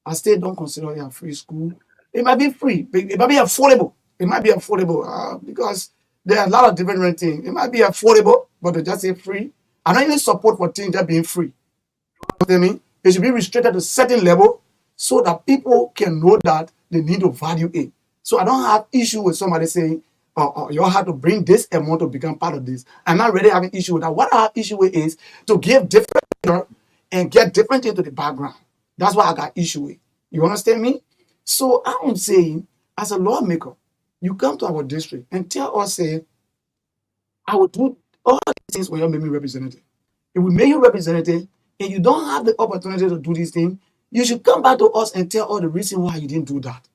I still don't consider it a free school. It might be free. It might be affordable. It might be affordable because there are a lot of different things. It might be affordable, but to just say free. I don't even support for things just being free. You know what I mean? It should be restricted to a certain level so that people can know that they need to value it. So I don't have issue with somebody saying, you all have to bring this amount to become part of this. I'm not really having issue with that. What I have issue with is to give different and get different into the background. That's what I got issue with. You understand me? So I am saying, as a lawmaker, you come to our district and tell us, say, I will do all these things when you make me representative. If we make you representative and you don't have the opportunity to do these things, you should come back to us and tell all the reason why you didn't do that.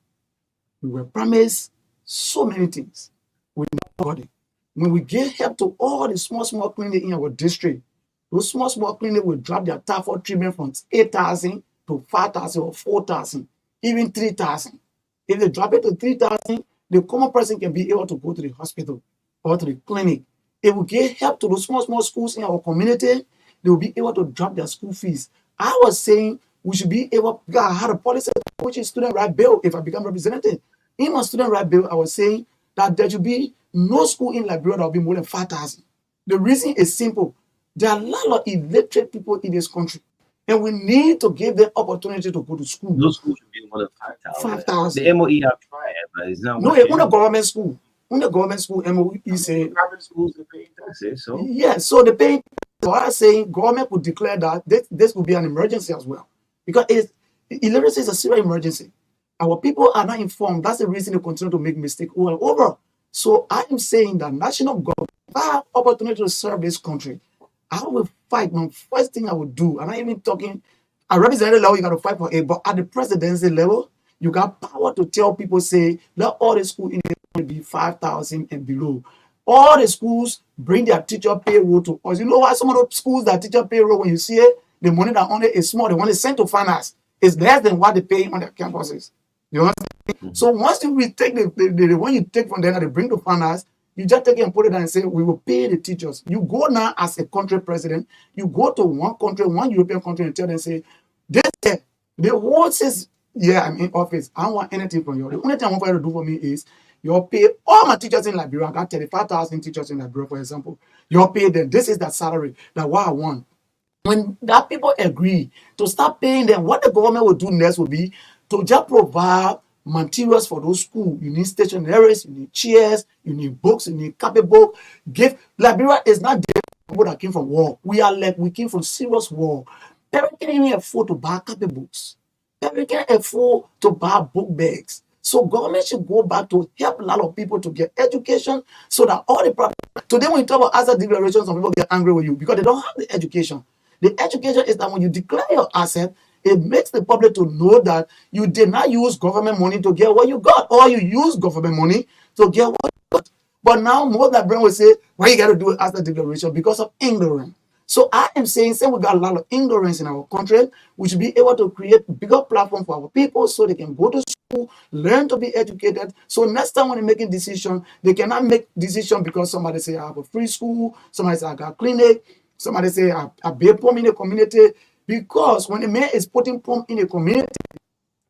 We were promised so many things. We never got it. When we give help to all the small clinics in our district, those small clinics will drop their typhoid treatment from 8,000 to 5,000 or 4,000, even 3,000. If they drop it to 3,000, the common person can be able to go to the hospital or to the clinic. It will give help to those small schools in our community. They will be able to drop their school fees. I was saying we should be able, because I had a policy which is student right bill if I become representative. In my student right bill, I was saying that there should be no school in Liberia that will be more than 5,000. The reason is simple. There are a lot of illiterate people in this country, and we need to give them opportunity to go to school. Those schools should be more than 5,000. 5,000. The MOE have tried, but it's not No, working. in a government school. In the government school, MOE say private schools they pay taxes, so yeah, so the paying. So I was saying government would declare that this will be an emergency as well, because illiteracy is a serious emergency. Our people are not informed. That's the reason they continue to make mistakes over and over. So I am saying that national government, if I have opportunity to serve this country, I will fight. My first thing I would do, and I'm even talking at representative level, you got to fight for it, but at the presidency level, you got power to tell people, say, let all the schools in the country be 5,000 and below. All the schools bring their teacher payroll to us. You know why some of the schools that teacher payroll, when you see it, the money that only is small, the one is sent to finance is less than what they pay on their campuses. You understand? So once you take the one you take from there, they bring to finance, you just take it and put it down and say, we will pay the teachers. You go now as a country president, you go to one country, one European country, and tell them, say, this the whole says, yeah, I'm in office. I don't want anything from you. The only thing I want for you to do for me is you'll pay all my teachers in Liberia. I got 35,000 teachers in Liberia, for example. You'll pay them. This is the salary. That's what I want. When that people agree to start paying them, what the government will do next will be to just provide materials for those schools. You need stationaries, you need chairs, you need books, you need copybook. Liberia is not the people that came from war. We came from serious war. Parents can't even afford to buy copybooks. Parents can't afford to buy book bags. So government should go back to help a lot of people to get education so that all the problems. Today when you talk about asset declaration, some people get angry with you because they don't have the education. The education is that when you declare your asset, it makes the public to know that you did not use government money to get what you got, or you use government money to get what you got. But now most that brand will say, why you got to do it asset declaration? Because of ignorance. So I am saying, since we got a lot of ignorance in our country, we should be able to create bigger platform for our people so they can go to school, learn to be educated. So next time when they're making decision, they cannot make decision because somebody say I have a free school, somebody say I got a clinic, somebody say I bear pump in the community. Because when a man is putting pump in a community,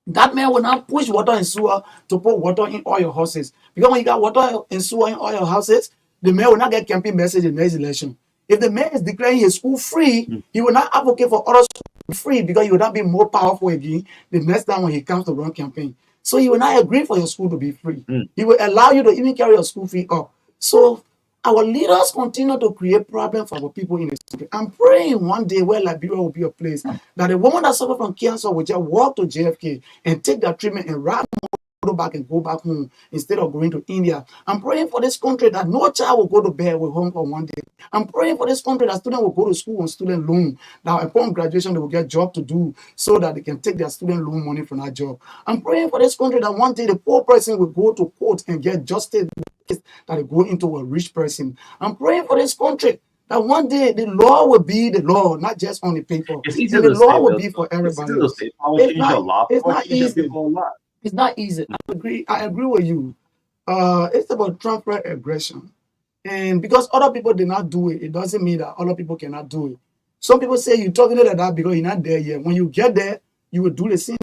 that man will not push water and sewer to put water in all your houses. Because when you got water and sewer in all your houses, the man will not get campaign message in the next election. If the man is declaring his school free, he will not advocate for other schools free because he will not be more powerful again the next time when he comes to run campaign. So he will not agree for your school to be free. He will allow you to even carry your school fee up. So our leaders continue to create problems for our people in this country. I'm praying one day where Liberia will be a place that a woman that suffers from cancer will just walk to JFK and take that treatment and ride back and go back home instead of going to India. I'm praying for this country that no child will go to bed with hunger one day. I'm praying for this country that students will go to school on student loan. Now upon graduation, they will get job to do so that they can take their student loan money from that job. I'm praying for this country that one day the poor person will go to court and get justice that they go into a rich person. I'm praying for this country that one day the law will be the law, not just on the paper. it's easy And the to law say, will though. be for It's everybody easy to else. say. Power It's change your not, law. it's Power not change your easy. people a lot. It's not easy. I agree with you. It's about transparent aggression. And because other people did not do it, it doesn't mean that other people cannot do it. Some people say you're talking like that because you're not there yet. When you get there, you will do the same.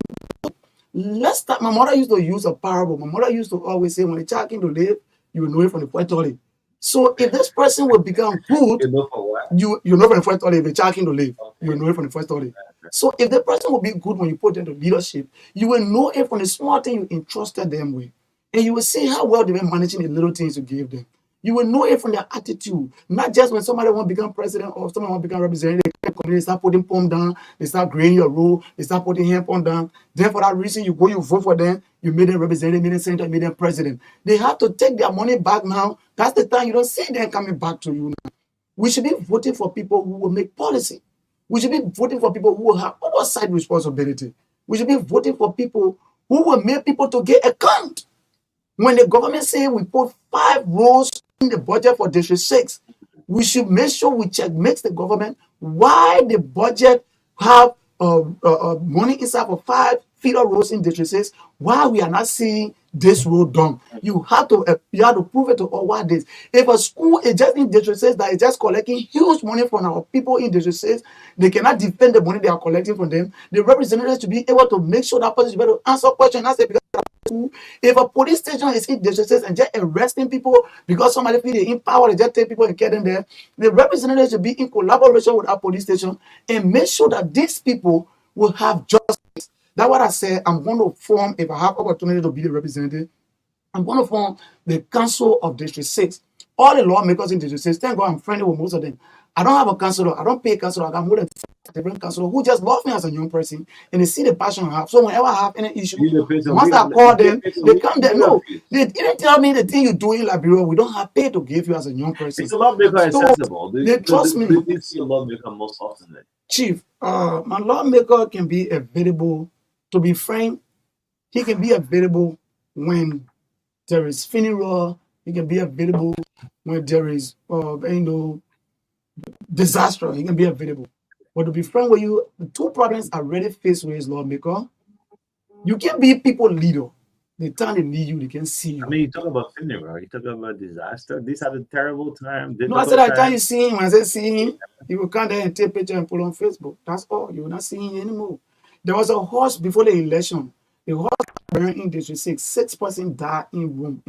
Last time, my mother used to use a parable. My mother used to always say, when the child came to live, you will know it from the first toilet. So if this person will become good, You know for what? you know from the first toilet, if the child came to live, you will know it from the first toilet. So if the person will be good when you put them to leadership, you will know it from the small thing you entrusted them with. And you will see how well they've been managing the little things you gave them. You will know it from their attitude, not just when somebody want to become president or somebody want to become representative. They start putting palm down, they start grading your role, they start putting hand palm down. Then for that reason, you go, you vote for them, you made them representative, made them senator, made them president. They have to take their money back now. That's the time you don't see them coming back to you now. We should be voting for people who will make policy. We should be voting for people who will have oversight responsibility. We should be voting for people who will make people to get account. When the government say we put 5 rows in the budget for District 6. We should make sure we check makes the government why the budget have money inside for 5 feeder roads in District 6. Why we are not seeing this road done? You have to prove it to all what this. If a school is just in District 6 that is just collecting huge money from our people in District 6, they cannot defend the money they are collecting from them. The representatives to be able to make sure that person is able to answer questions. I say because if a police station is in District 6 and just arresting people because somebody feel they in power, they just take people and get them there, the representatives should be in collaboration with our police station and make sure that these people will have justice. That's what I said. I'm going to form, if I have opportunity to be the representative, I'm going to form the Council of District 6. All the lawmakers in District 6, thank God I'm friendly with most of them. I don't have a councilor. I don't pay a councilor. I got more than different councilor who just love me as a young person and they see the passion I have. So whenever I have any issue, once I call them, they come there. No, they didn't tell me the thing you do in Liberia. We don't have pay to give you as a young person. It's a lawmaker accessible. They trust me. Do you see a lawmaker most often? Chief, my lawmaker can be available. To be frank, he can be available when there is funeral. He can be available when there is disaster. He can be available. But to be frank with you, the two problems I already faced with his lawmaker. You can be people leader. The time they need you, they can see you. I mean, you talk about funeral, you talk about disaster. These are the terrible times. No, I said that time you see him. When I said see him, he will come there and take picture and put on Facebook. That's all. You will not see him anymore. There was a horse before the election. The horse burned in District 6. 6 persons died in one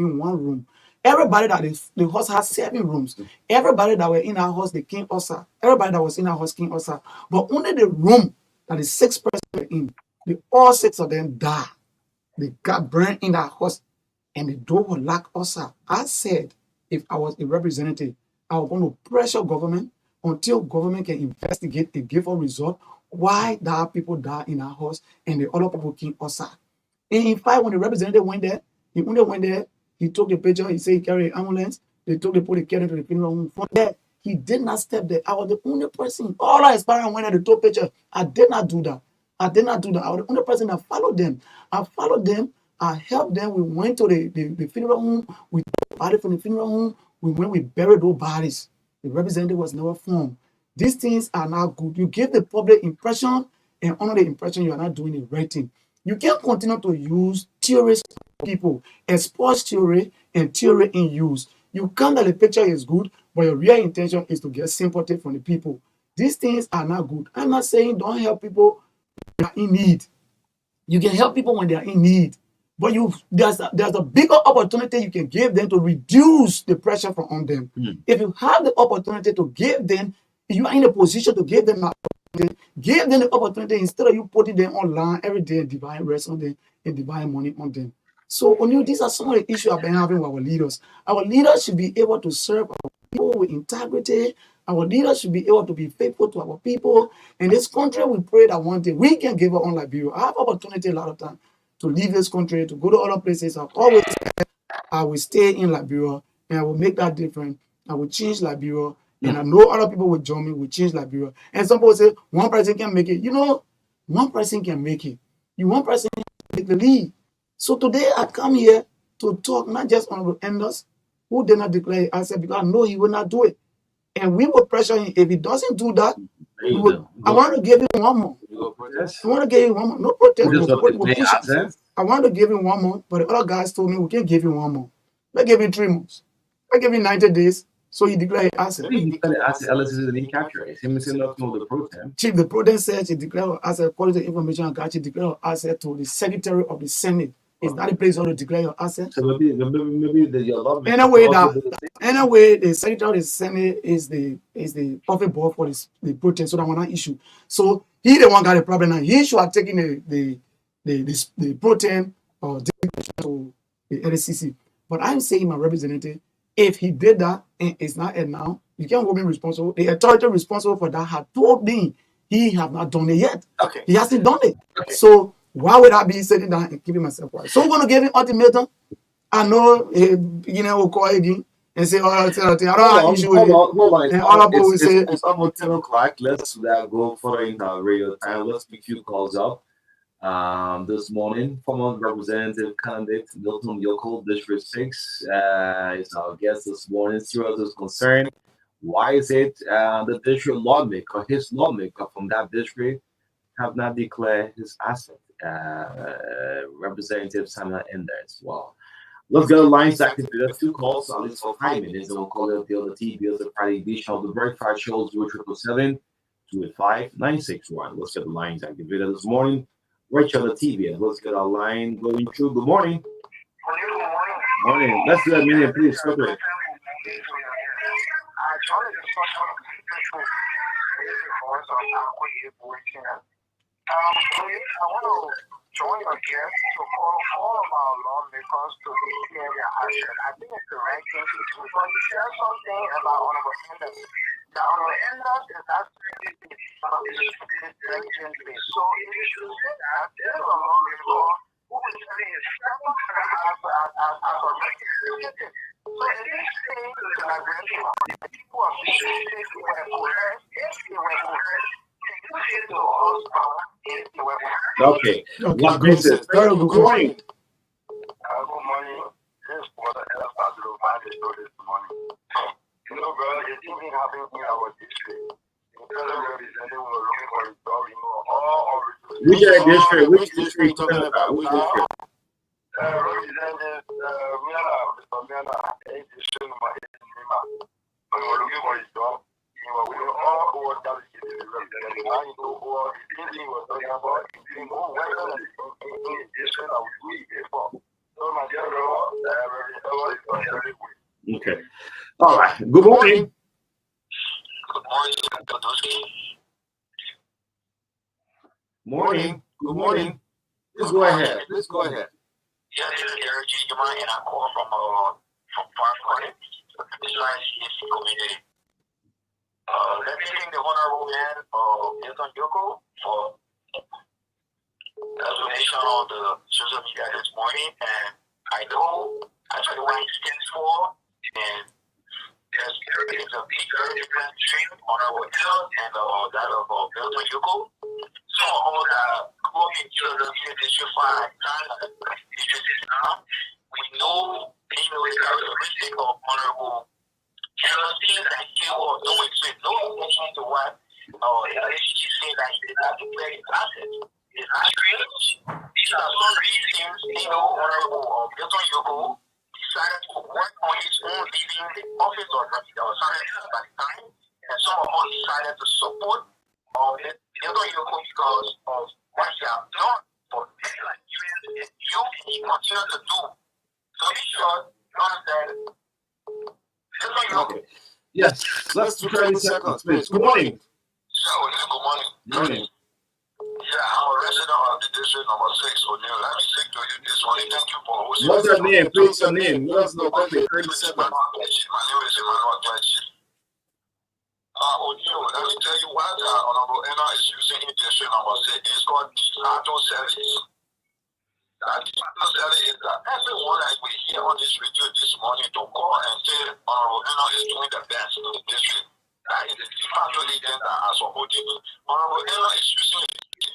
room. Everybody that the horse has 7 rooms. Everybody that were in our house, they came outside. Everybody that was in our house came outside. But only the room that the 6 persons were in, all 6 of them died. They got burned in that house, and the door was locked outside. I said, if I was a representative, I was going to pressure government until government can investigate and give a result why that people died in our house and the other people came outside. And in fact, when the representative went there, he took the picture, he said he carried an ambulance, they took the police carried to the funeral home. From there, he did not step there. I was the only person. All our aspirants went at the top picture. I did not do that. I was the only person that followed them. I followed them. I helped them. We went to the funeral home. We took the body from the funeral home. We buried those bodies. The representative was never formed. These things are not good. You give the public impression, and under the impression you are not doing the right thing. You can't continue to use theories people, expose theory and theory in use. You can't that the picture is good, but your real intention is to get sympathy from the people. These things are not good. I'm not saying don't help people when they are in need. You can help people when they are in need. But there's a bigger opportunity you can give them to reduce the pressure from on them. If you have the opportunity to give them, you are in a position to give them that opportunity, give them the opportunity instead of you putting them online every day and dividing rest on them and dividing money on them. So these are some of the issues I've been having with our leaders. Our leaders should be able to serve our people with integrity. Our leaders should be able to be faithful to our people. In this country, we pray that one day we can give up on Liberia. I have opportunity a lot of time to leave this country, to go to other places. I've always said I will stay in Liberia and I will make that difference. I will change Liberia. And I know other people will join me, will change Liberia. And some people say, one person can make it. One person can make it. One person can take the lead. So today I come here to talk not just on Enders, who did not declare answer because I know he will not do it. And we will pressure him. If he doesn't do that, I want to give him one more. I want to give him one more. No protest. I want to give him one more, but the other guys told me we can't give him one more. Let's give him 3 months. Let's give him 90 days. So he declared asset. He declared asset. Ellis is in capture. Chief, the protest said he declared asset according to the information I got. He declared asset to the Secretary of the Senate. Is that the place where to declare your asset? So maybe anyway, the Secretary of the Senate is the office board for the protest, so that one not issue. So he the one got a problem now. He should have taken the protest or to the LCC. But I'm saying my representative, if he did that and it's not it now, you can't hold me responsible. The authority responsible for that had told me he have not done it yet. Okay. He hasn't done it. Okay. So why would I be sitting down and keeping myself quiet? So we're going to give him ultimatum. I know, we'll call again and say, I don't have issue with it. And all people will say, it's almost 10 o'clock. Let's go further in our radio time. Let's pick few calls up. this morning. Former Representative candidate Milton Yoko, District 6, is our guest this morning. Serious is concerned. Why is it the district lawmaker, his lawmaker from that district, have not declared his asset? Representative Samuel in there as well. Let's get the lines activated. Two calls, at least for 5 minutes, and we'll call it the other T bills, the Friday edition of the breakfast show 0777 285 961. Let's get the lines activated this morning. Rachel the TV, and let's get our line going through. Good morning. Morning. Let's do that minute, please. Go through it. I want to join your guest to call all of our lawmakers to declare their action. I think it's the right thing to do. But you share something about Honorable Enders. The Honorable Enders is actually diligently. So if you should say that, there's a lawmaker who is telling his second as a representative. So in this state, the liberation of the people of this state were coerced. If they were coerced, okay. What business? Good morning. Good morning. This was a hell of a this morning. You know, brother, the thing that happened in our district. Which district? Which district talking about? Which district? Representative Miana, we're looking for his job. We were all who were delegated to the representative. I know who are the thing was talking about. Whether the district that we before. So, my dear brother, okay. All right. Good morning. Good morning, Todoski. Morning. Good morning. Please go ahead. Please go ahead. Yeah, this is Eric Jima, and I call from Park Garden, this is community. Let me thank the honorable man, Milton Yoko, for the donation on the social media this morning, and I know actually what he stands for, and there's a big difference between honorable L and that of Milton Yoko. So all the going to the district 5 district now, we know the characteristic of honorable things that he was doing, so no attention to what she said that he did not declare his assets. It's not true. These are some reasons, honorable Milton Yoko decided to work on his own leaving the office of senator by the time, and some of us decided to support Milton Yoko because of what he has done for many Nigerians and youth he continues to do. So be sure you understand. Okay. Yes. Let's do 30 seconds, please. Good morning. Good morning. Morning. Yeah, I'm a resident of the district number 6, O'Neill. Let me say to you this morning, thank you for hosting. What's your name? Please, your name. Let us know. Okay, 30 seconds. My name is Emmanuel Tachi. O'Neill, let me tell you what Honorable Enna is using in district number 6. It's called the auto service. That is that everyone that we hear on this radio this morning to call and say Honorable Enna is doing the best in the district. That is the de facto agent that has supported Honorable Enna is using it.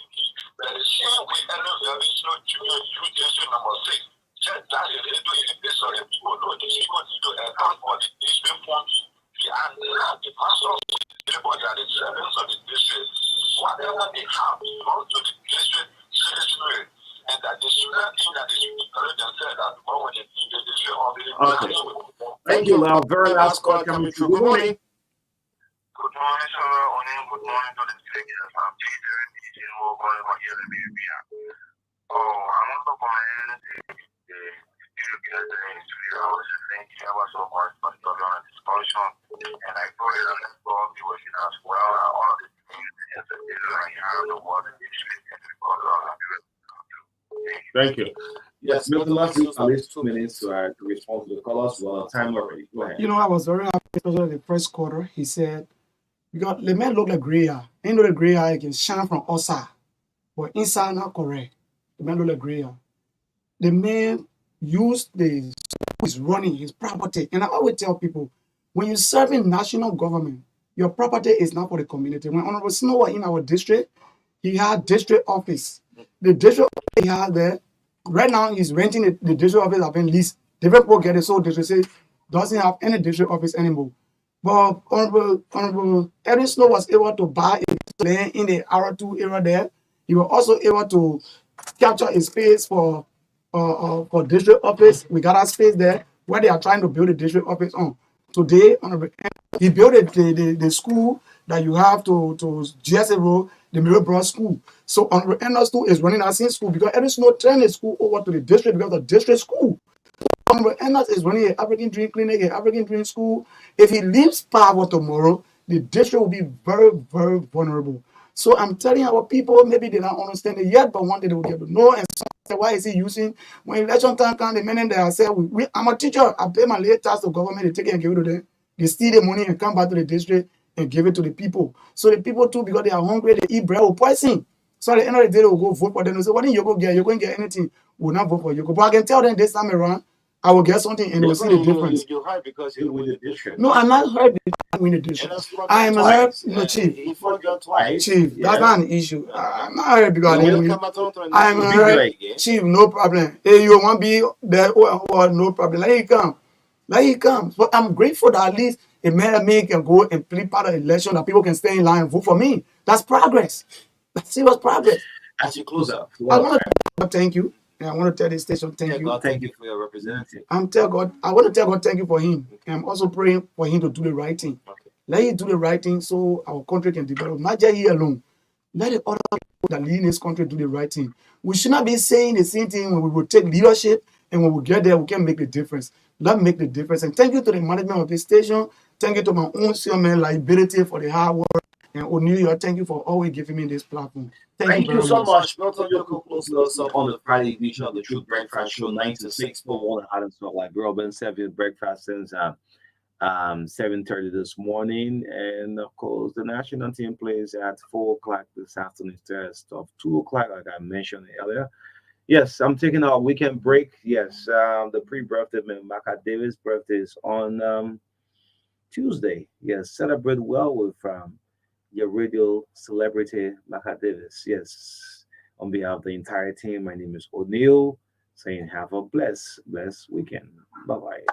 But the same way Enna Levinson Junior Youth District number 6 said that is radio in the base of the people. No, these people need to account for the district funds. And the pastors, everybody are the servants of the district. Whatever they have belongs to the district citizenry. And that the student thing that is encouraged themselves that when they need the district of the Thank you, Lau. Very last call coming through. Good morning. Good morning, sir. Good morning to the directors. I'm Peter and DJ calling about here in Libya. I want to commend the gathering studio. I was thanking you so much for the discussion. And I pray that God be with you as well. All of the things that I have the water district and the God. Thank you. Yes, Milton, let's use at least 2 minutes to respond to the callers. Well, time already. Go ahead. I was very happy, especially the first quarter. He said, because the man look like gray hair. The gray hair can shine from outside, but inside not correct. The man look like gray hair. The man used the is running his property. And I always tell people, when you're serving national government, your property is not for the community. When Honorable Snow in our district, he had district office. The district office he had there, right now he's renting the district office have been leased. Different people get it, so district say doesn't have any district office anymore. But Honorable Edwin Snow was able to buy a land in the R2 area there. He was also able to capture a space for district office. We got a space there where they are trying to build a district office on. Today, he built the school that you have to GSA Road, the Middleborough School. So Honorable Endos too is running that same school because Edwin Snow turned the school over to the district because the district school. Honorable Endos is running an African Dream Clinic, an African Dream School. If he leaves power tomorrow, the district will be very, very vulnerable. So I'm telling our people, maybe they don't understand it yet, but one day they will get to know. And say, why is he using when election time comes? The minute they say, I'm a teacher, I pay my late tax to government, they take it and give it to them. They steal the money and come back to the district and give it to the people. So the people too, because they are hungry, they eat bread with poison. So at the end of the day, they will go vote for them. They say, what did you go get? You're going to get anything. We'll not vote for you. But I can tell them this time around, I will get something and we'll see the difference. You hurt because you win the district. No, I'm not hurt because I win the district. I'm hurt, no, Chief. He fought you twice. Chief, that's not an issue. I'm not hurt because I didn't win. I'm hurt, Chief, no problem. Hey, you want to be there? Oh, no problem. Let it come. Let it come. But I'm grateful that at least a man like me can go and play part of the election, that people can stay in line and vote for me. That's progress. That's serious progress. As you close up, I want to thank you. And I want to tell the station thank you. God, thank you for your representative. I want to tell God thank you for him. And I'm also praying for him to do the right thing. Okay. Let him do the right thing so our country can develop. Not just here alone. Let the other people that lead in this country do the right thing. We should not be saying the same thing when we will take leadership and when we get there, we can make the difference. Let's make the difference. And thank you to the management of this station. Thank you to my own chairman, Liability, for the hard work. And O'Neill, thank you for always giving me this platform. Thank you so much. Milton Yoko closing us up on the Friday edition of the Truth Breakfast Show, 9 to 6 for one Adams Salt Lake. We've been serving breakfast since 7:30 this morning, and of course the national team plays at 4 o'clock this afternoon instead of 2 o'clock, like I mentioned earlier. Yes, I'm taking our weekend break. Yes, the pre-birthday man, Marka Davis' birthday is on Tuesday. Yes, celebrate well with your radio celebrity, Marka Davis. Yes, on behalf of the entire team, my name is O'Neill, saying have a blessed weekend. Bye bye.